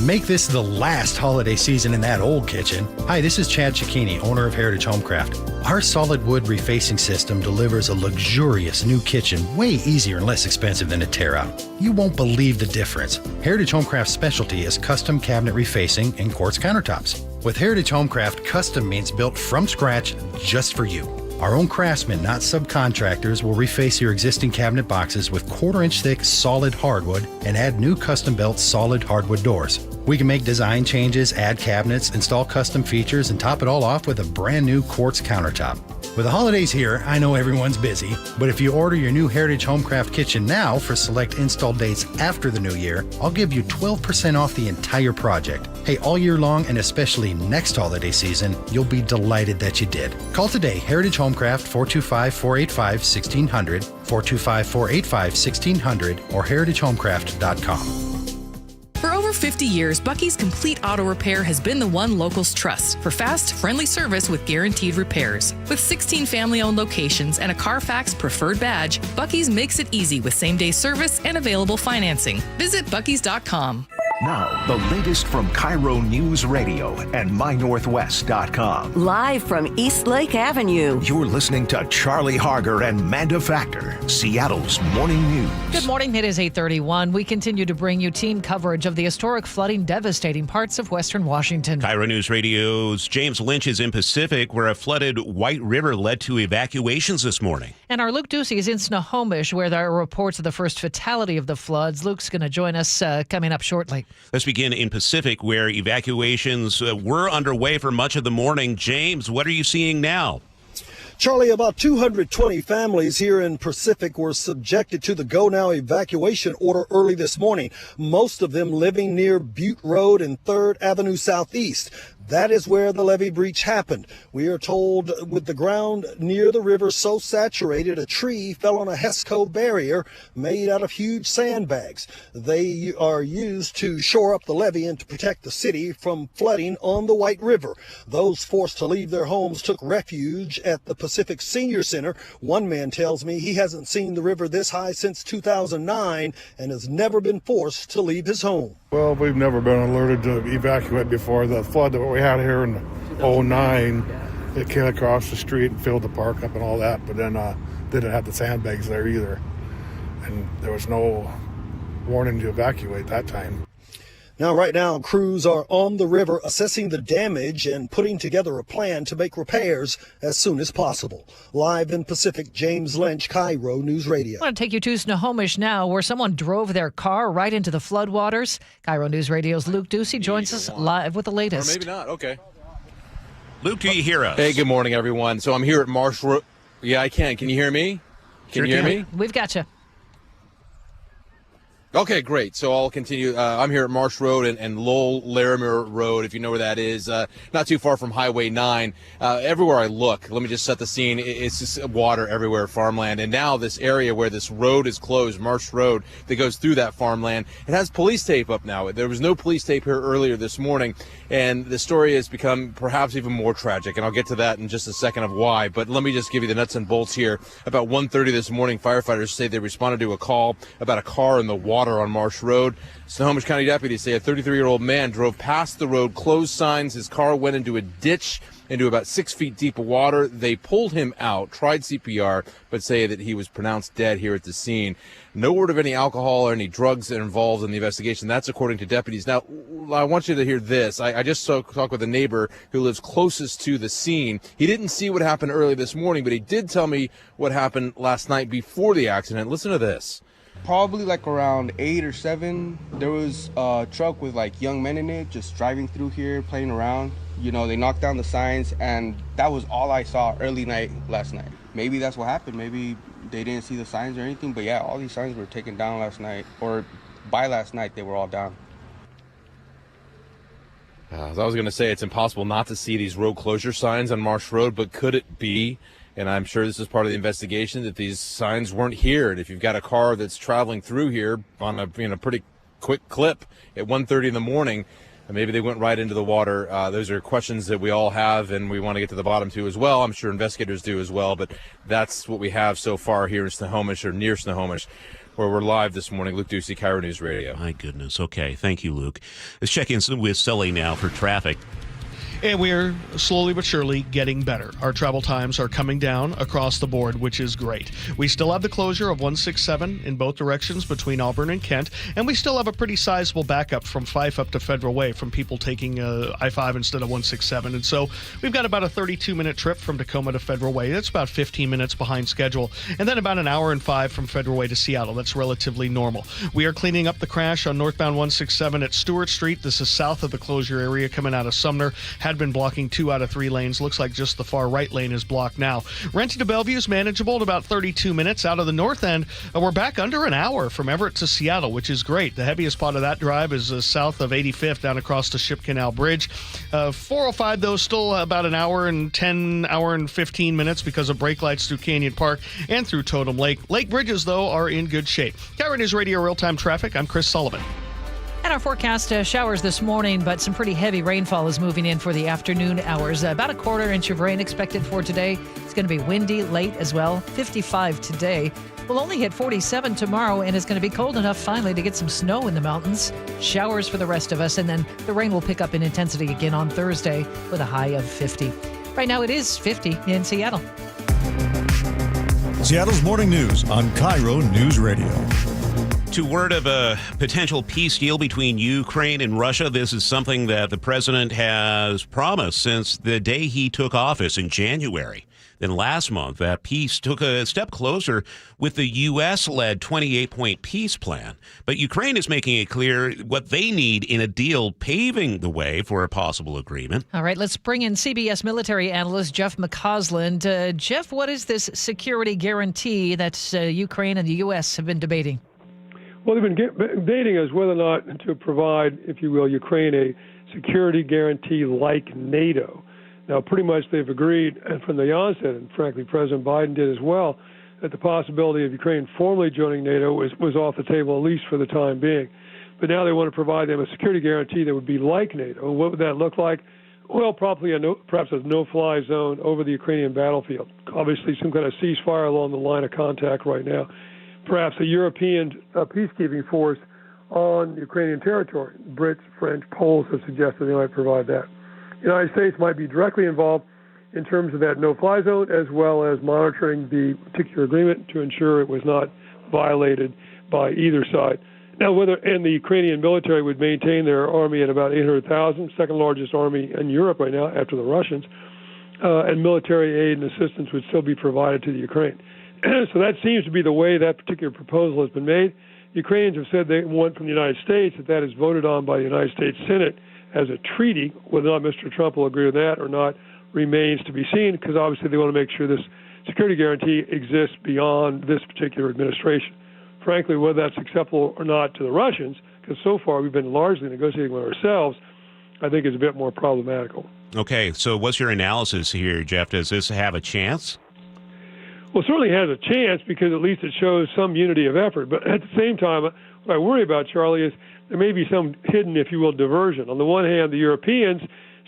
Make this the last holiday season in that old kitchen. Hi, this is Chad Cicchini, owner of Heritage Homecraft. Our solid wood refacing system delivers a luxurious new kitchen way easier and less expensive than a tear out. You won't believe the difference. Heritage Homecraft's specialty is custom cabinet refacing and quartz countertops. With Heritage Homecraft, custom means built from scratch just for you. Our own craftsmen, not subcontractors, will reface your existing cabinet boxes with 1/4-inch thick solid hardwood and add new custom-built solid hardwood doors. We can make design changes, add cabinets, install custom features, and top it all off with a brand new quartz countertop. With the holidays here, I know everyone's busy, but if you order your new Heritage Homecraft kitchen now for select install dates after the new year, I'll give you 12% off the entire project. Hey, all year long and especially next holiday season, you'll be delighted that you did. Call today, Heritage Homecraft, 425-485-1600, 425-485-1600, or heritagehomecraft.com. For over 50 years, Bucky's Complete Auto Repair has been the one locals trust for fast, friendly service with guaranteed repairs. With 16 family-owned locations and a Carfax preferred badge, Bucky's makes it easy with same-day service and available financing. Visit buckys.com. Now, the latest from KIRO Newsradio and MyNorthwest.com. Live from East Lake Avenue. You're listening to Charlie Harger and Manda Factor, Seattle's morning news. Good morning. It is 8:31. We continue to bring you team coverage of the historic flooding devastating parts of western Washington. KIRO News Radio's James Lynch is in Pacific, where a flooded White River led to evacuations this morning. And our Luke Ducey is in Snohomish, where there are reports of the first fatality of the floods. Luke's going to join us coming up shortly. Let's begin in Pacific, where evacuations were underway for much of the morning. James, what are you seeing now? Charlie, about 220 families here in Pacific were subjected to the Go Now evacuation order early this morning, most of them living near Butte Road and 3rd Avenue Southeast. That is where the levee breach happened. We are told with the ground near the river so saturated, a tree fell on a HESCO barrier made out of huge sandbags. They are used to shore up the levee and to protect the city from flooding on the White River. Those forced to leave their homes took refuge at the Pacific Senior Center. One man tells me he hasn't seen the river this high since 2009 and has never been forced to leave his home. Well, we've never been alerted to evacuate before. The flood that we had here in 2009, it came across the street and filled the park up and all that, but then didn't have the sandbags there either. and there was no warning to evacuate that time. Now, right now, crews are on the river assessing the damage and putting together a plan to make repairs as soon as possible. Live in Pacific, James Lynch, KIRO News Radio. I want to take you to Snohomish now, where someone drove their car right into the floodwaters. KIRO News Radio's Luke Ducey joins us live with the latest. Or maybe not. Okay. Luke, do you hear us? Hey, good morning, everyone. So I'm here at Marsh Road. Yeah, I can. Can you hear me? Can you hear me? We've got you. Okay, great. So I'll continue. I'm here at Marsh Road and Lowell Larimer Road, if you know where that is, not too far from Highway 9. Everywhere I look, let me just set the scene, it's just water everywhere, farmland. And now this area where this road is closed, Marsh Road, that goes through that farmland, it has police tape up now. There was no police tape here earlier this morning, and the story has become perhaps even more tragic, and I'll get to that in just a second of why. But let me just give you the nuts and bolts here. About 1:30 this morning, firefighters say they responded to a call about a car in the water on Marsh Road. Snohomish County deputies say a 33-year-old man drove past the road, closed signs. His car went into a ditch, into about 6 feet deep of water. They pulled him out, tried CPR, but say that he was pronounced dead here at the scene. No word of any alcohol or any drugs involved in the investigation. That's according to deputies. Now, I want you to hear this. I just talked with a neighbor who lives closest to the scene. He didn't see what happened early this morning, but he did tell me what happened last night before the accident. Listen to this. Probably like around 8 or 7, there was a truck with like young men in it just driving through here, playing around. You know, they knocked down the signs, and that was all I saw early night last night. Maybe that's what happened. Maybe they didn't see the signs or anything, but yeah, all these signs were taken down last night, or by last night they were all down. As I was going to say, it's impossible not to see these road closure signs on Marsh Road, but could it be, and I'm sure this is part of the investigation, that these signs weren't here? And if you've got a car that's traveling through here on a pretty quick clip at 1:30 in the morning, maybe they went right into the water. Those are questions that we all have, and we want to get to the bottom to as well. I'm sure investigators do as well, but that's what we have so far here in Snohomish, or near Snohomish, where we're live this morning. Luke Ducey, KIRO News Radio. My goodness. Okay. Thank you, Luke. Let's check in with Sully now for traffic. And we're slowly but surely getting better. Our travel times are coming down across the board, which is great. We still have the closure of 167 in both directions between Auburn and Kent, and we still have a pretty sizable backup from Fife up to Federal Way from people taking I-5 instead of 167. And so we've got about a 32-minute trip from Tacoma to Federal Way. That's about 15 minutes behind schedule. And then about an hour and 5 from Federal Way to Seattle. That's relatively normal. We are cleaning up the crash on northbound 167 at Stewart Street. This is south of the closure area coming out of Sumner. Had been blocking 2 out of 3 lanes. Looks like just the far right lane is blocked now. Renton to Bellevue is manageable at about 32 minutes. Out of the north end, we're back under an hour from Everett to Seattle, which is great. The heaviest part of that drive is south of 85th down across the Ship Canal Bridge. 405, though, still about an hour and 15 minutes because of brake lights through Canyon Park and through Totem Lake. Lake bridges, though, are in good shape. KIRO News Radio Real-Time Traffic. I'm Chris Sullivan. And our forecast, showers this morning, but some pretty heavy rainfall is moving in for the afternoon hours. About a 1/4 inch of rain expected for today. It's going to be windy late as well. 55 today. We'll only hit 47 tomorrow, and it's going to be cold enough finally to get some snow in the mountains. Showers for the rest of us, and then the rain will pick up in intensity again on Thursday with a high of 50. Right now it is 50 in Seattle. Seattle's morning news on KIRO News Radio. To word of a potential peace deal between Ukraine and Russia, this is something that the president has promised since the day he took office in January. Then last month, that peace took a step closer with the U.S.-led 28-point peace plan. But Ukraine is making it clear what they need in a deal, paving the way for a possible agreement. All right, let's bring in CBS military analyst Jeff McCausland. Jeff, what is this security guarantee that Ukraine and the U.S. have been debating? Well, they've been debating as whether or not to provide, if you will, Ukraine a security guarantee like NATO. Now, pretty much they've agreed, and from the onset, and frankly, President Biden did as well, that the possibility of Ukraine formally joining NATO was off the table, at least for the time being. But now they want to provide them a security guarantee that would be like NATO. And what would that look like? Well, probably perhaps a no-fly zone over the Ukrainian battlefield. Obviously, some kind of ceasefire along the line of contact right now. Perhaps a European peacekeeping force on Ukrainian territory. Brits, French, Poles have suggested they might provide that. The United States might be directly involved in terms of that no-fly zone, as well as monitoring the particular agreement to ensure it was not violated by either side. Now, and the Ukrainian military would maintain their army at about 800,000, second largest army in Europe right now after the Russians, and military aid and assistance would still be provided to the Ukraine. So that seems to be the way that particular proposal has been made. Ukrainians have said they want from the United States that is voted on by the United States Senate as a treaty. Whether or not Mr. Trump will agree with that or not remains to be seen, because obviously they want to make sure this security guarantee exists beyond this particular administration. Frankly, whether that's acceptable or not to the Russians, because so far we've been largely negotiating with ourselves, I think is a bit more problematical. Okay, so what's your analysis here, Jeff? Does this have a chance? Well, it certainly has a chance because at least it shows some unity of effort. But at the same time, what I worry about, Charlie, is there may be some hidden, if you will, diversion. On the one hand, the Europeans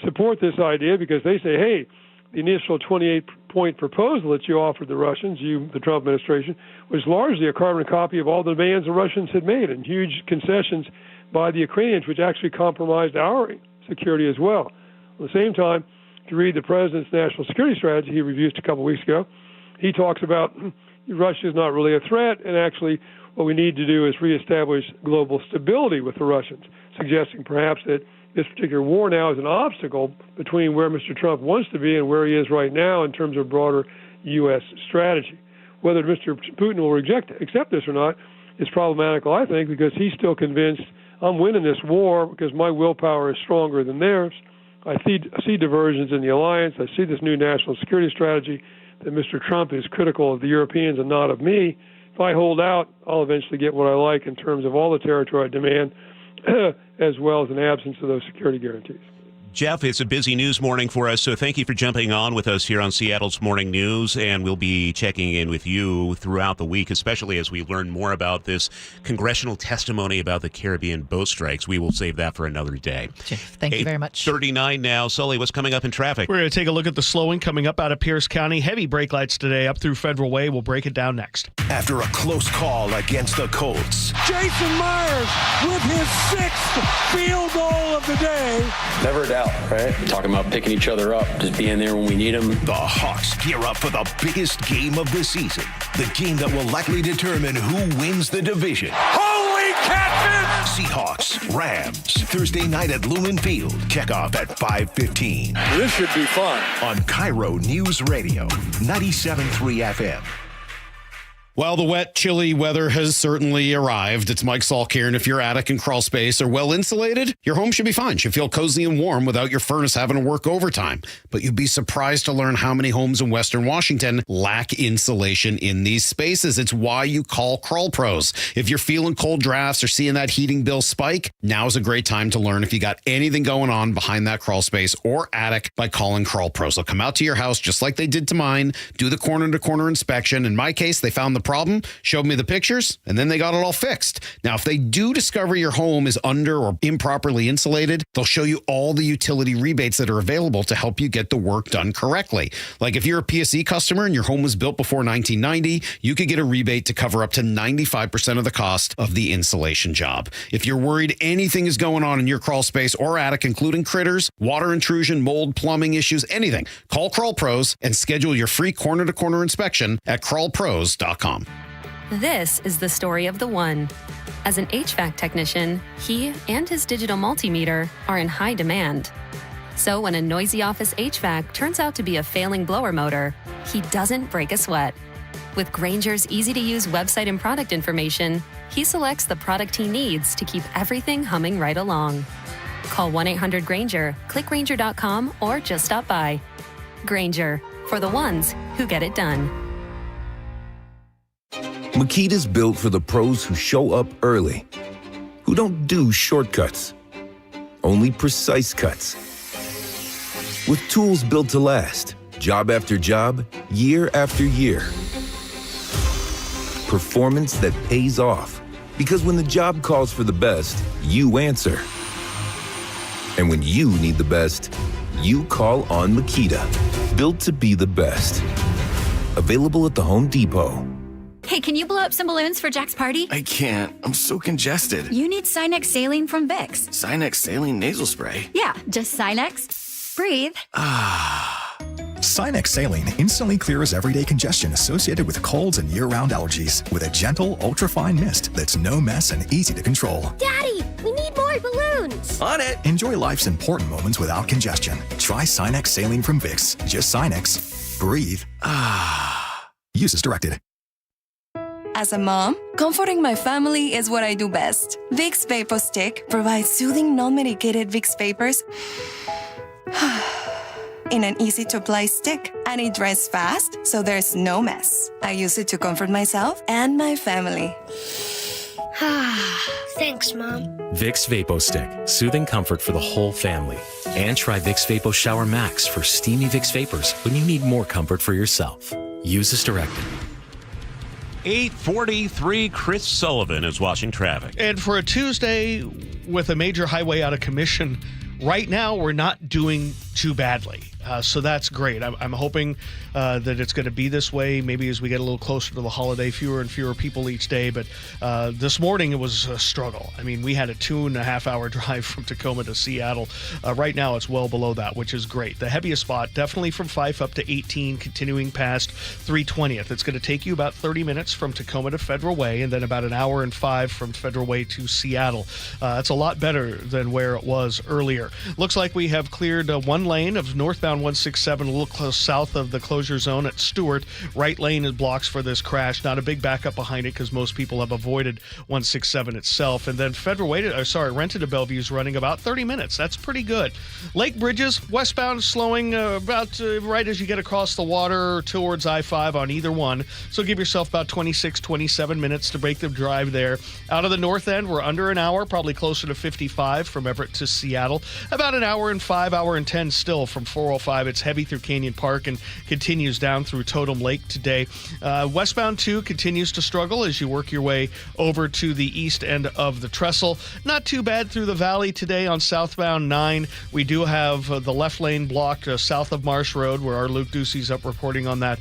support this idea because they say, hey, the initial 28-point proposal that you offered the Russians, the Trump administration, was largely a carbon copy of all the demands the Russians had made and huge concessions by the Ukrainians, which actually compromised our security as well. At the same time, if you read the president's national security strategy he reviewed a couple of weeks ago, he talks about Russia is not really a threat, and actually what we need to do is reestablish global stability with the Russians, suggesting perhaps that this particular war now is an obstacle between where Mr. Trump wants to be and where he is right now in terms of broader U.S. strategy. Whether Mr. Putin will accept this or not is problematical, I think, because he's still convinced I'm winning this war because my willpower is stronger than theirs. I see diversions in the alliance. I see this new national security strategy that Mr. Trump is critical of the Europeans and not of me. If I hold out, I'll eventually get what I like in terms of all the territory I demand, as well as an absence of those security guarantees. Jeff, it's a busy news morning for us, so thank you for jumping on with us here on Seattle's Morning News, and we'll be checking in with you throughout the week, especially as we learn more about this congressional testimony about the Caribbean boat strikes. We will save that for another day. Jeff, thank you very much. 39 now. Sully, what's coming up in traffic? We're going to take a look at the slowing coming up out of Pierce County. Heavy brake lights today up through Federal Way. We'll break it down next. After a close call against the Colts, Jason Myers with his 6th field goal of the day. Never doubt, right? Talking about picking each other up, just being there when we need them. The Hawks gear up for the biggest game of the season. The game that will likely determine who wins the division. Holy catfish! Seahawks, Rams, Thursday night at Lumen Field. Kickoff at 5:15. This should be fun. On KIRO Newsradio, 97.3 FM. Well, the wet, chilly weather has certainly arrived. It's Mike Salk here, and if your attic and crawl space are well insulated, your home should be fine. Should feel cozy and warm without your furnace having to work overtime. But you'd be surprised to learn how many homes in Western Washington lack insulation in these spaces. It's why you call Crawl Pros. If you're feeling cold drafts or seeing that heating bill spike, now's a great time to learn if you got anything going on behind that crawl space or attic by calling Crawl Pros. They'll come out to your house just like they did to mine, do the corner-to-corner inspection. In my case, they found the problem, showed me the pictures, and then they got it all fixed. Now, if they do discover your home is under or improperly insulated, they'll show you all the utility rebates that are available to help you get the work done correctly. Like if you're a PSE customer and your home was built before 1990, you could get a rebate to cover up to 95% of the cost of the insulation job. If you're worried anything is going on in your crawl space or attic, including critters, water intrusion, mold, plumbing issues, anything, call Crawl Pros and schedule your free corner-to-corner inspection at crawlpros.com. This is the story of the one. As an HVAC technician, he and his digital multimeter are in high demand. So when a noisy office HVAC turns out to be a failing blower motor, he doesn't break a sweat. With Grainger's easy-to-use website and product information, he selects the product he needs to keep everything humming right along. Call 1-800-GRAINGER, click Grainger.com, or just stop by. Grainger, for the ones who get it done. Makita's built for the pros who show up early, who don't do shortcuts, only precise cuts. With tools built to last, job after job, year after year. Performance that pays off, because when the job calls for the best, you answer. And when you need the best, you call on Makita. Built to be the best. Available at the Home Depot. Hey, can you blow up some balloons for Jack's party? I can't. I'm so congested. You need Sinex Saline from Vicks. Sinex Saline Nasal Spray? Yeah, just Sinex. Breathe. Sinex saline instantly clears everyday congestion associated with colds and year-round allergies with a gentle, ultra-fine mist that's no mess and easy to control. Daddy, we need more balloons. On it! Enjoy life's important moments without congestion. Try Sinex saline from Vicks. Just Sinex. Breathe. Use as directed. As a mom, comforting my family is what I do best. Vicks Vapor Stick provides soothing, non-medicated Vicks vapors in an easy-to-apply stick, and it dries fast, so there's no mess. I use it to comfort myself and my family. Thanks, Mom. Vicks Vapo Stick, soothing comfort for the whole family. And try Vicks Vapo Shower Max for steamy Vicks vapors when you need more comfort for yourself. Use as directed. 8:43, Chris Sullivan is watching traffic. And for a Tuesday with a major highway out of commission, right now we're not doing too badly. So that's great. I'm hoping that it's going to be this way, maybe as we get a little closer to the holiday, fewer and fewer people each day. But this morning it was a struggle. I mean, we had a 2.5-hour drive from Tacoma to Seattle. Right now it's well below that, which is great. The heaviest spot, definitely from Fife up to 18, continuing past 320th. It's going to take you about 30 minutes from Tacoma to Federal Way, and then about an hour and 5 from Federal Way to Seattle. That's a lot better than where it was earlier. Looks like we have cleared one lane of northbound 167 a little close south of the closure zone at Stewart. Right lane is blocks for this crash. Not a big backup behind it because most people have avoided 167 itself. And then Federal Way, rented to Bellevue is running about 30 minutes. That's pretty good. Lake Bridges, westbound slowing about right as you get across the water towards I-5 on either one. So give yourself about 26, 27 minutes to break the drive there. Out of the north end, we're under an hour, probably closer to 55 from Everett to Seattle. About an hour and 5, hour and 10 still from 405. It's heavy through Canyon Park and continues down through Totem Lake today. Westbound 2 continues to struggle as you work your way over to the east end of the trestle. Not too bad through the valley today on southbound 9. We do have the left lane blocked south of Marsh Road, where our Luke Ducey's up reporting on that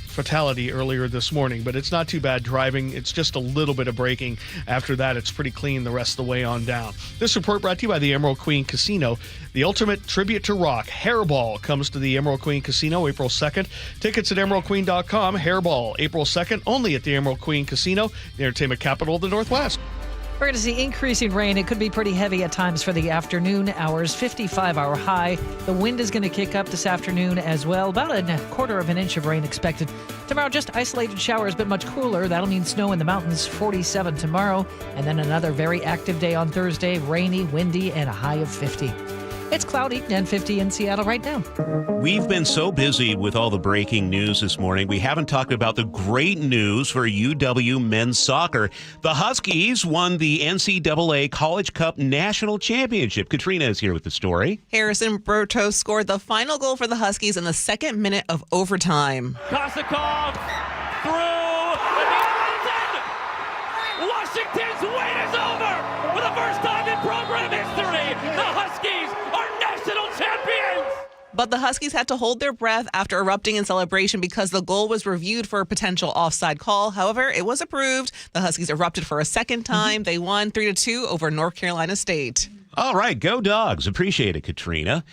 fatality earlier this morning, but it's not too bad driving. It's just a little bit of braking. After that, it's pretty clean the rest of the way on down. This report brought to you by the Emerald Queen Casino, the ultimate tribute to rock. Hairball comes to the Emerald Queen Casino April 2nd. Tickets at emeraldqueen.com. Hairball, April 2nd, only at the Emerald Queen Casino, the entertainment capital of the Northwest. We're going to see increasing rain. It could be pretty heavy at times for the afternoon hours. 55-hour high. The wind is going to kick up this afternoon as well. About a quarter of an inch of rain expected. Tomorrow, just isolated showers, but much cooler. That'll mean snow in the mountains. 47 tomorrow. And then another very active day on Thursday. Rainy, windy, and a high of 50. It's cloudy and 50 in Seattle right now. We've been so busy with all the breaking news this morning, we haven't talked about the great news for UW men's soccer. The Huskies won the NCAA College Cup National Championship. Katrina is here with the story. Harrison Broto scored the final goal for the Huskies in the second minute of overtime. Kosakov through, and the other end! Washington's wait is over! For the first time in program history, the Huskies are national champions! But the Huskies had to hold their breath after erupting in celebration because the goal was reviewed for a potential offside call. However, it was approved. The Huskies erupted for a second time. They won 3-2 over North Carolina State. All right, go Dogs. Appreciate it, Katrina.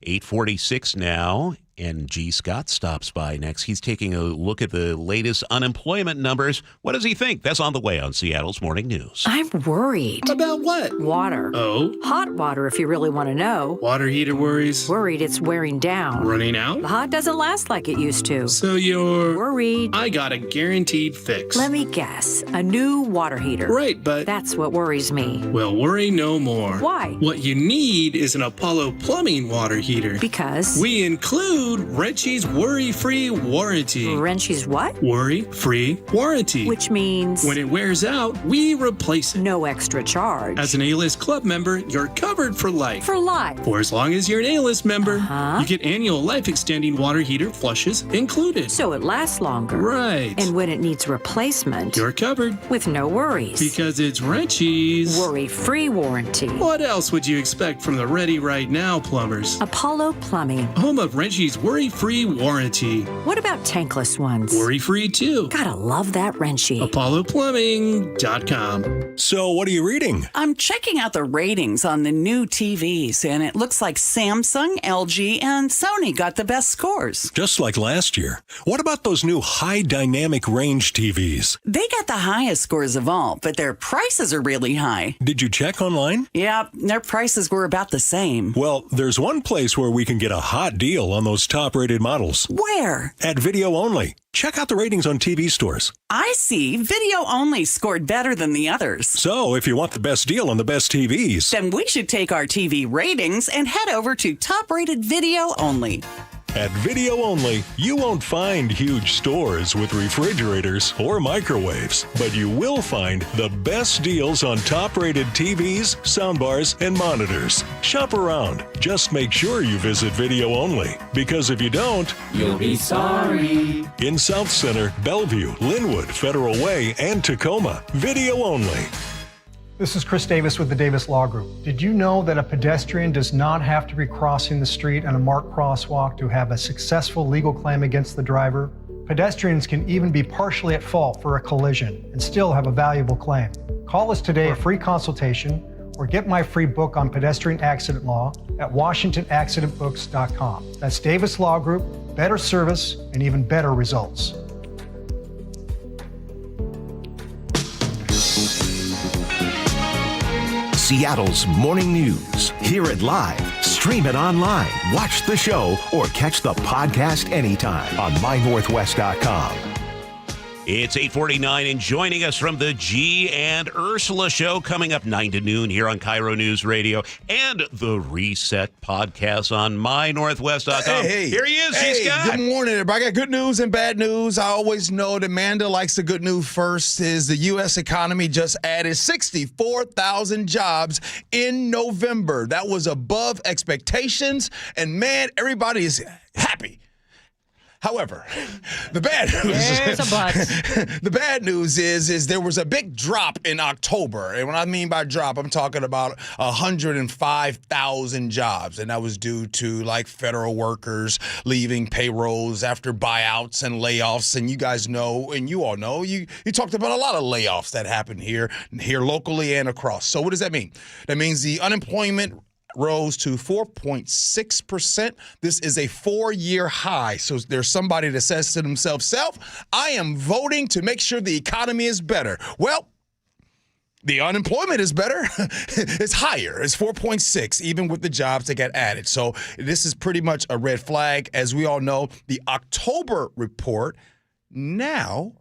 8:46 now, and G. Scott stops by next. He's taking a look at the latest unemployment numbers. What does he think? That's on the way on Seattle's Morning News. I'm worried. About what? Water. Oh? Hot water, if you really want to know. Water heater worries? Worried it's wearing down. Running out? The hot doesn't last like it used to. So you're... worried. I got a guaranteed fix. Let me guess. A new water heater. Right, but... that's what worries me. Well, worry no more. Why? What you need is an Apollo Plumbing water heater. Because? We include Wrenchie's worry-free warranty. Wrenchie's what? Worry-free warranty. Which means? When it wears out, we replace it. No extra charge. As an A-List Club member, you're covered for life. For life? For as long as you're an A-List member, you get annual life-extending water heater flushes included. So it lasts longer. Right. And when it needs replacement, you're covered. With no worries. Because it's Wrenchie's worry-free warranty. What else would you expect from the Ready Right Now plumbers? Apollo Plumbing. Home of Wrenchie's days worry-free warranty. What about tankless ones? Worry-free too. Gotta love that wrench sheet. ApolloPlumbing.com. So, what are you reading? I'm checking out the ratings on the new TVs, and it looks like Samsung, LG, and Sony got the best scores. Just like last year. What about those new high dynamic range TVs? They got the highest scores of all, but their prices are really high. Did you check online? Yeah, their prices were about the same. Well, there's one place where we can get a hot deal on those top-rated models. Where? At Video Only. Check out the ratings on TV stores. I see. Video Only scored better than the others. So, if you want the best deal on the best TVs, then we should take our TV ratings and head over to top-rated Video Only. At Video Only, you won't find huge stores with refrigerators or microwaves, but you will find the best deals on top-rated TVs, soundbars, and monitors. Shop around. Just make sure you visit Video Only, because if you don't, you'll be sorry. In South Center, Bellevue, Linwood, Federal Way, and Tacoma, Video Only. This is Chris Davis with the Davis Law Group. Did you know that a pedestrian does not have to be crossing the street on a marked crosswalk to have a successful legal claim against the driver? Pedestrians can even be partially at fault for a collision and still have a valuable claim. Call us today for a free consultation or get my free book on pedestrian accident law at WashingtonAccidentBooks.com. That's Davis Law Group, better service and even better results. Seattle's morning news. Hear it live, stream it online, watch the show, or catch the podcast anytime on mynorthwest.com. It's 8:49, and joining us from the G and Ursula show coming up 9 to noon here on KIRO News Radio and the Reset podcast on mynorthwest.com. Hey, here he is, G. Scott. Good morning, everybody. I got good news and bad news. I always know that Manda likes the good news first. Is the U.S. economy just added 64,000 jobs in November. That was above expectations, and man, everybody is happy. However, the bad news the bad news is there was a big drop in October. And what I mean by drop, I'm talking about 105,000 jobs. And that was due to like federal workers leaving payrolls after buyouts and layoffs. And you guys know, and you all know, you talked about a lot of layoffs that happened here locally and across. So what does that mean? That means the unemployment rose to 4.6%. This is a 4-year high. So there's somebody that says to themselves, I am voting to make sure the economy is better. Well, the unemployment is better. It's higher. It's 4.6, even with the jobs that got added. So this is pretty much a red flag. As we all know, the October report now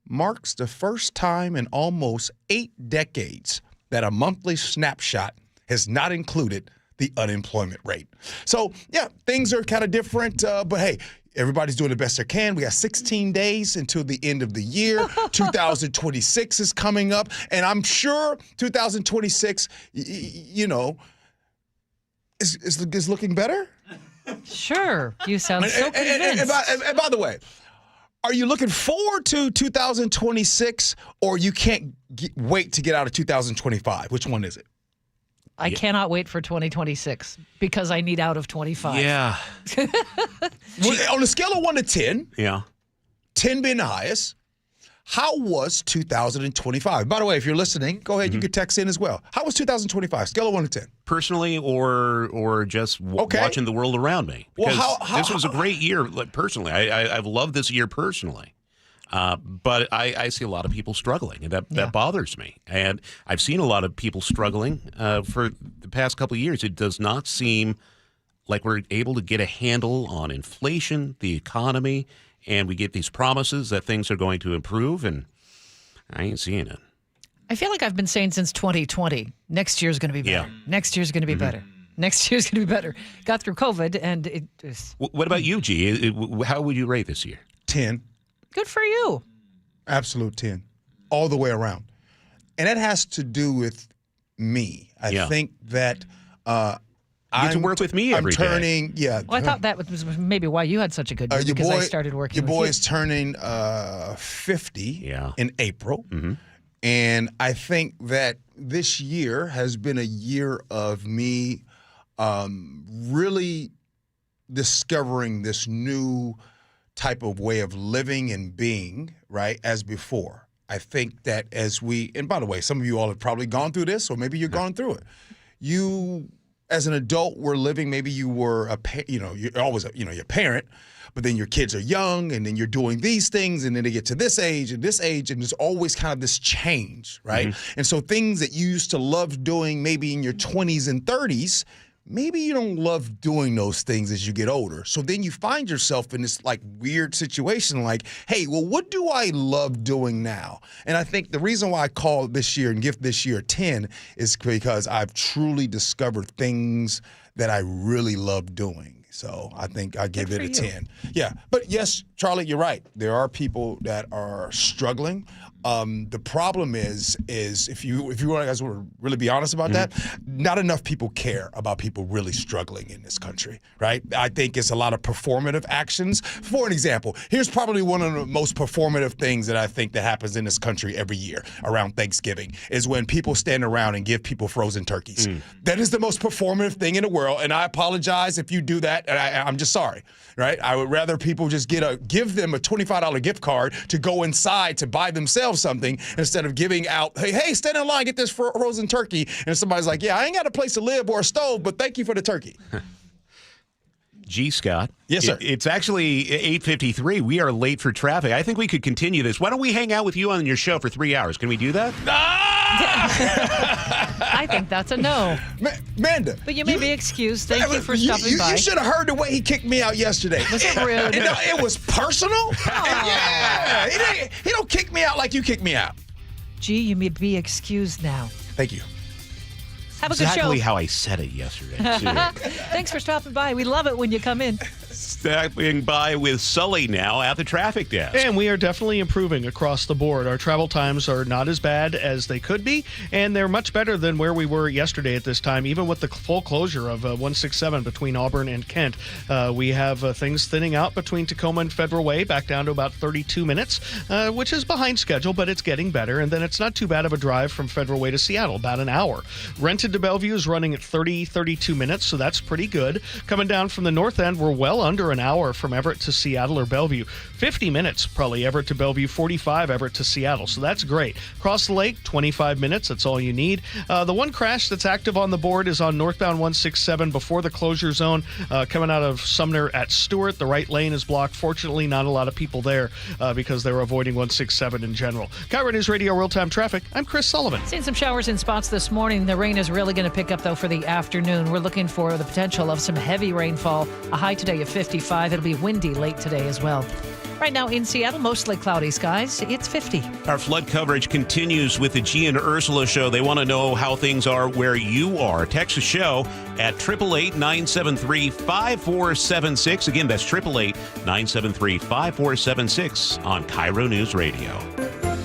marks the first time in almost 8 decades that a monthly snapshot has not included the unemployment rate. So, yeah, things are kind of different, but hey, everybody's doing the best they can. We got 16 days until the end of the year. 2026 is coming up, and I'm sure 2026, is looking better. Sure. You sound so convinced. And by the way, are you looking forward to 2026, or you can't wait to get out of 2025? Which one is it? I cannot wait for 2026 because I need out of 25. Yeah. On a scale of 1 to 10, 10 being the highest, how was 2025? By the way, if you're listening, go ahead. You can text in as well. How was 2025? Scale of 1 to 10. Personally, or just watching the world around me. Because this was a great year. Personally, I've loved this year personally. But I see a lot of people struggling, and that bothers me. And I've seen a lot of people struggling for the past couple of years. It does not seem like we're able to get a handle on inflation, the economy, and we get these promises that things are going to improve, and I ain't seeing it. I feel like I've been saying since 2020, next year's going to be better. Next year's going to be better. Next year's going to be better. Got through COVID, and it just... What about you, G? How would you rate this year? 10. Good for you. Absolute 10. All the way around. And that has to do with me. I think that you get to work with me every day. Well, I thought that was maybe why you had such a good year, because I started working with you. Your boy is turning 50 in April. And I think that this year has been a year of me really discovering this new type of way of living and being, right, as before. I think that and by the way, some of you all have probably gone through this, or maybe you're going through it. You, as an adult, were living, maybe you were you're always your parent, but then your kids are young, and then you're doing these things, and then they get to this age, and there's always kind of this change, right? Mm-hmm. And so things that you used to love doing maybe in your 20s and 30s, maybe you don't love doing those things as you get older. So then you find yourself in this like weird situation like, hey, well, what do I love doing now? And I think the reason why I call this year and give this year 10 is because I've truly discovered things that I really love doing. So I think I give it a 10. Yeah. But yes, Charlie, you're right. There are people that are struggling. The problem is if you guys want to really be honest about that, not enough people care about people really struggling in this country, right? I think it's a lot of performative actions. For an example, here's probably one of the most performative things that I think that happens in this country every year around Thanksgiving is when people stand around and give people frozen turkeys. That is the most performative thing in the world, and I apologize if you do that, and I'm just sorry, right? I would rather people just give them a $25 gift card to go inside to buy themselves something instead of giving out, hey, stand in line, get this frozen turkey. And somebody's like, yeah, I ain't got a place to live or a stove, but thank you for the turkey. Gee, Scott. Yes, sir. It's actually 8:53. We are late for traffic. I think we could continue this. Why don't we hang out with you on your show for 3 hours? Can we do that? I think that's a no. Manda. But you may be excused. Thank you for stopping by. You should have heard the way he kicked me out yesterday. Was it rude? It was personal. Yeah. He don't kick me out like you kick me out. Gee, you may be excused now. Thank you. Have a good show. Exactly how I said it yesterday, too. Thanks for stopping by. We love it when you come in. Stopping by with Sully now at the traffic desk. And we are definitely improving across the board. Our travel times are not as bad as they could be, and they're much better than where we were yesterday at this time, even with the full closure of 167 between Auburn and Kent. We have things thinning out between Tacoma and Federal Way, back down to about 32 minutes, which is behind schedule, but it's getting better. And then it's not too bad of a drive from Federal Way to Seattle, about an hour. Rented to Bellevue is running at 32 minutes, so that's pretty good. Coming down from the north end, we're well under an hour from Everett to Seattle or Bellevue. 50 minutes, probably, Everett to Bellevue, 45 Everett to Seattle, so that's great. Across the lake, 25 minutes, that's all you need. The one crash that's active on the board is on northbound 167 before the closure zone, coming out of Sumner at Stewart. The right lane is blocked. Fortunately, not a lot of people there because they were avoiding 167 in general. KIRO Newsradio Real-Time Traffic, I'm Chris Sullivan. Seen some showers in spots this morning. The rain is really going to pick up, though, for the afternoon. We're looking for the potential of some heavy rainfall. A high today of 55. It'll be windy late today as well. Right now in Seattle, mostly cloudy skies. It's 50. Our flood coverage continues with the G and Ursula show. They want to know how things are where you are. Text the show at 888-973-5476. Again, that's 888-973-5476 on KIRO News Radio.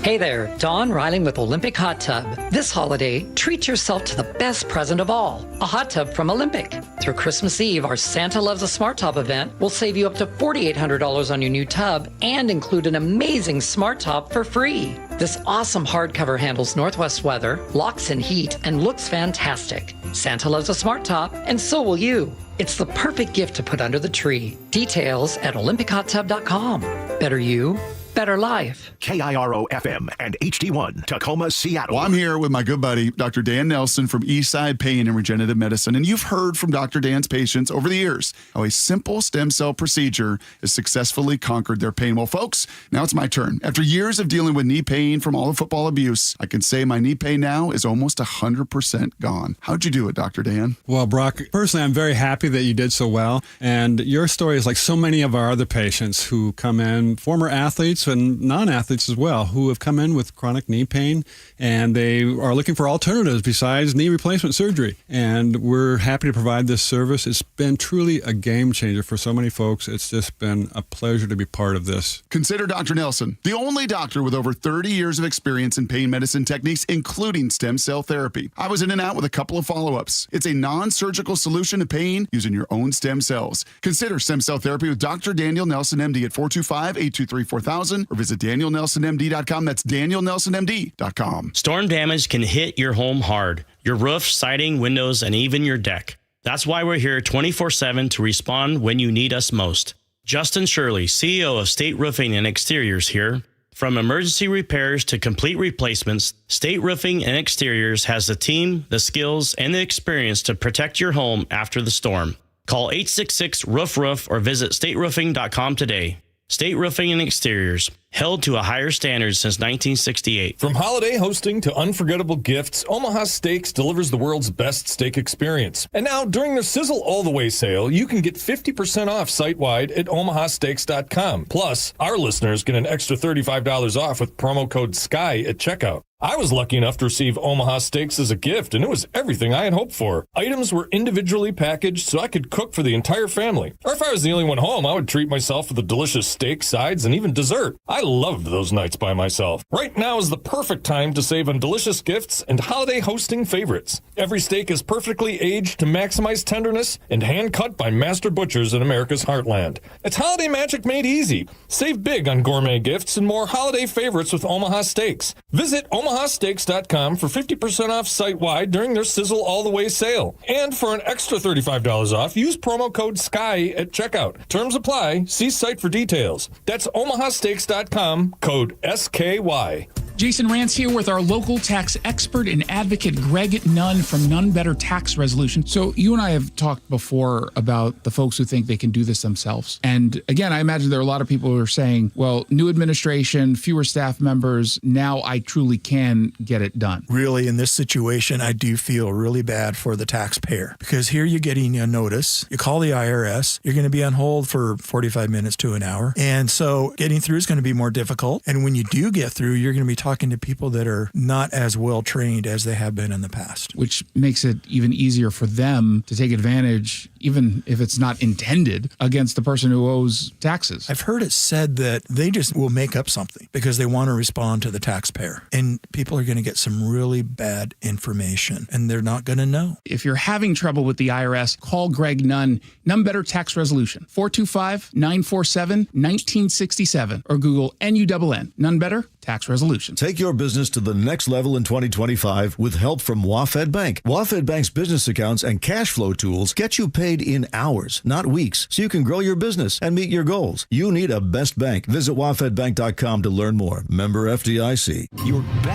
Hey there, Dawn Riley with Olympic Hot Tub. This holiday, treat yourself to the best present of all, a hot tub from Olympic. Through Christmas Eve, our Santa Loves a Smart Tub event will save you up to $4,800 on your new tub and include an amazing smart top for free. This awesome hardcover handles Northwest weather, locks in heat, and looks fantastic. Santa loves a smart top, and so will you. It's the perfect gift to put under the tree. Details at olympichottub.com. Better you, better life. KIRO FM and HD1, Tacoma, Seattle. Well, I'm here with my good buddy, Dr. Dan Nelson from Eastside Pain and Regenerative Medicine. And you've heard from Dr. Dan's patients over the years how a simple stem cell procedure has successfully conquered their pain. Well, folks, now it's my turn. After years of dealing with knee pain from all the football abuse, I can say my knee pain now is almost 100% gone. How'd you do it, Dr. Dan? Well, Brock, personally, I'm very happy that you did so well. And your story is like so many of our other patients who come in, former athletes and non-athletes as well, who have come in with chronic knee pain, and they are looking for alternatives besides knee replacement surgery. And we're happy to provide this service. It's been truly a game changer for so many folks. It's just been a pleasure to be part of this. Consider Dr. Nelson, the only doctor with over 30 years of experience in pain medicine techniques, including stem cell therapy. I was in and out with a couple of follow-ups. It's a non-surgical solution to pain using your own stem cells. Consider stem cell therapy with Dr. Daniel Nelson, MD at 425-823-4000 or visit DanielNelsonMD.com. That's DanielNelsonMD.com. Storm damage can hit your home hard. Your roof, siding, windows, and even your deck. That's why we're here 24/7 to respond when you need us most. Justin Shirley, CEO of State Roofing and Exteriors here. From emergency repairs to complete replacements, State Roofing and Exteriors has the team, the skills, and the experience to protect your home after the storm. Call 866-ROOF-ROOF or visit stateroofing.com today. State Roofing and Exteriors, held to a higher standard since 1968. From holiday hosting to unforgettable gifts, Omaha Steaks delivers the world's best steak experience. And now, during their Sizzle All the Way sale, you can get 50% off site-wide at omahasteaks.com. Plus, our listeners get an extra $35 off with promo code SKY at checkout. I was lucky enough to receive Omaha Steaks as a gift, and it was everything I had hoped for. Items were individually packaged so I could cook for the entire family. Or if I was the only one home, I would treat myself with a delicious steak, sides, and even dessert. I loved those nights by myself. Right now is the perfect time to save on delicious gifts and holiday hosting favorites. Every steak is perfectly aged to maximize tenderness and hand-cut by master butchers in America's heartland. It's holiday magic made easy. Save big on gourmet gifts and more holiday favorites with Omaha Steaks. Visit omahasteaks.com for 50% off site-wide during their Sizzle All the Way sale. And for an extra $35 off, use promo code SKY at checkout. Terms apply. See site for details. That's omahasteaks.com, code SKY. Jason Rance here with our local tax expert and advocate, Greg Nunn from None Better Tax Resolution. So you and I have talked before about the folks who think they can do this themselves. And again, I imagine there are a lot of people who are saying, well, new administration, fewer staff members, now I truly can get it done. Really, in this situation, I do feel really bad for the taxpayer because here you're getting a notice. You call the IRS, you're going to be on hold for 45 minutes to an hour. And so getting through is going to be more difficult. And when you do get through, you're going to be talking to people that are not as well trained as they have been in the past. Which makes it even easier for them to take advantage, even if it's not intended, against the person who owes taxes. I've heard it said that they just will make up something because they want to respond to the taxpayer. And people are going to get some really bad information and they're not going to know. If you're having trouble with the IRS, call Greg Nunn, None Better Tax Resolution, 425-947-1967, or Google NUNN, None Better Tax Resolution. Take your business to the next level in 2025 with help from WaFd Bank. WaFd Bank's business accounts and cash flow tools get you paid in hours, not weeks, so you can grow your business and meet your goals. You need a best bank. Visit wafdbank.com to learn more. Member FDIC. Your